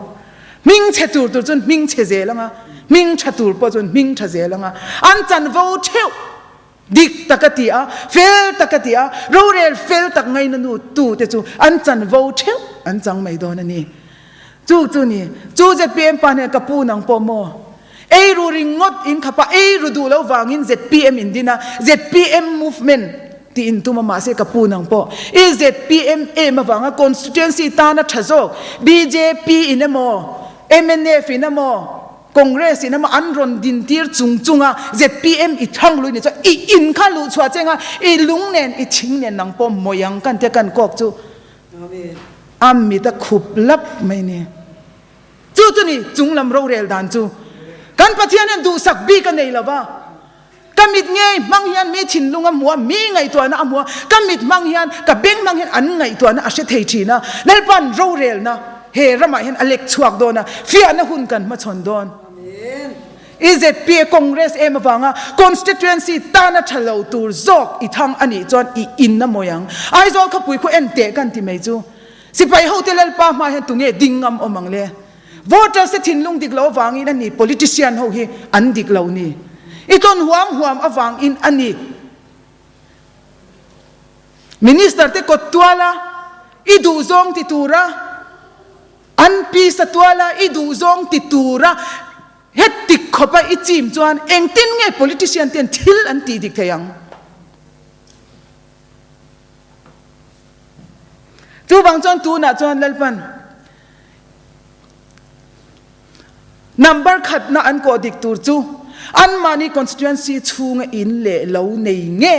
ming che tur tur chun ming che je langa ming cha tur po chun ming cha je langa an chan vo cheu dik takatia fel takatia rorel fel tak ngai na nu tu te chu an chan vo cheu an chang mai don ani chu chu ni chu je pm pa ne ka pu nang po mo ei ru ring ngot in khapa ei ru du lo wangin ZPM indina ZPM movement ti in tu ma se ka pu nang po is ZPM e ma wanga constituency ta na thazo BJP in mo MNF in mo Congress in mo anron din tir chung chunga ZPM i thang lu ni cho i in kha lu chwa chenga i lung nen i ching nen nang po moyang kan te kan kok chu amen am mi ta khup lap mai ne chu chu ni chung lam ro rel dan chu kan pathian en du sak bi kan nei lawa kamit nge manghian me thin lunga muwa mi ngai to na amwa kamit manghian ka beng manghian an ngai to na ase thei thina lalpan ro rel na he rama hen alek chuak do na fia na hun kan ma chon don amen is it pe congress em wanga constituency ta na thalo tur zok I thang ani chon I in na moyang ai zo khapui ko en te kan ti mei chu sipai hotel pa ma hen tunge dingam omang le voter se thin lung dik lo wangi na ni politician ho hi an dik lo ni iton huam awang in ani minister te kotwala idu zong titura an pi satwala idu zong titura het tik khopa ichim chuan engtin nge politician ten thil an ti dik theyang chu bang chuan tu na chuan lalpan number khat na an ko dik tur chu an mani constituency chunga in le lo nei nge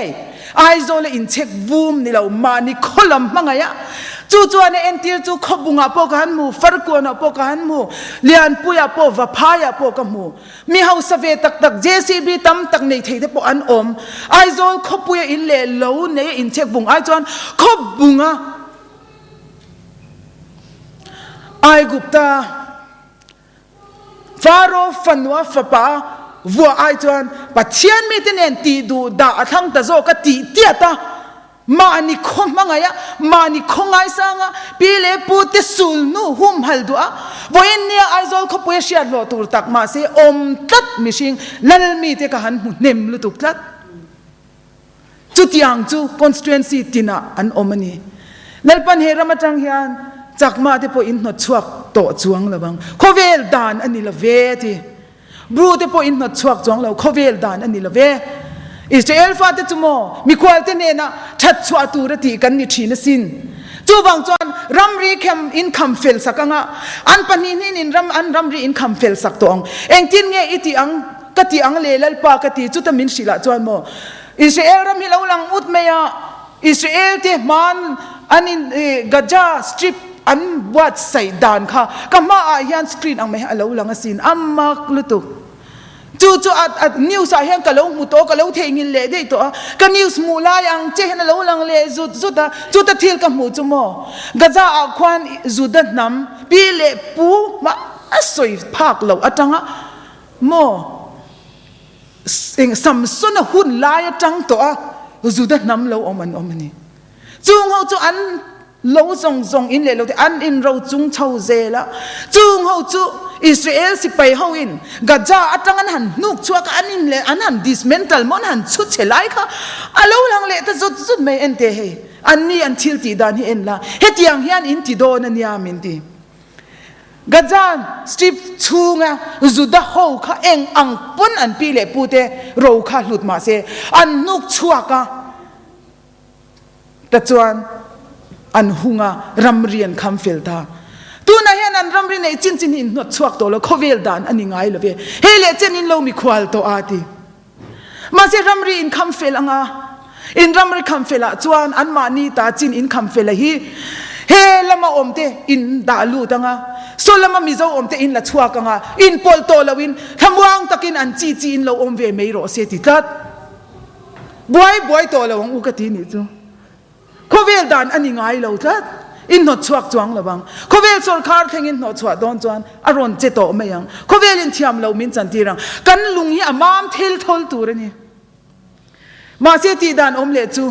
ai zo le in check vum ni lo mani kholam mangaya chu chuan entir chu khobunga po kan mu farko na po kan mu lian puya po va phaya po ka mu mi house ve tak tak JCB tam tak nei theide po an om ai zo khopuya in le lo nei in check bung ai chuan khobunga ai gupta faro fanwa fapa vua ai chuan pathian mi ten en ti du da athang ta zo ka ti tiata mani khomangaya mani khongai sanga pile pute sul nu hum haldua voin nia aizol khopwe shia lo tur tak ma se om tat mishing lal mi te ka han nem lu tuk tat chutiang chu constituency tina an omani lalpan herama tang hian chakma te po in no chuak to chuang lawang khovel dan ani la ve ti bru te po in no chuak chuang lo khovel dan ani la ve Israel fa te tumo mi kwal te ne na that chwa tu ra ti kan ni thina sin chu wang chuan ramri khem income fel sakanga an pani nin in ramri income fel sak tong engtin nge iti ang kati ang lelal pa kati chu ta min sila chuan mo Israel ram hilau lang ut meya Israel te man อันนี้กัจจาสตริปอันวัดใส่ด่านค่ะก็มาอายันสกรีนอังไม่ให้เราหลังสินอัมมากลุตุจู่อัดนิวส์อายันก็เรามุโตก็เราเทงินเล่ได้ตัวก็นิวส์มูลายังเจให้เราหลังเล่จุดทิลกับมูจุโมกัจจาอาควันจุดน้ำปีเล่ปูมาสวยภาคเราอัจังอะโมสัมสุนหุ่นลายจังตัวจุดน้ำเราอมันนี่จู่เขาจู่อันเราส่งอินเลยเราที่อันอินเราจุงเช่าเจละจุงเขาจู่อิสราเอลสิไปเขาอินกัจจาอัตรังอันหันนุกชัวกอันอินเลยอันหันดิสเมนทัลมันหันชุดเฉลายค่ะอาเราหลังเลยแต่จุดไม่เอ็นเตะให้อันนี้อันทิลตีดานให้เอ็นละเฮตียงเฮียนอินติโดนันยามินตีกัจจาสตรีปชูงะจุดเขาค่ะเองอังปนอันปีเล่ปูเตเราค่ะหลุดมาเสอันนุกชัวกะแต่จวนอันหุงารำเรียนคำเฟลตาตัวนั้นเห็นอันรำเรียนในจินอินนวดชวกตัวแล้วเขาเวลดานอันนี้ไงล่ะเว้ยเฮเลจินอินเรามีควาลตัวอาทิมาเสียรำเรียนคำเฟลอ่ะอินรำเรียนคำเฟลจวนอันมานี่ตาจินอินคำเฟลฮีเฮละมาอมเตอินดาลูตังอ่ะโซละมามิโซอมเตอินละชวกังอ่ะอินปอลโตละวินทำวางตะกินอันจีอินเราอมเวไม่รอเสียติดตัดบวยตัวละวังอุกตินี่จูเขาเวลดานอันนี้ไงเราทัดอินหนวดชวกจวงละบังเขาเวลสุรคาร์ทิ้งอินหนวดชวกโดนจวนอารมณ์เจโตไม่ยังเขาเวลินเทียมเรามินจันทีรังกันลุงฮีอามามเทลทอลตัวนี่มาเสียตีดานอมเลจู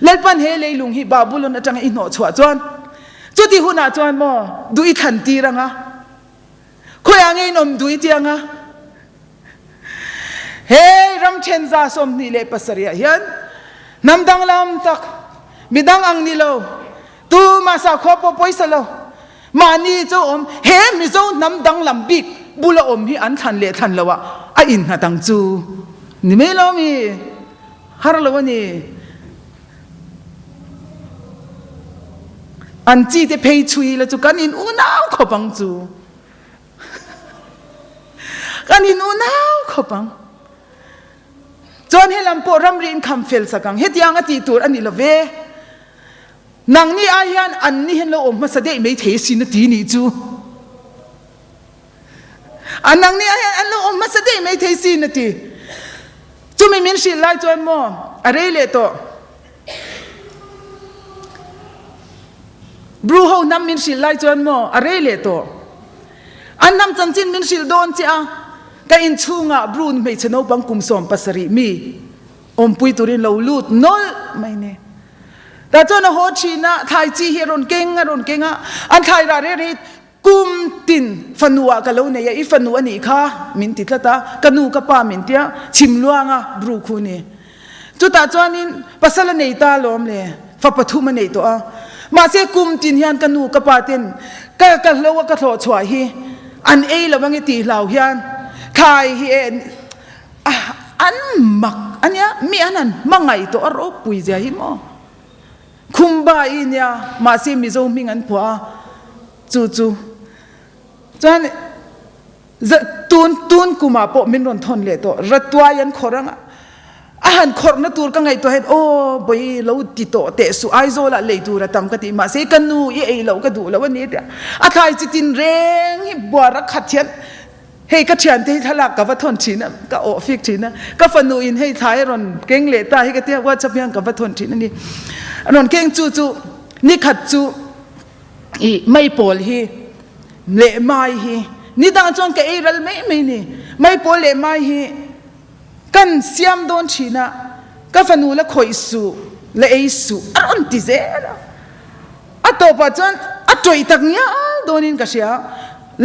เล็บปันเฮเลยลุงฮีบาบุลนจังอินหนวดชวกจวนจุดที่หุ่นจวนบ่ดูอีขันตีรังอ่ะเขาอย่างงี้นมดูอีเตียงอ่ะเฮ้รำเชนซาสมนี่เลปัสเรียยันน้ำดังลำตักมิดังอังนิโลตูมาสักขบปอยสโลมานี่เจ้าอมเฮมิโซน้ำดังลำบิกบุลอมที่อันทันเลทันละวะอินหาตังจูนี่ไม่รู้มีฮาร์ลวนี่อันจีเตเพย์ชุยแล้วจูกันอินอุณาวขบังจูกันอินอุณาวขบังจนให้ลำโพรำรินคำเฟลสักังเฮตียงอติตูอันนี้ละเวนังนี่อายันอันนี้เห็นเราอมมาแสดงไม่เทสินตีนี่จูอันนังนี่อายันอันเราอมมาแสดงไม่เทสินตีจูไม่มีสิลายจวนโมอะไรเลยตัวบรูเขานำมีสิลายจวนโมอะไรเลยตัวอันนำจันจินมีสิลโดนจ้าก็อินชูงะบรูนไม่ชนะบังกุมสมปัสริมีอมปุยตุรินเราลูดนอลไม่เนี่ยแต่เจ้าหน้าที่ชีนะไทยจีเฮรอนเก่งอ่ะอันไทยราเรศกุมตินฟันัวกันแล้วเนี่ยอีฟันัวนี่ค่ะมินติดละตากันนูกับป้ามินเตียชิมลวงอ่ะบรูคูนี่จุดตาจวนนี้ปัสสาวะในตาล้อมเลยฟับปฐุมในตัวมาเสียกุมตินยันกันนูกับป้าเต็นก็แล้วว่าก็โถช่วยฮีอันเราบังตีเหล่ายันไทยเห็นอันมักอันเนี้ยมีอันนั้นมังไงตัวอรบปุยเสียหิมอคุมบาอินเนี่ยมาเสียมิโซมิงันผัวจู่จนตูนกุมาปมินรอนทนเลยตัวรัตวายันขอรังอาหารขอร์นตัวก็ไงตัวเห็นโอ้บอยเราติดต่อเตะสุไอโซละเลยตัวระตำกติมาเสียกันนูเย่เราก็ดูแล้ววันนี้เดียอาทายจิตินเร่งบัวรักขัดเทียนเฮ้ก็เชียนที่ทลักกับวัฒนชีนะก็โอฟิกชีนะก็ฟันนูอินให้ท้ายรอนเก่งเละตาให้ก็เทียว่าจะเพียงกับวัฒนชีนั่นนี่รอนเก่งจู่นี่ขัดจู่อีไม่ปอลฮีเละไม่ฮีนี่ดังจงแกเอรัลไม่นี่ไม่ปอลเละไม่ฮีกันเสียมโดนชีนะก็ฟันนูละคอยสู่ละเอสู่อันอันติเซละอัตโตปัจจันอัตโตอิตักเนี้ยโดนินก็เสีย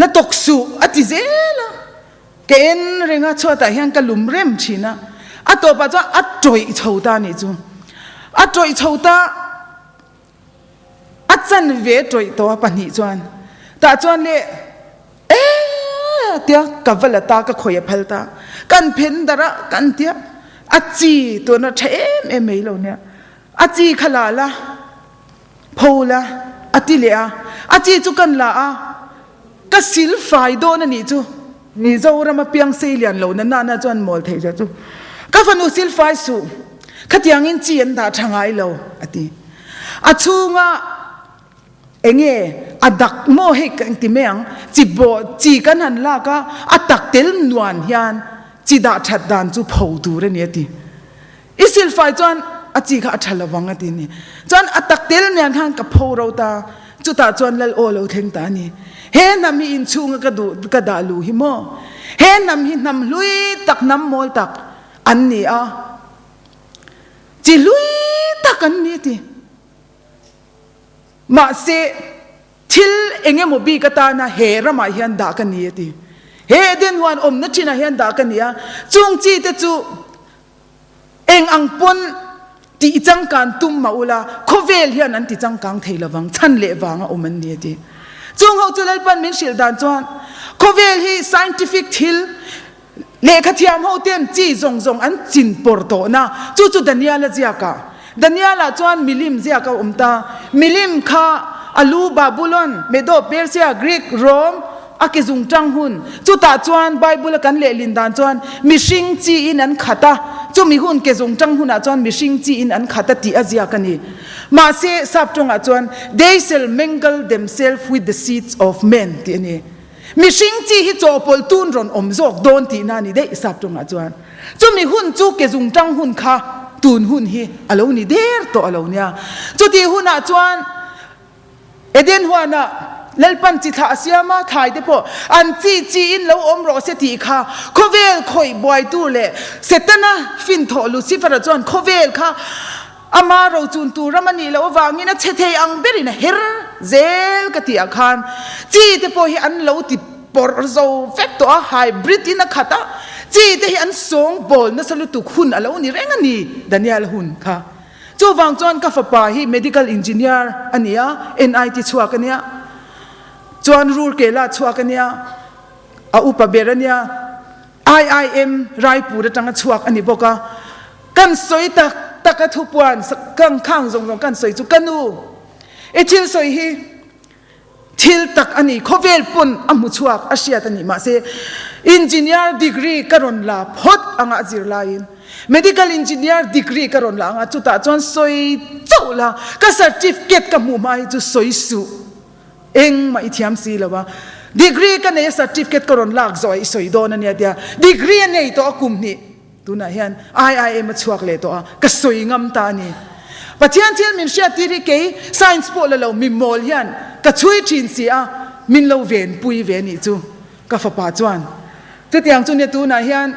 ละตกสู่อติเซละเกณฑ์เรื่องชัวแต่ยังกลุ่มเริ่มชีนะอัตโตปัจจันอัตโตอิชาวตานี่จูอัตโตอิชาวตาอัตจันเวโตอิตัวปนิจวนแต่จวนเล่เดียกับเวลาตาก็คอยพัลตากันเพ่นดาระกันเดียอัจจีตัวนั้นเทมไม่เราเนี่ยอัจจีขลาละพูละอัติเลียอัจจีจุกันละก็สิลไฟโดนนี่จูนี่เจ้าเรามาเปียงเสียนเรานั่นน่าจวนมอลเทจจูก็ฟันอุสิลไฟสูขัดยังอินจีนตาทางไอเราอติ อาชูงะเองอดักโมให้กันติเมียงจีบจีกันหันลากะอดักเตลนวลเฮียนจีดาชัดดานจูพูดูเรนี่ติอิสิลไฟจวนอาจีข้าชัลวังตินี่จวนอดักเตลเนี่ยข้างกับพูเราตาจุตาจวนเลโอเราเทงตานี่เห็นนำมีอินชูงกระดูกระดาลูหิโมเห็นนำหินำลุยตักน้ำมอลตักอันนี้จีลุยตักอันนี้ติมาเสทิลเองโมบีกตานะเฮระมาเฮียนดากันนี้ติเฮเดนวันนัชนะเฮียนดากันนี้จุงจีเตจูเองอังปนตีจังการตุ้มมาอุลาโคเวลเฮียนันตีจังกังเทลวังชันเลวังมันนี้ติจงเขาจุลปันมินชิลดานจวนโคเวลฮี scientific ทิลเลขาธิการเขาเตียนจีจงอันจินปอร์โตนะจู่ดันยาลาเจียกาดันยาลาจวนมิลิมเจียกาตามิลิมข้าอาลูบาบูลอนเมโดเปอร์เซียกรีกโรมอากิจุงจังหุนจู่ตาจวนไบเบิลกันเลลินดานจวนมิชิงจีอินอันขัดจู่มีหุนเกจุงจังหุนอาจวนมิชิงจีอินอันขัดตีอาเจียกันนี่มาเสสับจงอาจวน they shall mingle themselves with the seeds of men ที่นี่มิชิงจีฮิโจปอลตุนรอนอมโจกโดนตีนานี่ได้สับจงอาจวนจู่มีหุนจู่เกจุงจังหุนค่ะตูนหุนฮีอาลูนี่เดร์โตอาลูเนี่ยจู่ที่หุนอาจวนเอเดนหัวน่ะเลลปันจิตาเสียมาถ่ายเดพออันจีอินแล้วอมรอเสตีค่ะโคเวลคอยบอยตูเล่เสตนะฟินโถลูซิฟาร์จวนโคเวลค่ะอามาเราจุนตูรามันนี่แล้ววางินะเชเทอังเบรินะเฮร์เซลกติอาคารจีเดพอฮีอันเราติปอร์โซเฟกตัวไฮบริดอินะขัดจีเดฮีอันสองบอลนะสลุตุขุนอาลูนี่เร่งอันนี้ดันยาลหุนค่ะจู่วางจวนกับฝ่ายฮี medical engineer อันนี้NIT ชัวกันเนี่ยจวนรูเกล่าชัวกันเนี่ยอุปเบรเนี่ย IIM ไรปูระจังชัวกันนี่บอกกันสวยตักทุกวันกันข้างตรงกันสวยจุกันนูทิลสวยฮีทิลตักอันนี้เขาเวลปุ่นอามุชัวอาเซียตันนี่มาเซ engineer degree กรอนลาพดอ่างอาจิรลายินmedical engineer degree กรอนลางจุดตาจวนสวยเจ้าละก็ certificate กับหมู่ไม่จุสวยสุเองมาอิทธิมสีแล้วว่า degree กันเนี่ย certificate กรอนลากสวยโดนเนี่ยเดีย degree เนี่ยตัวกุมนี่ตัวไหนเห็น IIM มาช่วยเลยตัวก็สวยงามตานี่ปัจจัยที่มินเชื่อที่ริเกย์ science พวกเรามีโมลยันก็ช่วยจีนเสียมินเราเวนปุยเวนนี่จูก็ฝาป่าจวนจุดอย่างจุดเนี่ยตัวไหนเห็น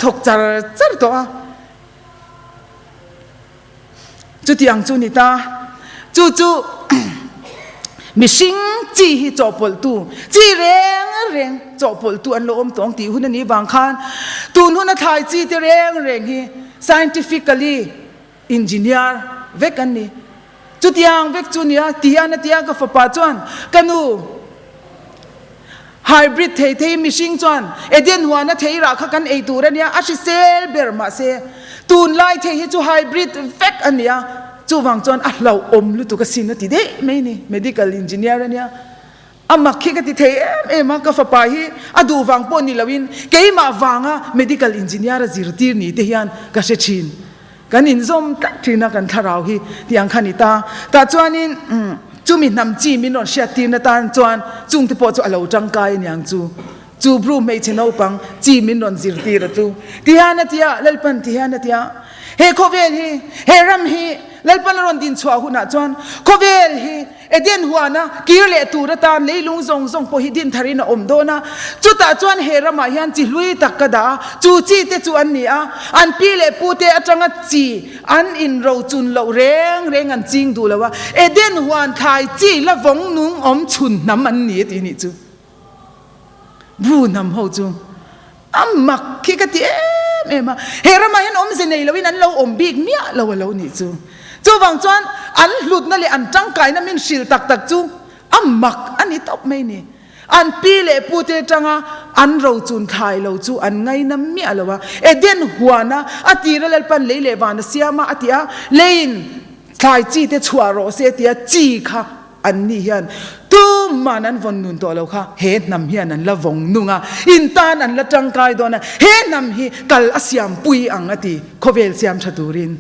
ถกจัดตัวจุดอย่างจุนิตาจู่มิชิงจีฮิจอบปลตูจีเร่งจอบปลตูอันโลมตองตีหุ่นนี้บางคันตูนหุ่นถ่ายจีเร่งฮี scientifically engineer เวกันนี่จุดอย่างเวกจุนี่ตีอันตีอันก็ฝาป่าจวนกันนูไฮบริดเทมิชิงจวนเอเดนหัวนะเทรักกันไอตัวเนี่ยอาชิเซลเบอร์มาเซตูนไล่เทฮิจูไฮบริดเวกอันเนี่ยจู่วางจวนเราอมลุตุกสินติเดไม่นี่ medical engineer เนี่ยมักคิดกันติเทมักก็ฝาไปดูวางปนนี่ละวินเกี่ยมาวางmedical engineer จิรตีนี่เทียนก็เชชินกันอินซอมตัดที่นักกันทาราวฮีที่ยังขันิตาแต่จวนนี้จู่มีน้ำจีมีนนเชียตีนตานจวนจุงที่พอจู่เราจังกายเนี่ยจู่บรูไม่เช่นเอาปังจีมินนจิรตีระจู่ที่ฮานาที่เลลปันที่ฮานาที่เฮโคเวลฮีเฮรัมฮีเลลปันรอนดินชัวหุ่นจวนโคเวลฮีเอเดนหัวนะกิเลตูระตานเลยลุงซงพอฮิดินทารินอมโดนะจุตาจวนเฮรัมยันจิลุยตักกระดาจู่จีเตจวนนี่อันปีเลปูเตอจังจีอันอินเราจุนเราเร่งอันจริงดูแล้วว่าเอเดนหัวทายจีละวงนุงอมชุนน้ำมันนี้ทีนี้จู่บูน้ำหูจู่มักคิดกันที่มาเฮรัมยันอมเสนแล้ววินันเราอมบีกเมียเรานี่จู่วางจวนอันหลุดนั่นเลยอันจังไก่นั่นมินชิลตักจู่มักอันนี้ตบไม่นี่อันปีเล่พูดจังอันเราจุนไทยเราจู่อันไงน้ำเมียเราว่าเอเดนหัวนะอติระเลปันเลวานเสียมาอติเลนไทยจีเตชัวโรเสียติจีค่ะอันนี้ยันตู้มานั้นวันนุนตัวเราค่ะเฮนำเฮียนันละวงนุงอินตานันละจังไก่ตัวนั้นเฮนำฮีกัลอาเซียมปุยอังอติโคเวลเซียมชตุริน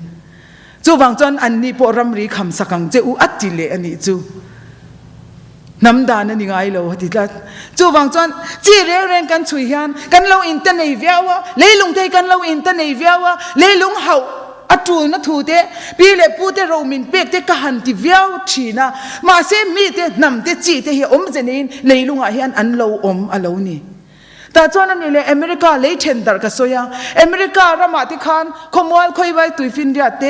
จูวังจวนอันนี้พอรำรีคำสักครั้งเจ้าอัดจิเลอันนี้จูน้ำดานนี่ไงเราที่ละจูวังจวนจีเรื่องกันช่วยยันกันเราอินเตอร์เนเวียวะเลยลุงเทกันเราอินเตอร์เนเวียวะเลยลุงเฮาอัตรูนัทูเตปีเล็บพูดเตเรามินเป็กเตกหันติเวียวชีนะมาเซมีเตนำเตจีเตเฮอมเจนินเลยลุงอาเฮียนอันเราอันเรานี่แต่จวนนั้นนี่เลยอเมริกาเลยเช่นเดียวกันโซยังอเมริการามาติคันขมวลคอยไว้ตุยฟินเรียเต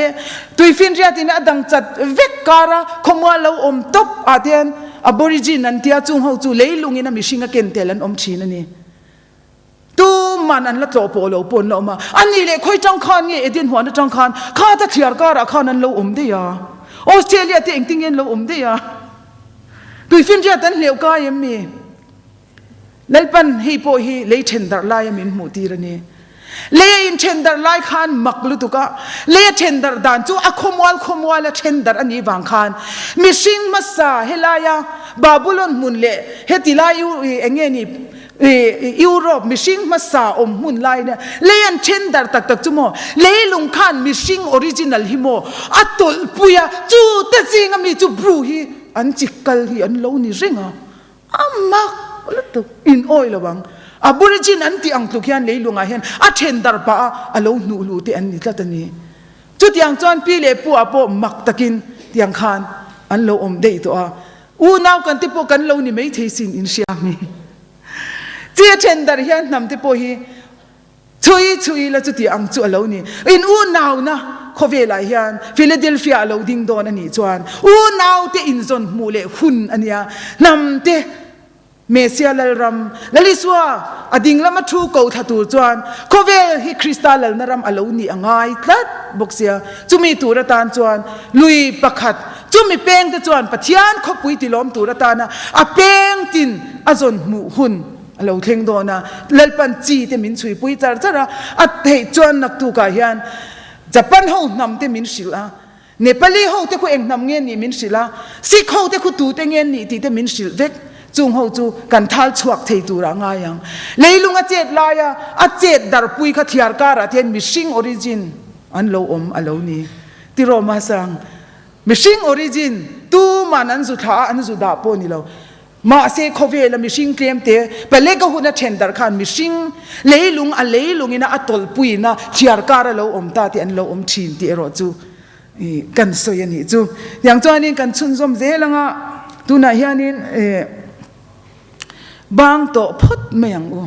ตุยฟินเรียตินะดังจัดเวกการะขมวลเราตบอาเทียนอบอริจินันที่อาจุงเขาจูเลยลุงอินะมิชิงกันเตลันชีนั่นนี่ตู้มันอันละโตโปโลปนเรามาอันนี้เลยคอยจังคันเงี้ยเอเดียนหัวนั่งจังคันข้าตะเทียร์การะข้านั้นเราได้ยาออสเตรเลียที่เองติงเงินเราได้ยาตุยฟินเรียตันเหลวกายมีนั่นเป็นฮีโปฮีเลยเชนดาร์ไลมินหมูตีระนี่เลยอินเชนดาร์ไลขันมักลุตุกะเลยเชนดาร์ดานจูอะคมวาลเชนดาร์อันนี้บางขันมิชิงมัสซาเฮลายาบาบูลอนมุนเล่เฮติลายูเองนี่ยุโรปมิชิงมัสซามุนไลเนี่ยเลยอันเชนดาร์ตักจุโมเลยลุงขันมิชิงออริจินัลฮิโมอัตตลปุยาจูเตจิงามีจูบรูฮีอันจิกกัลฮีอันโลนี่ริงอ่ะอามักแล้วตุอินโอยละบังอาบริจินอันที่อังตุกยันเลยลุงอาเห็นอาเชนดาร์ปะอาโลนูลูที่อันนี้ละตันนี้จุดยังจวนปีเล่ปัวปมักตะกินที่ยังขานอันโลเดย์ตัวอูนาวกันที่พวกกันโลนี่ไม่เทสินอินเชียมีเจ้าเชนดาร์ยันนำที่พวกฮีช่วยแล้วจุดที่อังจุอโลนี่อินอูนาวนะเขาเวลาเฮียนฟิลาเดลฟียโลดิ้งโดนอันนี้จวนอูนาวที่อินซอนมูเลหุ่นอันนี้นำที่เมเซียลรัมลลิสวาอดิ่งละมาทูกูทัตูจวนโคเวฮิคริสตัลนรำอลูนีอ่างไงทัดบกเสียจุมีตูระตานจวนลุยประคัดจุมีเป้งตะจวนปะเทียนขบุยติล้อมตูระตานะอะเป้งตินอะจนหมู่หุ่นเราเทงโดนะเลลปันจีเตมินชุยปุยจาร์จาระอะเทจวนนักตูกายันจะปันหูนำเตมินศิลาเนปาลีหูเตคุเองนำเงี้ยนี่มินศิลาสิกหูเตคุตูเตเงี้ยนี่ตีเตมินศิลเวกจุงเขาจูกันทัลชวกเทตูร่างายังเลยลุงอาเจ็ดลายอาเจ็ดดาร์ปุยขัดยาร์การะเทียนมิชิงออริจินอันโลอันโลนี้ที่เรามาสั่งมิชิงออริจินตู้มันอันสุดท้าอันสุดาปนี่เรามาเซโคเวลมิชิงเคลมเตะไปเล็กก็หุ่นเชนดาร์ขันมิชิงเลยลุงอินะอัตลปุยนะยาร์การะโลตาที่อันโลชินที่เราจูกันสวยนี่จูอย่างตัวนี้กันชุนซอมเจลังอ่ะตัวนั้นเฮียนี่บางโตพุทธเมียงอู